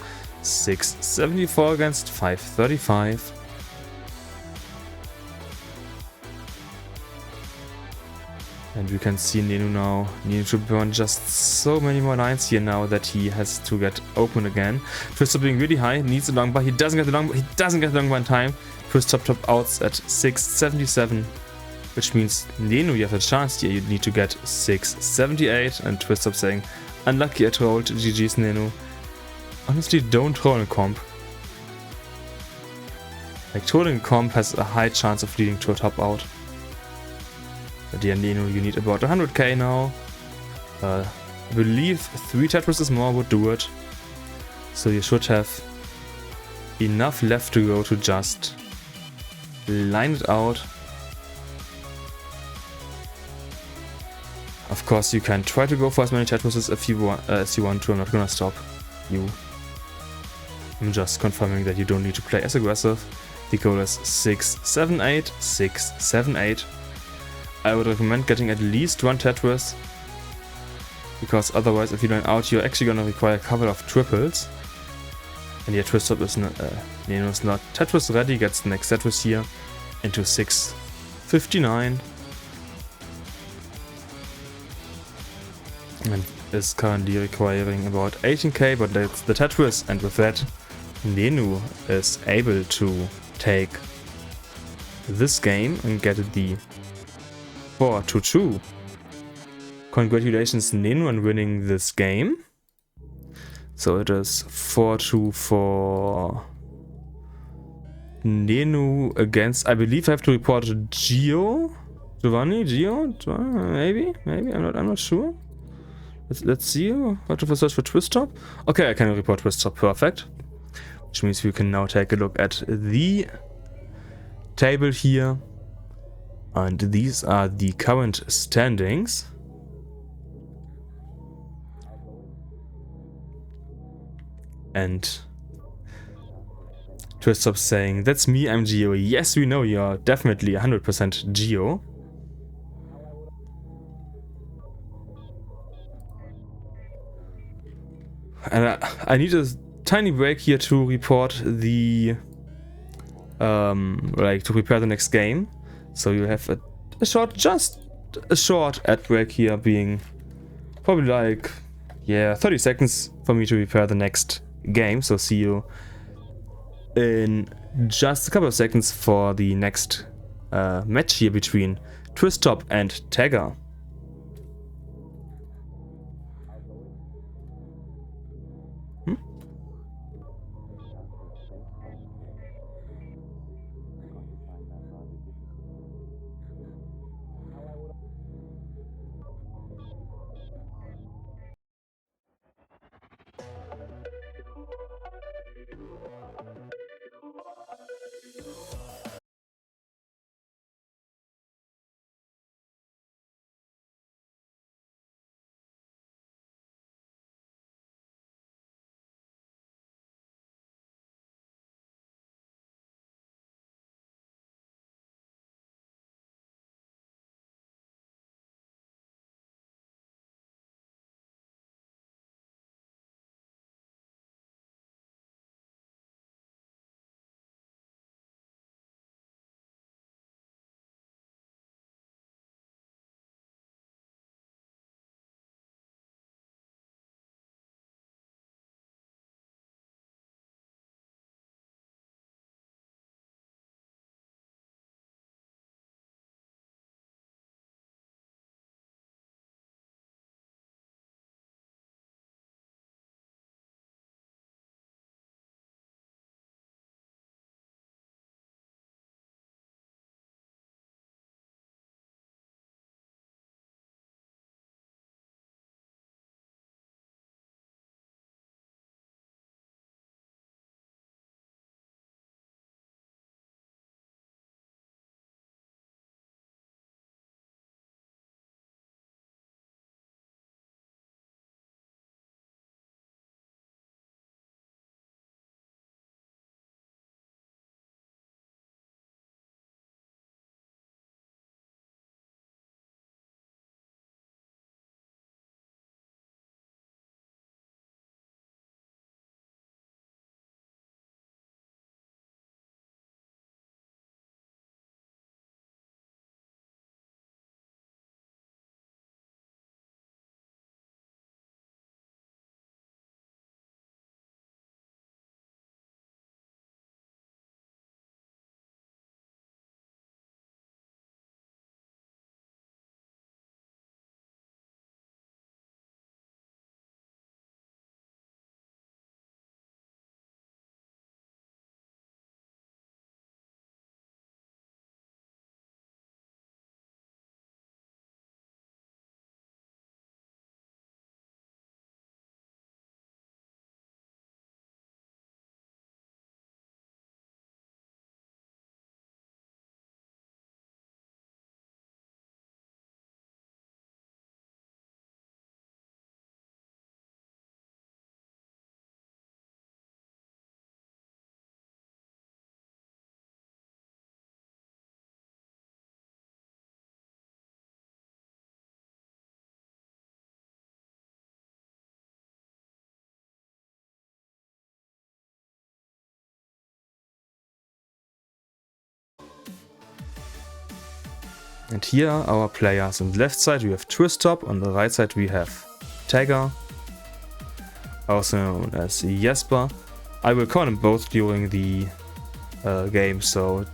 674 against 535. And we can see Nenu now needing to burn just so many more lines here now that he has to get open again. Tristop being really high, needs a long bar. He doesn't get the long bar in time. Tristop top outs at 677, which means Nenu, you have a chance here. You need to get 678, and Tristop saying, unlucky at rolled, GG's Nenu. Honestly, don't roll in comp. Like, trolling comp has a high chance of leading to a top out. But yeah, Nenu, you need about 100k now. I believe 3 Tetrises more would do it. So you should have enough left to go to just line it out. Of course, you can try to go for as many Tetrises if you want, as you want to. I'm not gonna stop you. I'm just confirming that you don't need to play as aggressive. The goal is 678, 678. I would recommend getting at least 1 Tetris, because otherwise if you line out you're actually gonna require a couple of triples. And yeah, Tristop is not, Nenu is not Tetris ready, gets the next Tetris here into 659. And is currently requiring about 18k, but that's the Tetris, and with that Nenu is able to take this game and get the 4-2. Congratulations Nenu on winning this game. So it is 4-2 for Nenu against, I believe I have to report Giovanni, maybe, I'm not sure. Let's see, what if I search for Tristop? Okay, I can report Tristop, perfect. Which means we can now take a look at the table here. And these are the current standings. And Tristop saying, that's me, I'm Geo. Yes, we know you're definitely 100% Geo. And I need a tiny break here to report the, like to prepare the next game. So you have just a short ad break here, being probably like, yeah, 30 seconds for me to prepare the next game. So see you in just a couple of seconds for the next match here between Tristop and Tega. And here are our players. On the left side we have Tristop, on the right side we have Tega, also known as Jesper. I will call them both during the game, so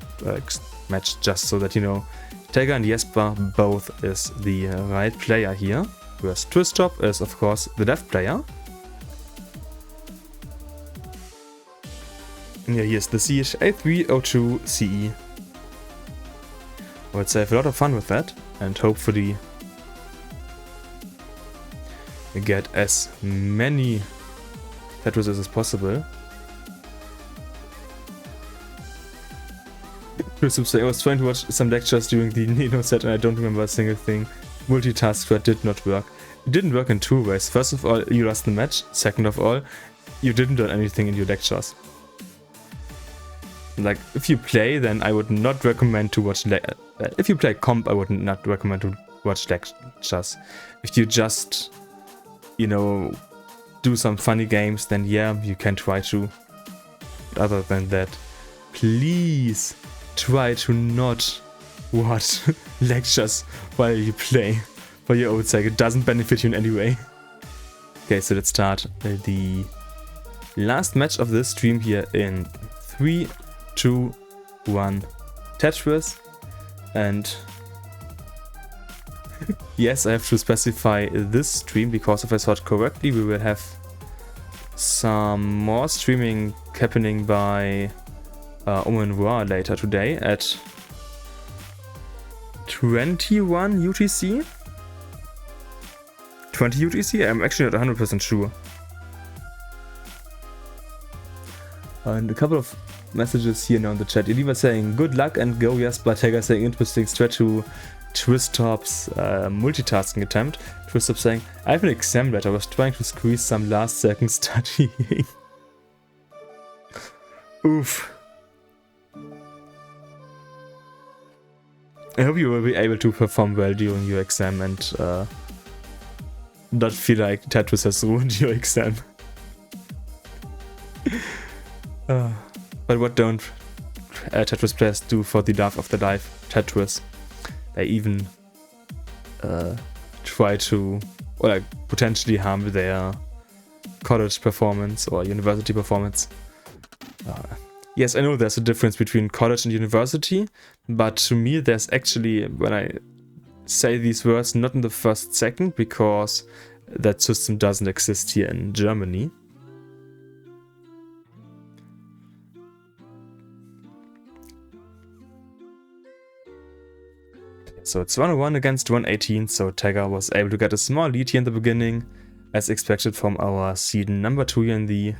match, just so that you know. Tega and Jesper both is the right player here, whereas Tristop is of course the left player. And yeah, here's the CH8302 CE. Let's have a lot of fun with that, and hopefully get as many Tetrases as possible. I was trying to watch some lectures during the Nenu set and I don't remember a single thing. Multitask that did not work. It didn't work in two ways. First of all, you lost the match. Second of all, you didn't learn anything in your lectures. Like, if you play, then I would not recommend to watch if you play comp, I would not recommend to watch lectures. If you just, you know, do some funny games, then yeah, you can try to. But other than that, please try to not watch lectures while you play for your own sake. It doesn't benefit you in any way. Okay, so let's start the last match of this stream here in 3, 2, 1, Tetris. And yes, I have to specify this stream because if I saw it correctly, we will have some more streaming happening by Omenwa later today at 21 UTC? 20 UTC? I'm actually not 100% sure. And a couple of messages here now in the chat. Eliva saying good luck and go Jesper. Tega saying interesting stretch to Tristop's multitasking attempt. Tristop saying I have an exam that I was trying to squeeze some last second studying. Oof. I hope you will be able to perform well during your exam and not feel like Tetris has ruined your exam. But what don't Tetris players do for the love of the life Tetris? They even try to, or like potentially harm their college performance or university performance. Yes, I know there's a difference between college and university, but to me there's actually, when I say these words, not in the first second, because that system doesn't exist here in Germany. So it's 101 against 118, so Tega was able to get a small lead here in the beginning, as expected from our seed number 2 here in the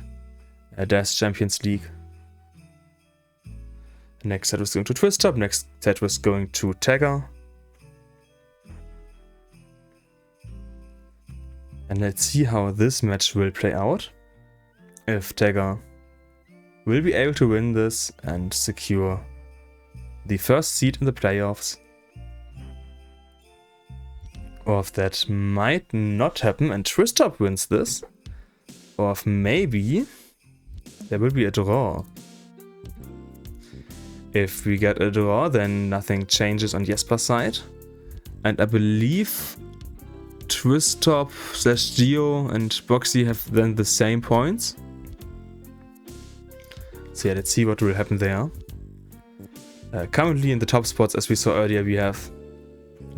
DAS Champions League. Next set was going to Tristop, next set was going to Tega. And let's see how this match will play out. If Tega will be able to win this and secure the first seed in the playoffs. Or if that might not happen and Tristop wins this. Or if maybe there will be a draw. If we get a draw, then nothing changes on Jesper's side. And I believe Tristop / Geo and Boxie have then the same points. So yeah, let's see what will happen there. Currently in the top spots, as we saw earlier, we have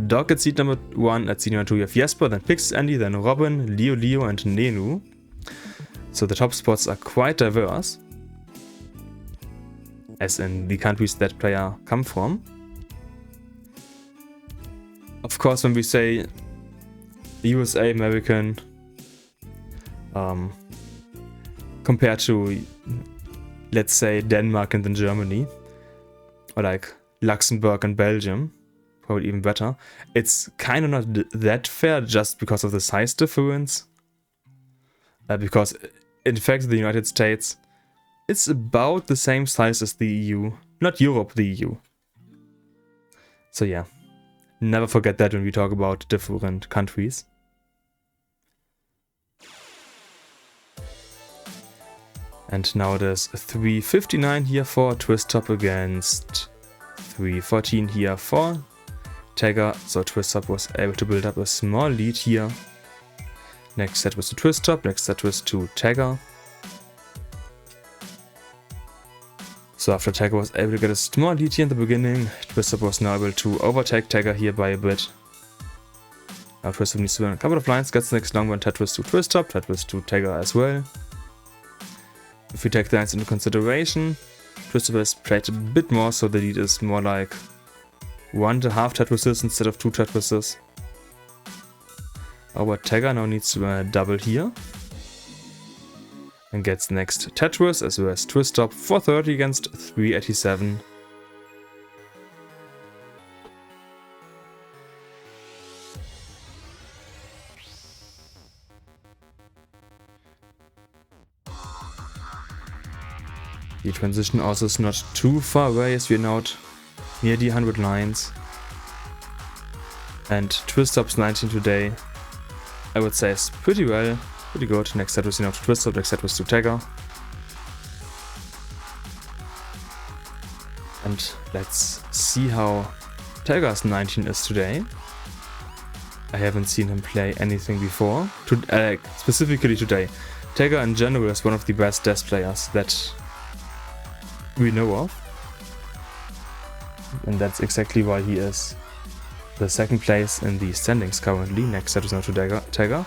Dog at seed number 1, at seed number 2 we have Jesper, then Pix Andy, then Robin, Leo and Nenu. So the top spots are quite diverse, as in the countries that player come from. Of course, when we say USA, American, compared to, let's say, Denmark and then Germany, or like Luxembourg and Belgium, probably even better, it's kind of not that fair just because of the size difference. Because, in fact, the United States, it's about the same size as the EU. Not Europe, the EU. So yeah, never forget that when we talk about different countries. And now there's 359 here for Tristop against 314 here for Tega, so Tristop was able to build up a small lead here. Next set was to Tristop, next set was to Tega. So after Tega was able to get a small lead here in the beginning, Tristop was now able to overtake Tega here by a bit. Now Tristop needs to win a couple of lines, gets the next long one, Tetris to Tristop, Tetris to Tega as well. If we take the lines into consideration, Tristop has played a bit more, so the lead is more like 1.5 Tetrises instead of 2 Tetrises. Our Tega now needs to win a double here. And gets next Tetris as well as Tristop, 430 against 387. The transition also is not too far away as we're now near the 100 lines. And Tristop's 19 today, I would say, is pretty well. Pretty good. Next set was now to Tristop, next set was to Tega. And let's see how Tega's 19 is today. I haven't seen him play anything before. Specifically today. Tega in general is one of the best desk players that we know of. And that's exactly why he is the second place in the standings currently. Next set is now to Tega.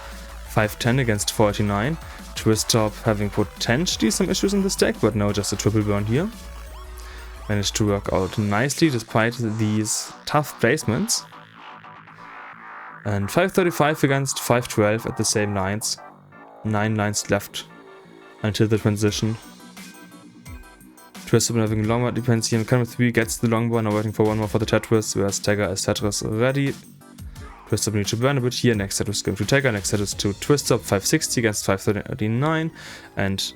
510 against 49. Tristop having potentially some issues in this deck, but now just a triple burn here. Managed to work out nicely despite these tough placements. And 535 against 512 at the same lines. 9 lines left until the transition. Tristop having long bar defense here in Camera 3 gets the long bar, now waiting for one more for the Tetris, whereas Tega is Tetris ready. Tristop needs to burn a bit here, next set is going to Tega, next set is to Tristop, 560 against 539, and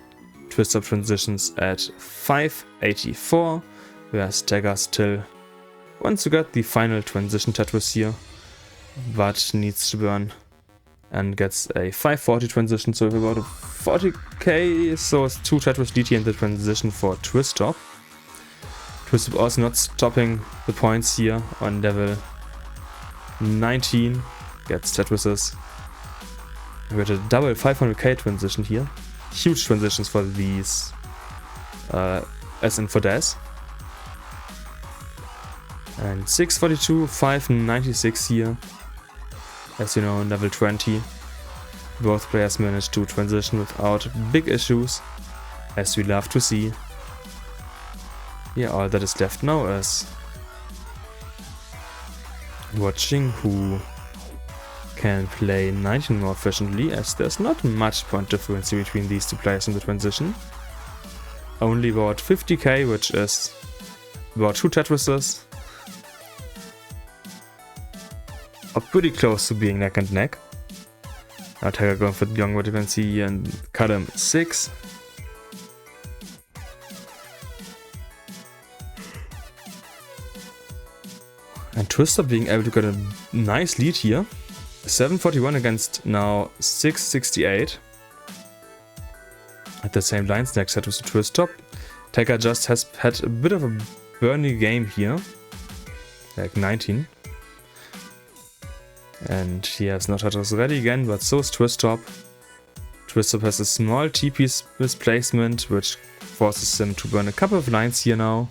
Tristop transitions at 584, whereas Tega still wants to get the final transition Tetris here, but needs to burn and gets a 540 transition, so about a 40k, so it's 2 Tetris DT in the transition for Tristop. Tristop also not stopping the points here on level 19, gets Tetrises. We got a double 500k transition here. Huge transitions for these, as in for Des. And 642, 596 here. As you know, on level 20, both players managed to transition without big issues, as we love to see. Yeah, all that is left now is watching who can play 19 more efficiently, as there's not much point difference between these two players in the transition. Only about 50k, which is about 2 Tetrises. Are pretty close to being neck and neck. Now Tega going for the young what you can see here and cut him 6. And Tristop being able to get a nice lead here. 741 against now 668. At the same lines, next set was to Tristop. Tega just has had a bit of a burny game here. Like 19. And he has not had us ready again, but so is Tristop. Tristop has a small TP misplacement, which forces him to burn a couple of lines here now.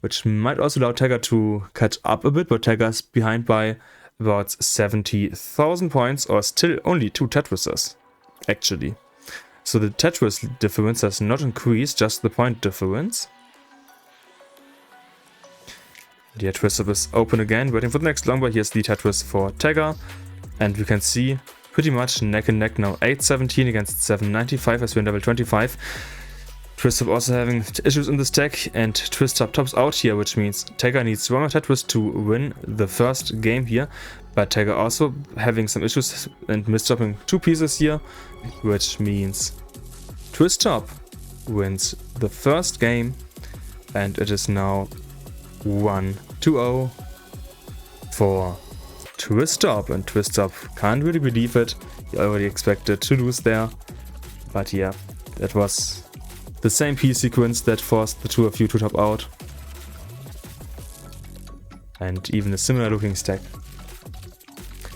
Which might also allow Tega to catch up a bit, but Tega is behind by about 70,000 points, or still only 2 Tetrises, actually. So the Tetris difference has not increased, just the point difference. The Tristop is open again, waiting for the next long bar. Here's the Tetris for Tega. And we can see pretty much neck and neck now. 817 against 795 as we're in level 25. Tristop also having issues in this deck, and Tristop tops out here, which means Tega needs one more Tetris to win the first game here. But Tega also having some issues and misdropping 2 pieces here, which means Tristop wins the first game, and it is now 1-0 for Tristop, and Tristop can't really believe it. He already expected to lose there, but yeah, that was the same piece sequence that forced the two of you to top out. And even a similar looking stack.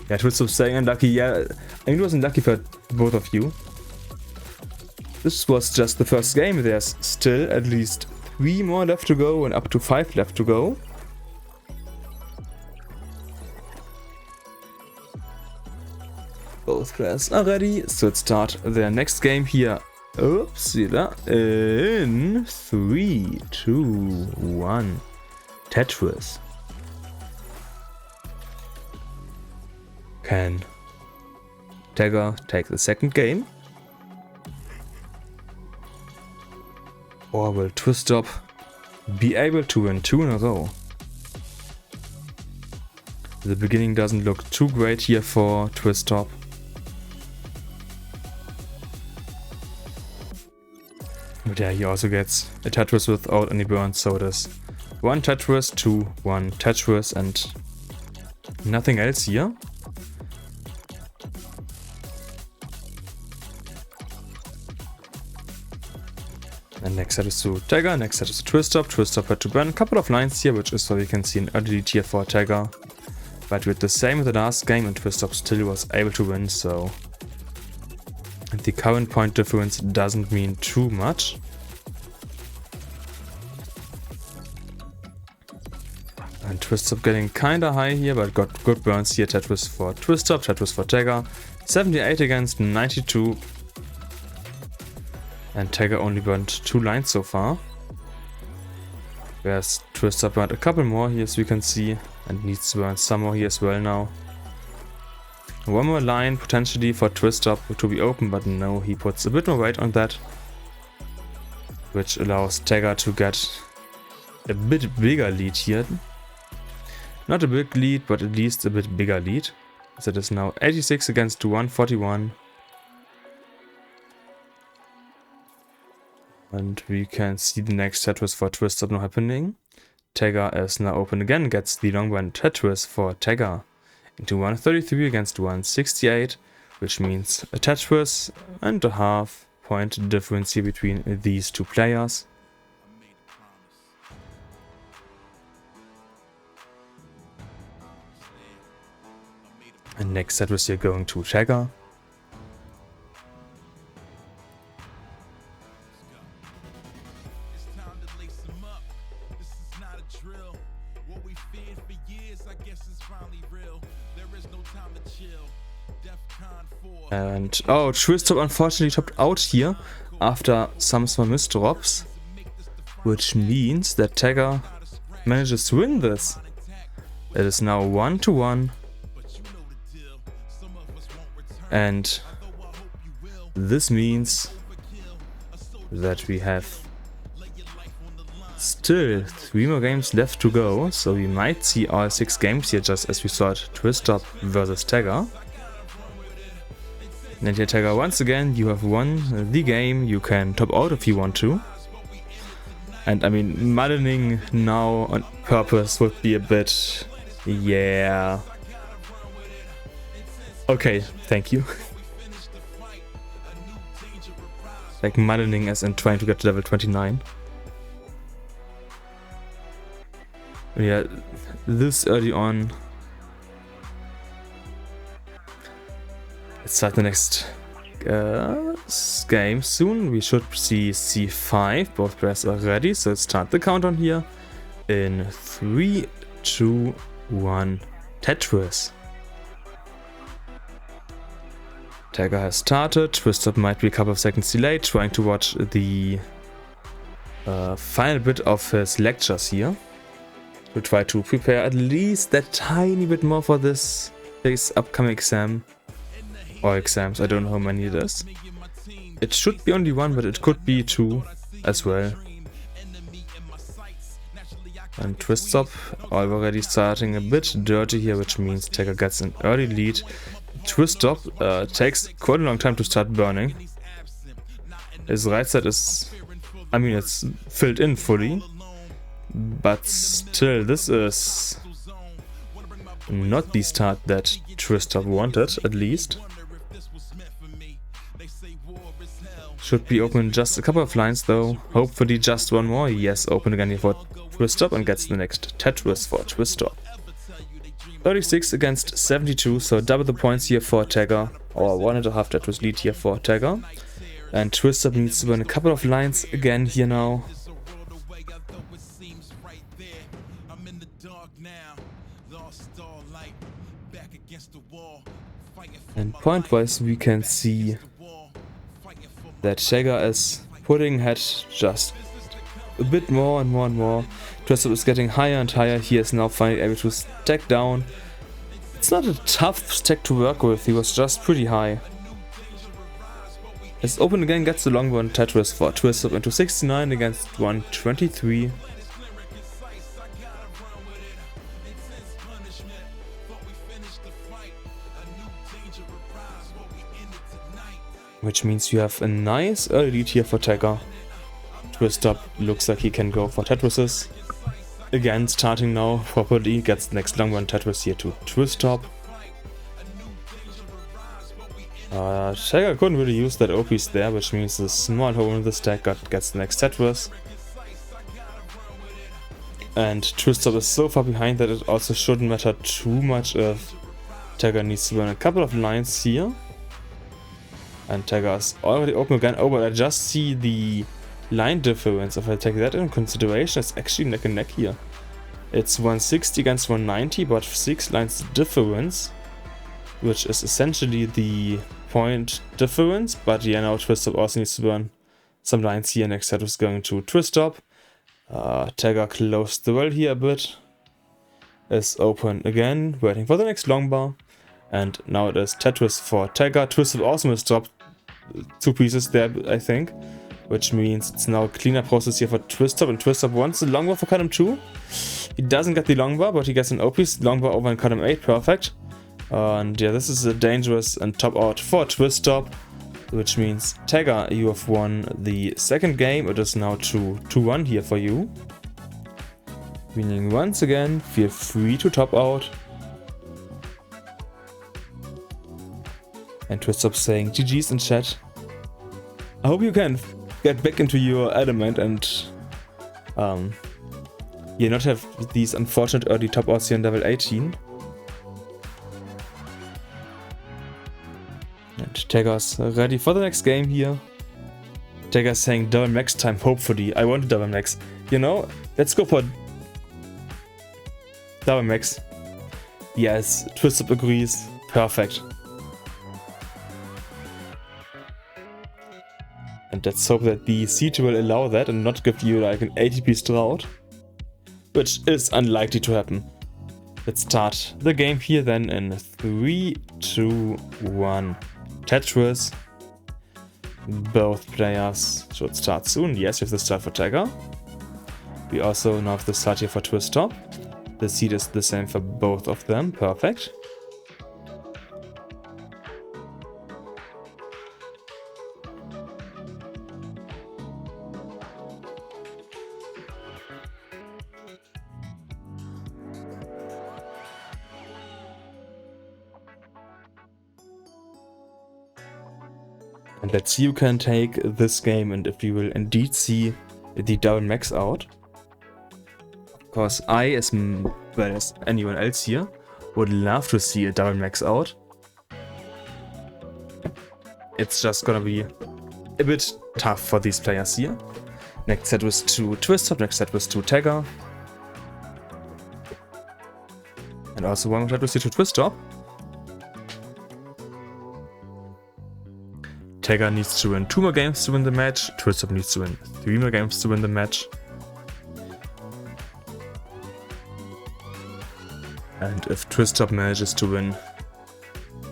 Yeah, Tristop saying unlucky. Yeah, I mean, it was unlucky for both of you. This was just the first game. There's still at least 3 more left to go and up to 5 left to go. Both players are ready, so let's start their next game here. Oops, in 3, 2, 1. Tetris. Can Tega take the second game? Or will Tristop be able to win 2 in a row? The beginning doesn't look too great here for Tristop. But yeah, he also gets a Tetris without any burns, so it is 1 Tetris, 2, 1 Tetris, and nothing else here. And next set is to Tega, next set is to Tristop. Tristop had to burn a couple of lines here, which is why we can see an early lead here for Tega. But with the same as the last game, and Tristop still was able to win, so the current point difference doesn't mean too much. And Tristop getting kinda high here, but got good burns here. Tetris for Tristop, Tetris for Tega. 78 against 92. And Tega only burned 2 lines so far. Whereas Tristop burned a couple more here, as we can see. And needs to burn some more here as well now. 1 more line potentially for Tristop to be open, but no, he puts a bit more weight on that. Which allows Tega to get a bit bigger lead here. Not a big lead, but at least a bit bigger lead. So it is now 86 against 141. And we can see the next Tetris for Tristop now happening. Tega is now open again, gets the long one Tetris for Tega into 133 against 168, which means a Tetris and a half point difference here between these two players. And next Tetris here going to Tega. And oh, Tristop unfortunately topped out here after some small misdrops, which means that Tega manages to win this. It is now 1-1, and this means that we have still 3 more games left to go, so we might see all 6 games here, just as we saw it Tristop versus Tega. And here Tega, once again, you have won the game. You can top out if you want to. And I mean, mullining now on purpose would be a bit... yeah. Okay, thank you. Like mullining as in trying to get to level 29. Yeah, this early on. Let's start the next game soon. We should see C5. Both players are ready, so let's start the countdown here. In 3, 2, 1, Tetris. Tega has started. Tristop might be a couple of seconds delayed, trying to watch the final bit of his lectures here. We'll try to prepare at least that tiny bit more for this upcoming exam. Or exams, I don't know how many it is. It should be only 1, but it could be 2 as well. And Tristop already starting a bit dirty here, which means Tega gets an early lead. Tristop takes quite a long time to start burning. His right side is, I mean, it's filled in fully. But still, this is not the start that Tristop wanted, at least. Should be open just a couple of lines though. Hopefully just 1 more. Yes, open again here for Tristop and gets the next Tetris for Tristop. 36 against 72, so double the points here for Tega, or 1.5 Tetris lead here for Tega. And Tristop needs to win a couple of lines again here now. And point-wise we can see that Tega is putting head just a bit more and more and more. Tristop is getting higher and higher. He is now finally able to stack down. It's not a tough stack to work with, he was just pretty high. As open again gets the long one Tetris for Tristop into 69 against 123. Which means you have a nice early lead here for Tega. Tristop looks like he can go for Tetrises. Again, starting now properly, gets the next long one Tetris here to Tristop. Tega couldn't really use that O-piece there, which means a small hole in the stack gets the next Tetris. And Tristop is so far behind that it also shouldn't matter too much if Tega needs to win a couple of lines here. And Tega is already open again. Oh, but I just see the line difference. If I take that into consideration, it's actually neck and neck here. It's 160 against 190, but 6 lines difference, which is essentially the point difference. But yeah, now Tristop also needs to burn some lines here. Next set is going to Tristop. Tega closed the well here a bit. Is open again, waiting for the next long bar. And now it is Tetris for Tega. Tristop also must drop 2 pieces there, I think. Which means it's now a cleaner process here for Tristop, and Tristop wants the long bar for column 2. He doesn't get the long bar, but he gets an O-piece. Long bar over in column 8, perfect. And yeah, this is a dangerous and top out for Tristop, which means Tega, you have won the second game. It is now 2-1 here for you. Meaning once again, feel free to top out. And Tristop saying GG's in chat. I hope you can get back into your element and yeah, not have these unfortunate early top outs here in level 18. And Tega's ready for the next game here. Tega's saying double max time, hopefully. I want a double max. You know, let's go for double max. Yes, Tristop agrees. Perfect. And let's hope that the siege will allow that and not give you like an 80-piece drought, which is unlikely to happen. Let's start the game here then in 3, 2, 1. Tetris. Both players should start soon. Yes, we have the start for Tega. We also now have the start here for Tristop. The seed is the same for both of them. Perfect. And let's see who can take this game and if we will indeed see the double max out. Of course, I, as well as anyone else here, would love to see a double max out. It's just gonna be a bit tough for these players here. Next set was to Tristop, next set was to Tega. And also one more set was here to Tristop. Tega needs to win 2 more games to win the match. Tristop needs to win 3 more games to win the match. And if Tristop manages to win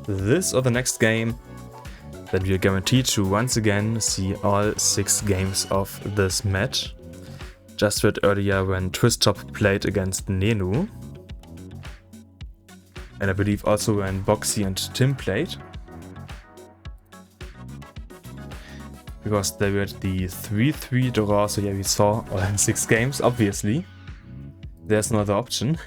this or the next game, then we are guaranteed to once again see all 6 games of this match. Just read earlier when Tristop played against Nenu. And I believe also when Boxie and Tim played. Because they were at the 3-3 draw, so yeah, we saw all 6 games, obviously. There's no other option.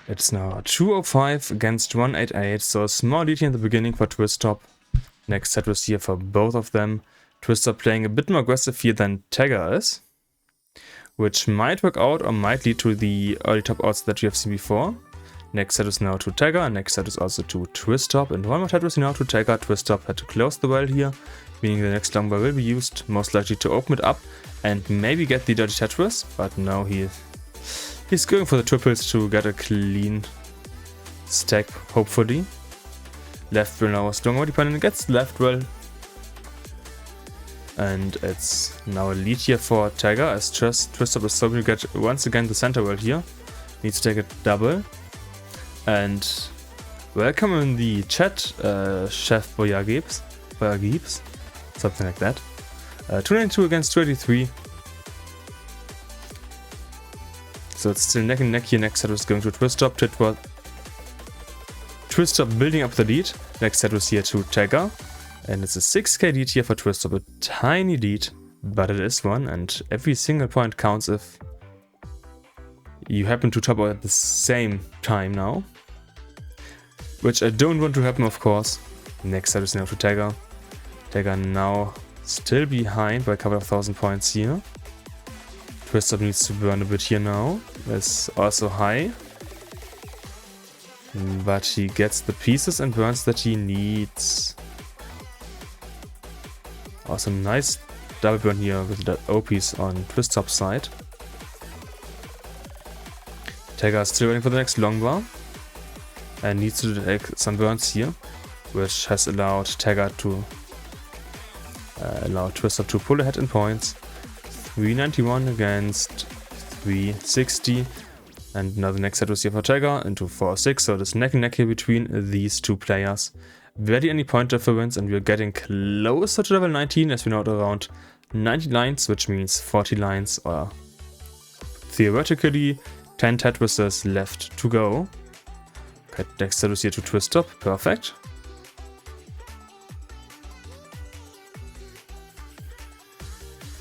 It's now 205 against 188, so a small lead here in the beginning for Tristop. Next set was here for both of them. Tristop playing a bit more aggressive here than Tega is, which might work out or might lead to the early top odds that you have seen before. Next set is now to Tega, and next set is also to Tristop, and one more set was now to Tega. Tristop had to close the well here, meaning the next long bar will be used, most likely to open it up and maybe get the dirty Tetris, but no, he's going for the triples to get a clean stack, hopefully. Left well now stronger dependent gets left well. And it's now a lead here for Tega as Tristop is hoping to get once again the center well here. Needs to take a double. And welcome in the chat, Chef Boyagips, something like that. 292 against 23. So it's still neck and neck here. Next set was going to Tristop. Tristop building up the lead. Next set was here to Tega. And it's a 6k lead here for Tristop. A tiny lead, but it is one. And every single point counts if you happen to top out at the same time now. Which I don't want to happen, of course. Next set is now to Tega. Tega now still behind by a couple of 1,000 points here. Tristop needs to burn a bit here now. It's also high. But he gets the pieces and burns that he needs. Awesome, nice double burn here with that O piece on Tristop's side. Tega is still waiting for the next long bar. And needs to take some burns here. Which has allowed Tega to allow Tristop to pull ahead in points. 391 against 360. And now the next set was here for Tega into 406. So there's neck and neck here between these two players. Barely any point difference, and we're getting closer to level 19 as we're now at around 90 lines, which means 40 lines, or theoretically 10 Tetrises left to go. Okay, next set was here to Tristop. Perfect.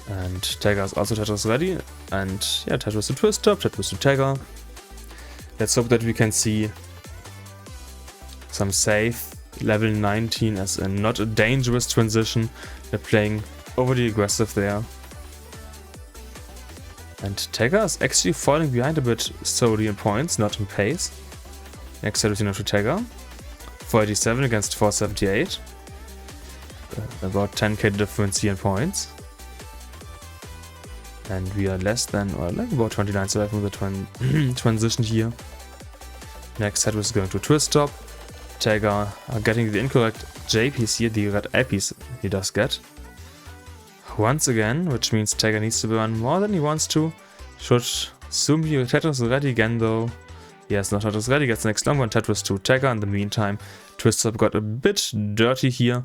And Tega is also Tetris ready. And yeah, Tetris to Tristop, Tetris to Tega. Let's hope that we can see some safe level 19 as a not a dangerous transition. They're playing overly aggressive there. And Tega is actually falling behind a bit solely in points, not in pace. Next set is to Tega. 487 against 478. About 10k difference here in points. And we are less than, or like about 29 away from the transition here. Next set was going to Tristop. Tega are getting the incorrect J piece here, the red A piece he does get. Once again, which means Tega needs to burn more than he wants to. Should soon be Tetris ready again though. Yes, not Tetris ready, gets the next long one, Tetris to Tega. In the meantime, Tristop got a bit dirty here.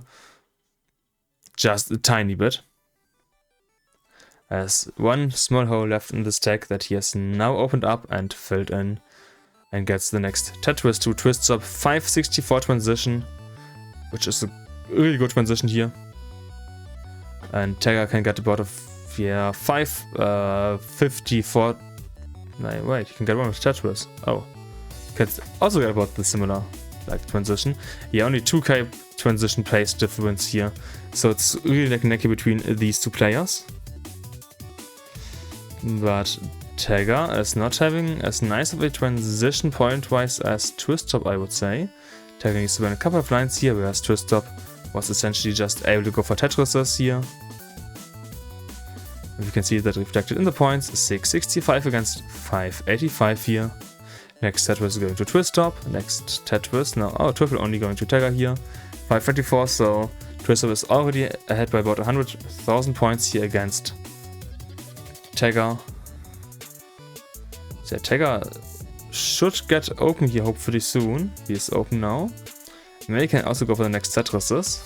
Just a tiny bit. Has one small hole left in the stack that he has now opened up and filled in. And gets the next Tetris to Tristop 564 transition. Which is a really good transition here. And Tega can get about a 554. No, wait, you can get one with Tetris. Oh. You can also get about the similar like transition. Yeah, only 2k transition pace difference here. So it's really like neck between these two players. But Tega is not having as nice of a transition point-wise as Tristop, I would say. Tega needs to win a couple of lines here, whereas Tristop was essentially just able to go for Tetrises here. And you can see that reflected in the points. 665 against 585 here. Next Tetris going to Tristop. Next Tetris, now, oh, triple only going to Tega here. 524, so Tristop is already ahead by about 100,000 points here against Tega. So Tega should get open here hopefully soon. He is open now. Maybe can also go for the next Tetrises.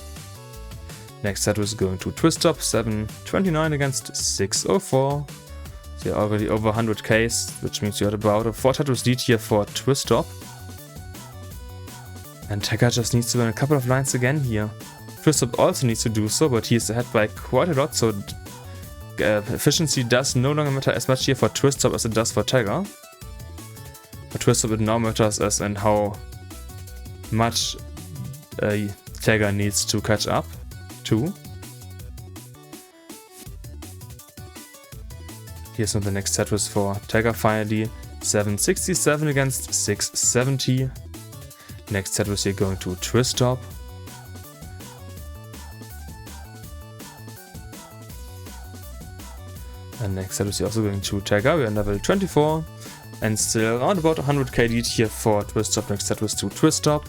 Next Tetris is going to Tristop. 729 against 604. So you're already over 100k, which means you're at about a 4 Tetris lead here for Tristop. And Tega just needs to win a couple of lines again here. Tristop also needs to do so, but he is ahead by quite a lot, so efficiency does no longer matter as much here for Tristop as it does for Tega. For Tristop it now matters as in how much Tega needs to catch up to. Here's the next Tetris for Tega finally. 767 against 670. Next Tetris here going to Tristop. And next Tetris here also going to Tega. We are level 24. And still around about 100k lead here for Tristop. Next Tetris to Tristop.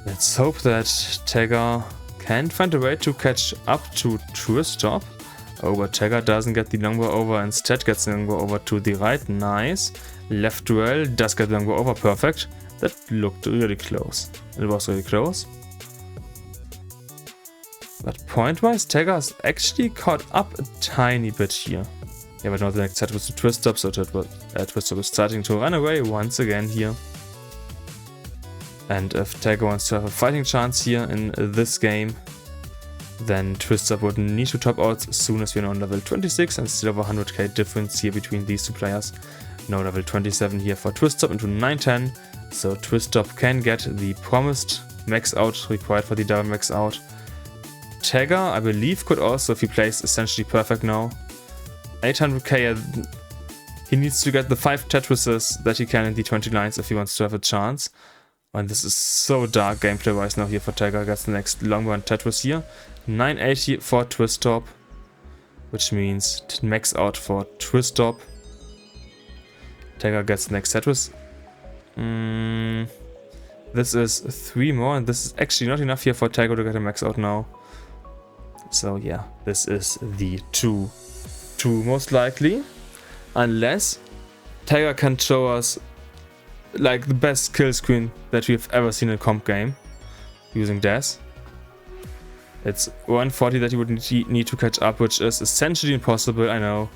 Let's hope that Tega can find a way to catch up to Tristop. Oh, but Tega doesn't get the longbow over, instead gets the longbow over to the right. Nice. Left duel does get the longbow over. Perfect. That looked really close. It was really close. But point-wise, Tega's actually caught up a tiny bit here. Yeah, but now the next set was to Tristop, so Tristop is starting to run away once again here. And if Tega wants to have a fighting chance here in this game, then Tristop would need to top out as soon as we're on level 26 and still over 100k difference here between these two players. Now level 27 here for Tristop into 910, so Tristop can get the promised max out required for the double max out. Tega, I believe, could also, if he plays essentially perfect now, 800k, he needs to get the 5 Tetrises that he can in the 20 lines if he wants to have a chance. And this is so dark gameplay wise now here for Tega. Gets the next long one Tetris here. 980 for Tristop, which means max out for Tristop. Tega gets the next Tetris. This is 3 more, and this is actually not enough here for Tega to get a max out now. So yeah, this is the 2 most likely, unless Tega can show us like the best kill screen that we've ever seen in a comp game using Death. It's 140 that you would need to catch up, which is essentially impossible, I know.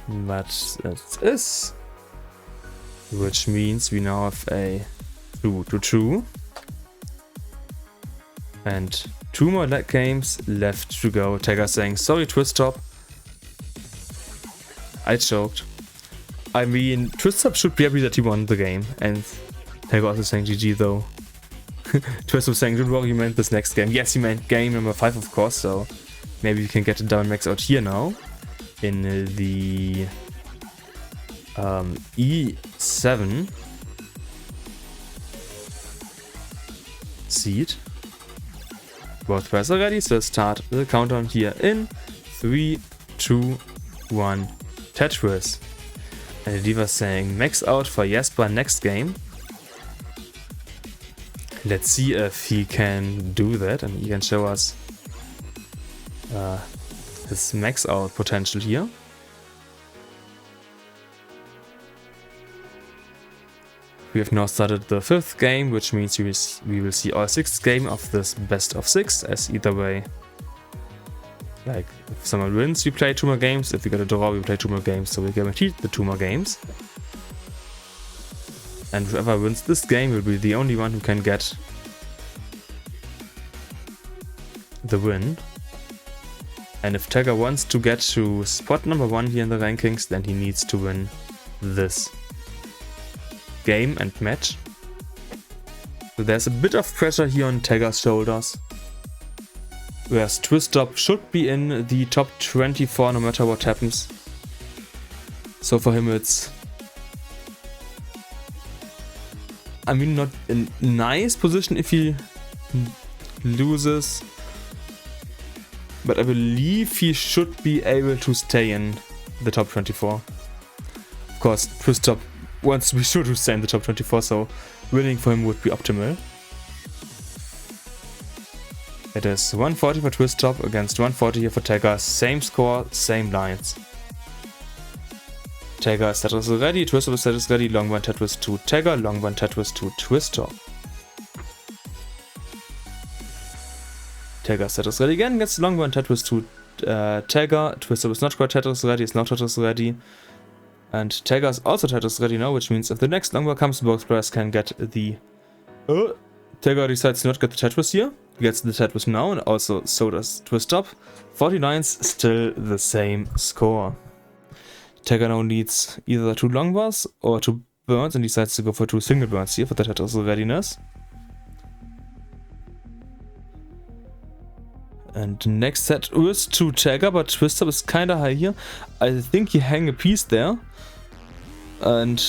But it is. Which means we now have a 2-2. And 2 more games left to go. Tega saying, sorry Tristop, I choked. I mean, Tristop should be happy that he won the game, and Tega also saying GG though. Tristop saying, don't worry, you meant this next game. Yes, he meant game number 5 of course, so maybe we can get a double max out here now. In the E7 seed. Both players are ready, so start the countdown here in 3, 2, 1, Tetris. And the Diva saying max out for Jesper next game. Let's see if he can do that and he can show us his max out potential here. We have now started the 5th game, which means we will see our 6th game of this best of 6, as either way, like if someone wins we play 2 more games, if we get a draw we play 2 more games, so we're guaranteed the 2 more games. And whoever wins this game will be the only one who can get the win. And if Tega wants to get to spot number 1 here in the rankings, then he needs to win this game and match. So there's a bit of pressure here on Tega's shoulders. Whereas Tristop should be in the top 24 no matter what happens. So for him it's, I mean, not a nice position if he loses, but I believe he should be able to stay in the top 24. Of course, Tristop wants to be sure to stay in the top 24, so winning for him would be optimal. It is 140 for Tristop against 140 here for Tega. Same score, same lines. Tega is Tetris ready, Tristop is Tetris ready, long one Tetris to Tega, long one Tetris to Tristop. Tega is Tetris ready again, gets long one Tetris to Tega. Tristop is not quite Tetris ready, is not Tetris ready. And Tega is also Tetris ready now, which means if the next number comes, both players can get the... Tega decides to not get the Tetris here. He gets the Tetris now, and also so does Tristop. 40 lines, still the same score. Tega now needs either 2 long bars or 2 burns and decides to go for 2 single burns here for the Tetris readiness. And next set is to Tega, but Tristop is kinda high here. I think he hang a piece there. And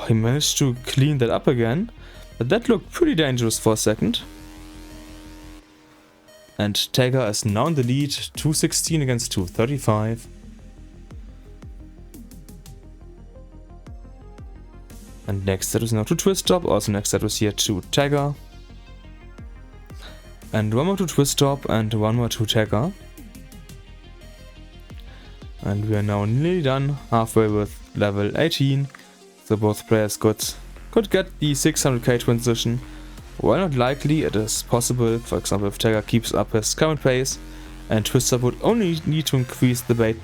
he managed to clean that up again. But that looked pretty dangerous for a second. And Tega is now in the lead, 216 against 235. And next set is now to Tristop, also next set was here to Tega. And one more to Tristop and one more to Tega. And we are now nearly done, halfway with level 18. So both players could get the 600k transition. While not likely, it is possible, for example if Tega keeps up his current pace, and Tristop would only need to increase the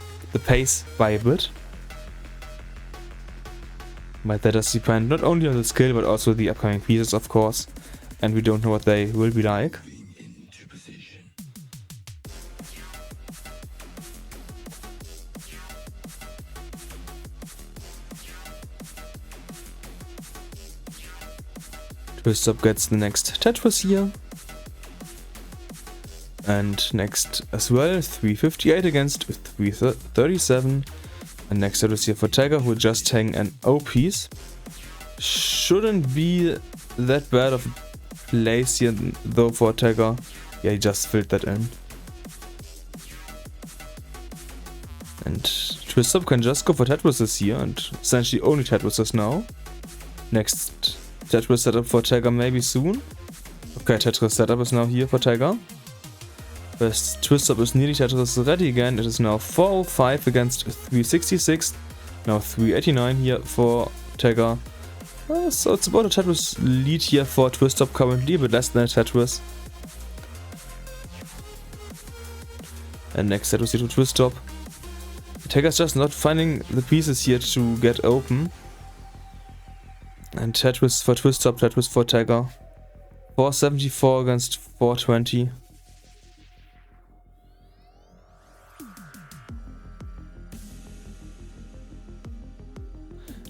pace by a bit. But that does depend not only on the skill but also the upcoming pieces, of course, and we don't know what they will be like. Tristop gets the next Tetris here. And next as well, 358 against 337. And next Tetris here for Tega, who just hang an O piece. Shouldn't be that bad of a place here though for Tega. Yeah, he just filled that in. And Tristop can just go for Tetrises here, and essentially only Tetrises now. Next Tetris setup for Tega maybe soon. Okay, Tetris setup is now here for Tega. Best Tristop is nearly Tetris ready again. It is now 405 against 366. Now 389 here for Tega. So it's about a Tetris lead here for Tristop currently, but less than a Tetris. And next Tetris here to Tristop. Tega's just not finding the pieces here to get open. And Tetris for Tristop, Tetris for Tega. 474 against 420.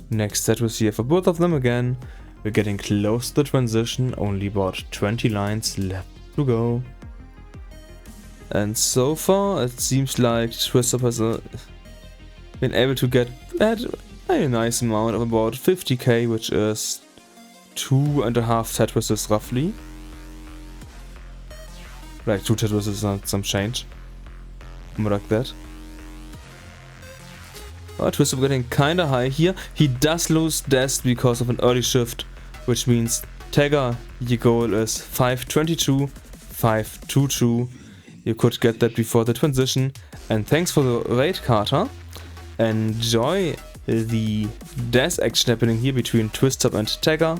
Next Tetris here for both of them again. We're getting close to the transition, only about 20 lines left to go. And so far it seems like Tristop has been able to get a nice amount of about 50k, which is 2.5 Tetrises roughly. Like 2 Tetrises and some change. More like that. Oh, Tristop getting kinda high here. He does lose Death because of an early shift, which means Tega, your goal is 522, 522. You could get that before the transition. And thanks for the raid, Carter. Enjoy the dash action happening here between Tristop and Tega,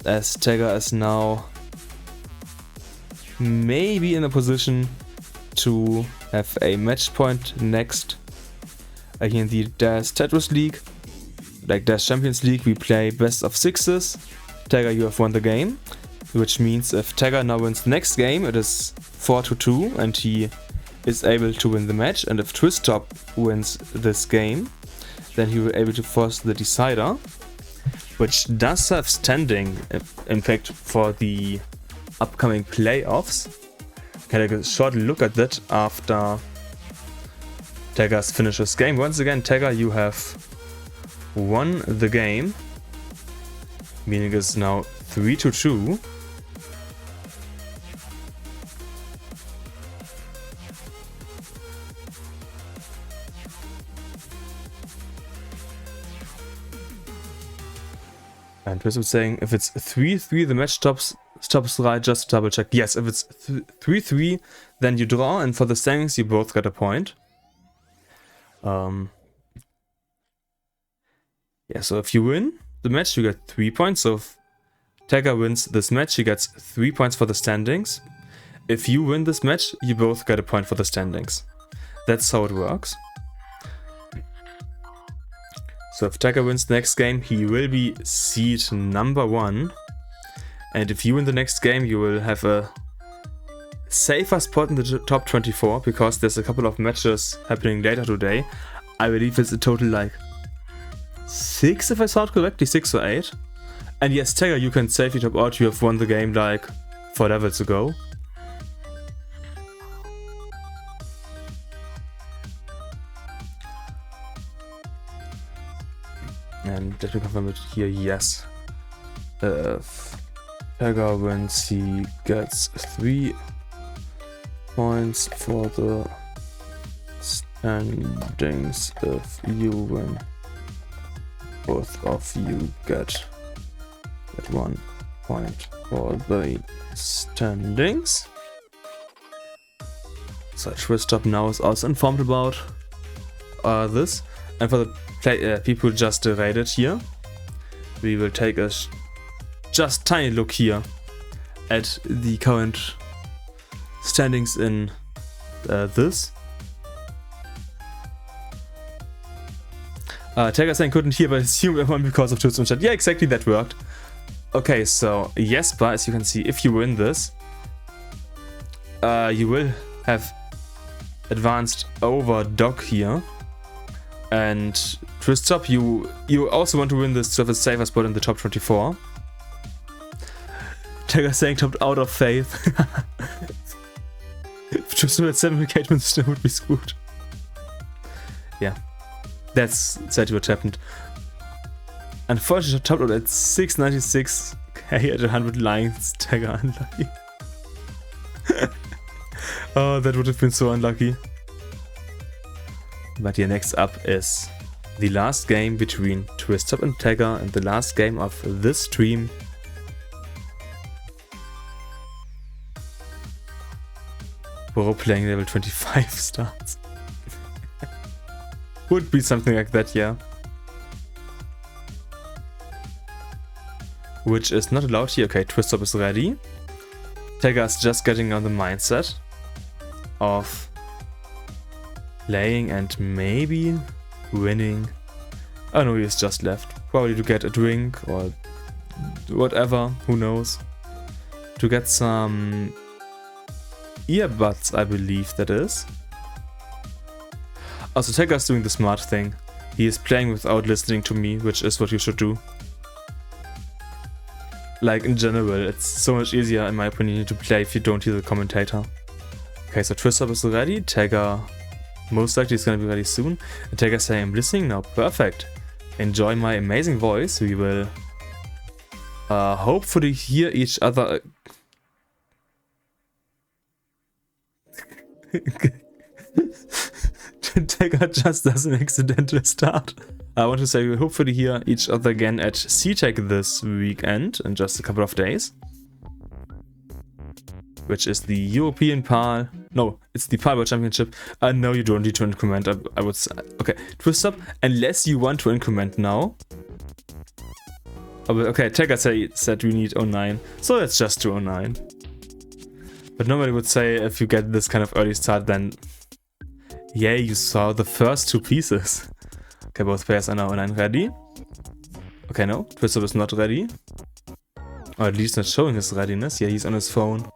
as Tega is now maybe in a position to have a match point next. Here in the Dash Tetris League, like Dash Champions League, we play best of 6s. Tega, you have won the game, which means if Tega now wins the next game, it is 4-2 and he is able to win the match. And if Tristop wins this game, then he will be able to force the decider, which does have standing impact for the upcoming playoffs. Can take a short look at that after Tega's finishes game. Once again, Tega, you have won the game, meaning it's now 3-2. And Tristop saying if it's 3-3, the match stops right. Just double check. Yes, if it's 3-3, then you draw, and for the standings, you both get a point. Yeah, so if you win the match, you get 3 points. So if Tega wins this match, he gets 3 points for the standings. If you win this match, you both get a point for the standings. That's how it works. So if Tega wins the next game, he will be seed number 1. And if you win the next game, you will have a safer spot in the top 24, because there's a couple of matches happening later today. I believe it's a total like 6 if I saw it correctly, 6 or 8. And yes, Tega, you can safely top out, you have won the game like 4 levels ago. And let me confirm it here, yes. If Tega wins, he gets 3 points for the standings. If you win, both of you get 1 point for the standings. So Tristop now is also informed about this. And for the people just rated here, we will take a just tiny look here at the current standings in this. Tega saying couldn't hear, but assumed everyone because of Tools chat. Yeah, exactly, that worked. Okay, so Jesper, as you can see, if you win this, you will have advanced over Doc here. And Tristop, you also want to win this to have a safer spot in the top 24. Tega saying topped out of faith. If Tristop had 7 engagements, still would be screwed. Yeah, that's exactly what happened. Unfortunately, topped out at 696k at 100 lines. Tega unlucky. Oh, that would have been so unlucky. But here next up is the last game between Tristop and Tega and the last game of this stream. Bro playing level 25 starts. Would be something like that, yeah. Which is not allowed here. Okay, Tristop is ready. Tega is just getting on the mindset of playing and maybe winning. Oh no, he's just left. Probably to get a drink or whatever, who knows. To get some earbuds, I believe that is. Also, Tega's doing the smart thing. He is playing without listening to me, which is what you should do. Like in general, it's so much easier in my opinion to play if you don't hear the commentator. Okay, so Tristop is ready. Tega most likely is gonna be ready soon. And Tega saying I'm listening now. Perfect. Enjoy my amazing voice. We will hopefully hear each other. Tega just does an accidental start. I want to say we will hopefully hear each other again at CTech this weekend in just a couple of days. Which is the European PAL. No, it's the PAL World Championship. No, you don't need to increment. I would say. Okay, Tristop, unless you want to increment now. Oh, okay, Tega said we need 09, so let's just do 09. But nobody would say if you get this kind of early start, then yay, you saw the first 2 pieces. Okay, both players are now 09 ready. Okay, no, Tristop is not ready. Or at least not showing his readiness. Yeah, he's on his phone.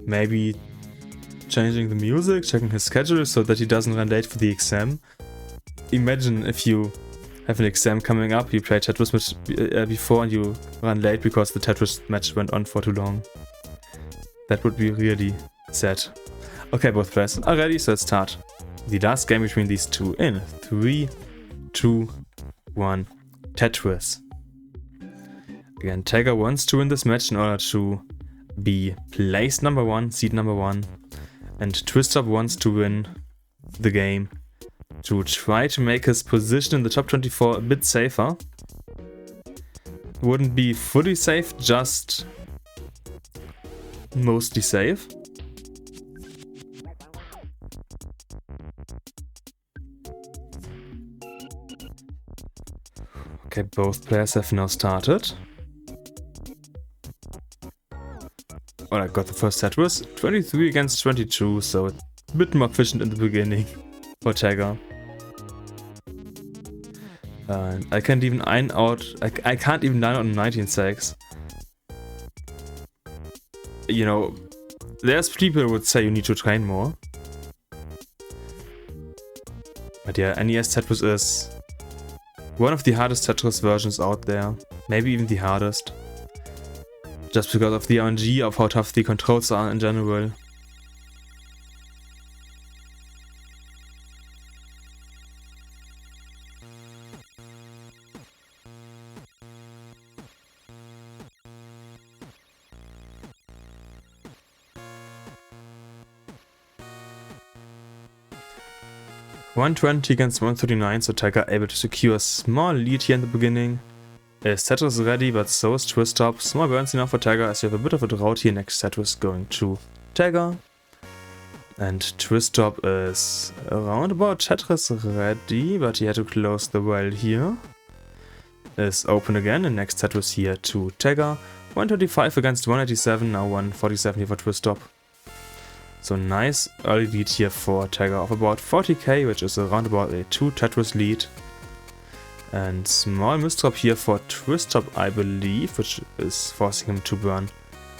Maybe changing the music, checking his schedule so that he doesn't run late for the exam. Imagine if you have an exam coming up, you play Tetris match before and you run late because the Tetris match went on for too long. That would be really sad. Okay, both players are ready, so let's start the last game between these two in 3, 2, 1, Tetris. Again, Tega wants to win this match in order to be place number 1, seed number 1, and Tristop wants to win the game to try to make his position in the top 24 a bit safer. Wouldn't be fully safe, just mostly safe. Okay, both players have now started. Oh, I got the first set was 23 against 22, so a bit more efficient in the beginning for Tega. And I can't even line out. I can't even line out 19 secs. You know, there's people who would say you need to train more. But yeah, NES Tetris is one of the hardest Tetris versions out there. Maybe even the hardest. Just because of the RNG, of how tough the controls are in general. $120 against $139, so Tega able to secure a small lead here in the beginning. Tetris ready, but so is Tristop. Small burns enough for Tega, as you have a bit of a drought here. Next Tetris going to Tega. And Tristop is around about Tetris ready, but he had to close the well here. Is open again, and next Tetris here to Tega. 125 against 187, now 147 here for Tristop. So nice early lead here for Tega of about 40k, which is around about a 2 Tetris lead. And small misdrop here for Tristop, I believe, which is forcing him to burn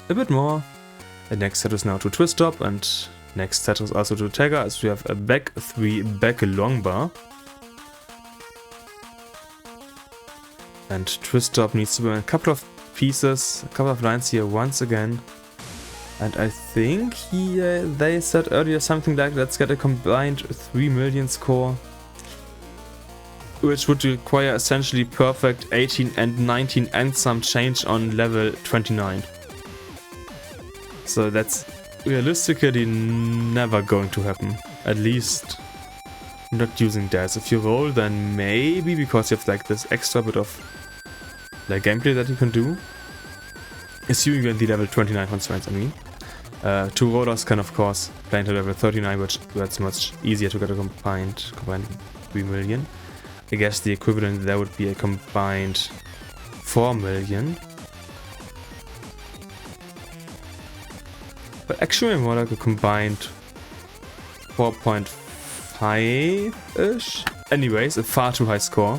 a bit more. The next Tetris now to Tristop, and next Tetris also to Tega, as we have a back 3 back long bar. And Tristop needs to burn a couple of pieces, a couple of lines here once again. And I think they said earlier something like, let's get a combined 3 million score. Which would require essentially perfect 18 and 19 and some change on level 29. So that's realistically never going to happen. At least not using dice. If you roll, then maybe, because you have like this extra bit of like gameplay that you can do. Assuming you're in the level 29 constraints, I mean. 2 rollers can of course play into level 39, which that's much easier to get a combined 3 million. I guess the equivalent there would be a combined 4 million. But actually more like a combined 4.5-ish. Anyways, a far too high score,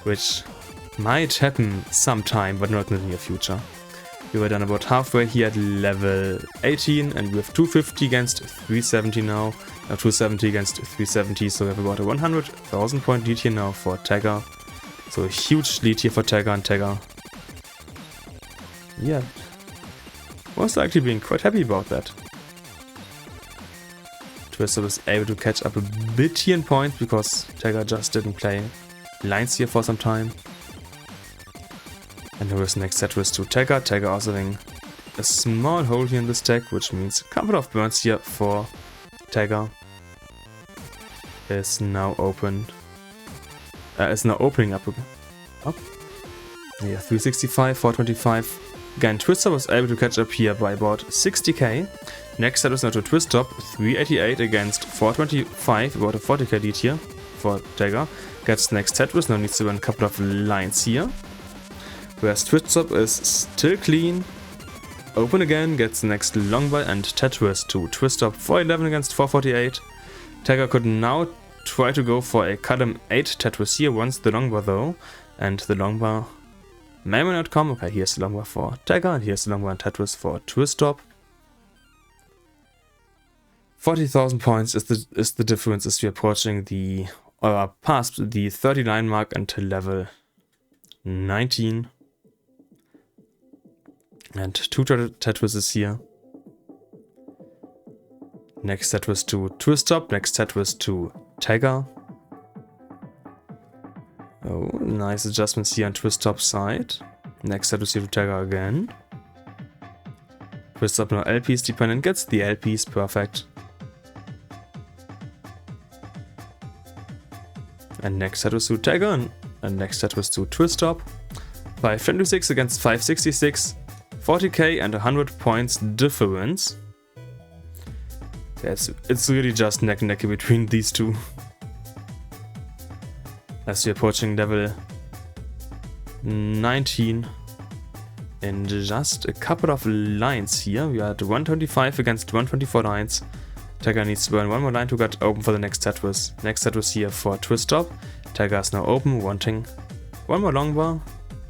which might happen sometime, but not in the near future. We were done about halfway here at level 18, and we have 250 against 370 now. Now 270 against 370, so we have about a 100,000 point lead here now for Tega. So a huge lead here for Tega, and Tega, yeah, most likely being quite happy about that. Twister was able to catch up a bit here in points, because Tega just didn't play lines here for some time. And here is next Tetris to Tega. Tega also having a small hole here in this deck, which means a couple of burns here for Tega. Is now open. Is now opening up. Yeah, 365, 425. Again, Twister was able to catch up here by about 60k. Next Tetris now to Tristop, 388 against 425, about a 40k lead here for Tega. Gets next Tetris, now needs to run a couple of lines here. Whereas Tristop is still clean. Open again, gets the next long bar, and Tetris to Tristop, 411 against 448. Tega could now try to go for a column 8 Tetris here, once the long bar though. And the long bar may not come. Okay, here's the long bar for Tega, and here's the long bar and Tetris for Tristop. 40,000 points is the difference as we're approaching the, or past the 39 mark until level 19. And 2 Tetrises here. Next Tetris to Tristop, next Tetris to Tega. Oh, nice adjustments here on Tristop's side. Next Tetris here to Tega again. Tristop now LPs dependent, gets the LPs, perfect. And next Tetris to Tega, and next Tetris to Tristop. 526 against 566. 40k and 100 points difference. Yes, it's really just neck and neck between these two. As we're approaching level 19 in just a couple of lines here. We are at 125 against 124 lines. Tega needs to burn one more line to get open for the next Tetris. Next Tetris here for Tristop. Tega is now open, wanting one more long bar.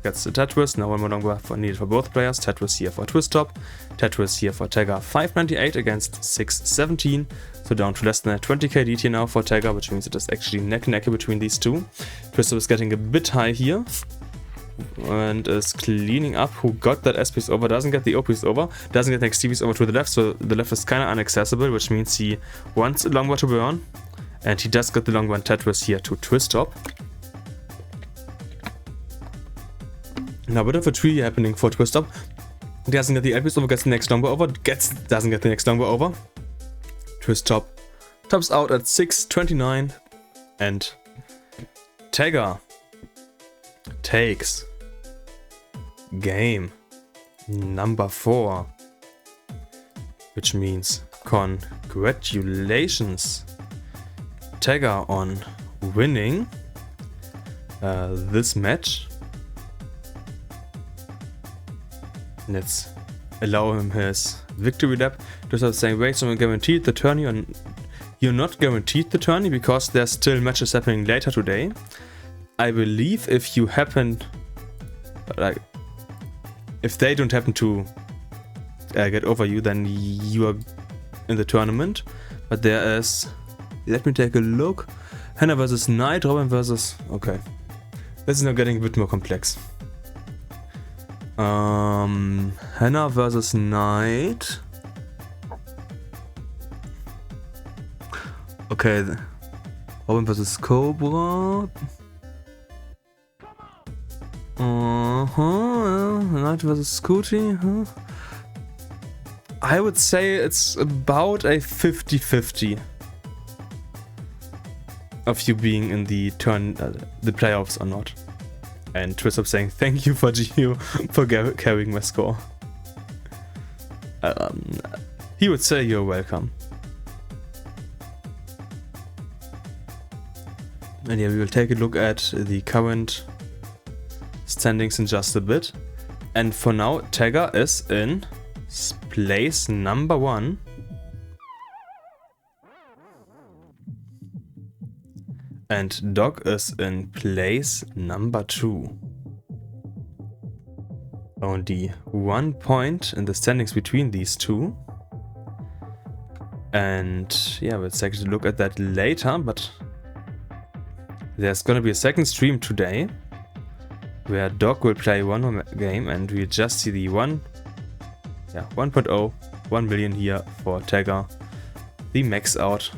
gets the Tetris. Now one more longbow needed for both players. Tetris here for Tristop. Tetris here for Tega. 598 against 617. So down to less than a 20k lead here now for Tega, which means it is actually neck and neck between these two. Tristop is getting a bit high here. And is cleaning up. Who got that S piece over? Doesn't get the O piece over. Doesn't get the XT piece over to the left. So the left is kind of inaccessible, which means he wants a longbow to burn. And he does get the longbow and Tetris here to Tristop. Now a bit of a tree happening for Tristop. Doesn't get the L piece over, gets the next longbow over. Doesn't get the next longbow over. Tristop tops out at 629. And Tega takes game number 4, which means congratulations Tega on winning this match. Let's allow him his victory lap. Just saying, wait, so I'm guaranteed the tourney, and you're not guaranteed the tourney because there's still matches happening later today. I believe if you happen, like, if they don't happen to get over you, then you are in the tournament. But there is, let me take a look. Hannah versus Knight, Robin versus, okay. This is now getting a bit more complex. Hannah versus Knight. Okay, Robin versus Cobra. Knight versus Scooty, huh? I would say it's about a 50-50 of you being in the the playoffs or not. And Tristop saying thank you for GU for carrying my score. He would say you're welcome. And yeah, we will take a look at the current standings in just a bit. And for now, Tega is in place number 1. And Doc is in place number 2. Only 1 point in the standings between these two. And yeah, we'll take a look at that later, but there's gonna be a second stream today where Doc will play one more game, and we'll just see the 1.0, 1 million here for Tega. The max out.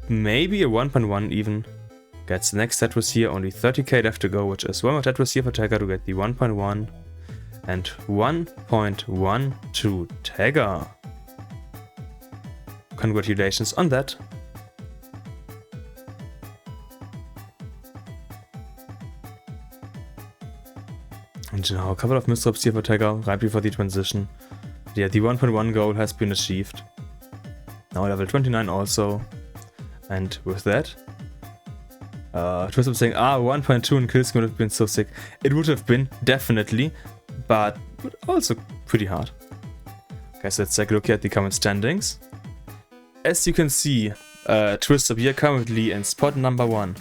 Maybe a 1.1 even. Gets the next Tetris here, only 30k left to go, which is one more Tetris here for Tega to get the 1.1. And 1.1 to Tega. Congratulations on that. And now a couple of missteps here for Tega right before the transition. Yeah, the 1.1 goal has been achieved. Now level 29 also. And with that, Tristop saying, 1.2 in kills would have been so sick. It would have been, definitely, but also pretty hard. Okay, so let's take a look at the current standings. As you can see, Tristop here currently in spot number 1.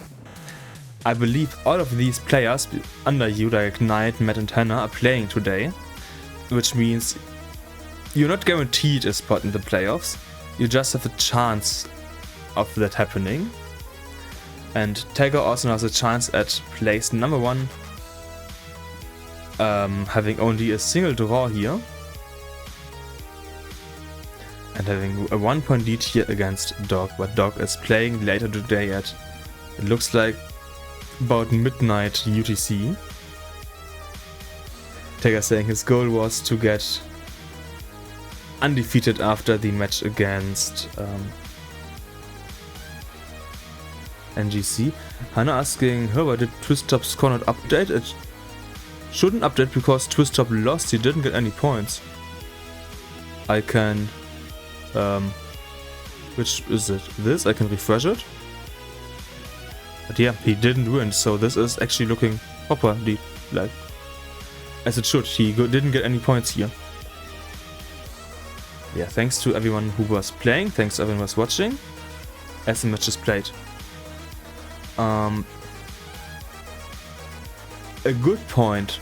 I believe all of these players under you, like Knight, Matt and Hannah, are playing today. Which means you're not guaranteed a spot in the playoffs. You just have a chance of that happening. And Tega also has a chance at place number 1. Having only a single draw here. And having a 1 point lead here against Doc. But Doc is playing later today at, it looks like, about midnight UTC. Tega saying his goal was to get undefeated after the match against NGC. Hannah asking her, why did Tristop's score not update? It shouldn't update because Tristop lost, he didn't get any points. I can which is it? This? I can refresh it. But yeah, he didn't win, so this is actually looking properly like as it should. He didn't get any points here. Yeah, thanks to everyone who was playing, thanks to everyone who was watching, as the match is played. a good point.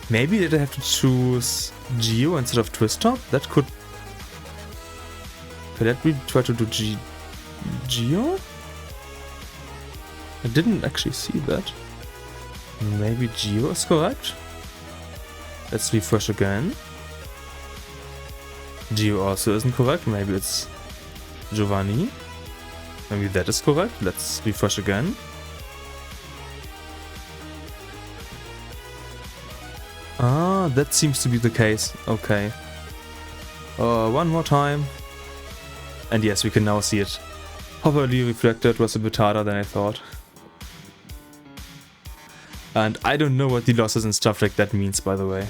Maybe did I have to choose Geo instead of Tristop? That could... Let me try to do Geo? I didn't actually see that. Maybe Geo is correct? Let's refresh again. Geo also isn't correct. Maybe it's Giovanni. Maybe that is correct. Let's refresh again. Ah, that seems to be the case. Okay. One more time. And yes, we can now see it. Properly reflected, was a bit harder than I thought. And I don't know what the losses and stuff like that means, by the way.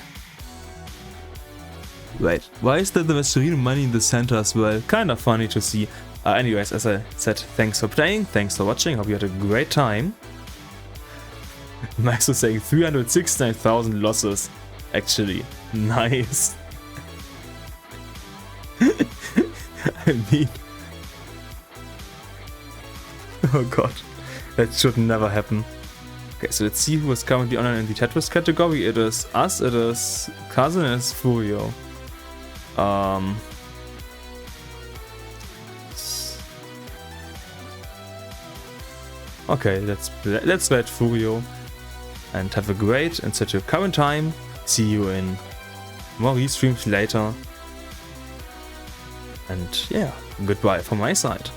Wait, why is there the Mascherino money in the center as well? Kinda funny to see. Anyways, as I said, thanks for playing, thanks for watching, hope you had a great time. Max was saying 369,000 losses. Actually, nice. I mean... Oh god, that should never happen. Okay, so let's see who is currently online in the Tetris category. It is us, it is Cousin, and it's Furio. Okay, let's let Furio and have a great and such a current time. See you in more restreams later. And yeah, goodbye from my side.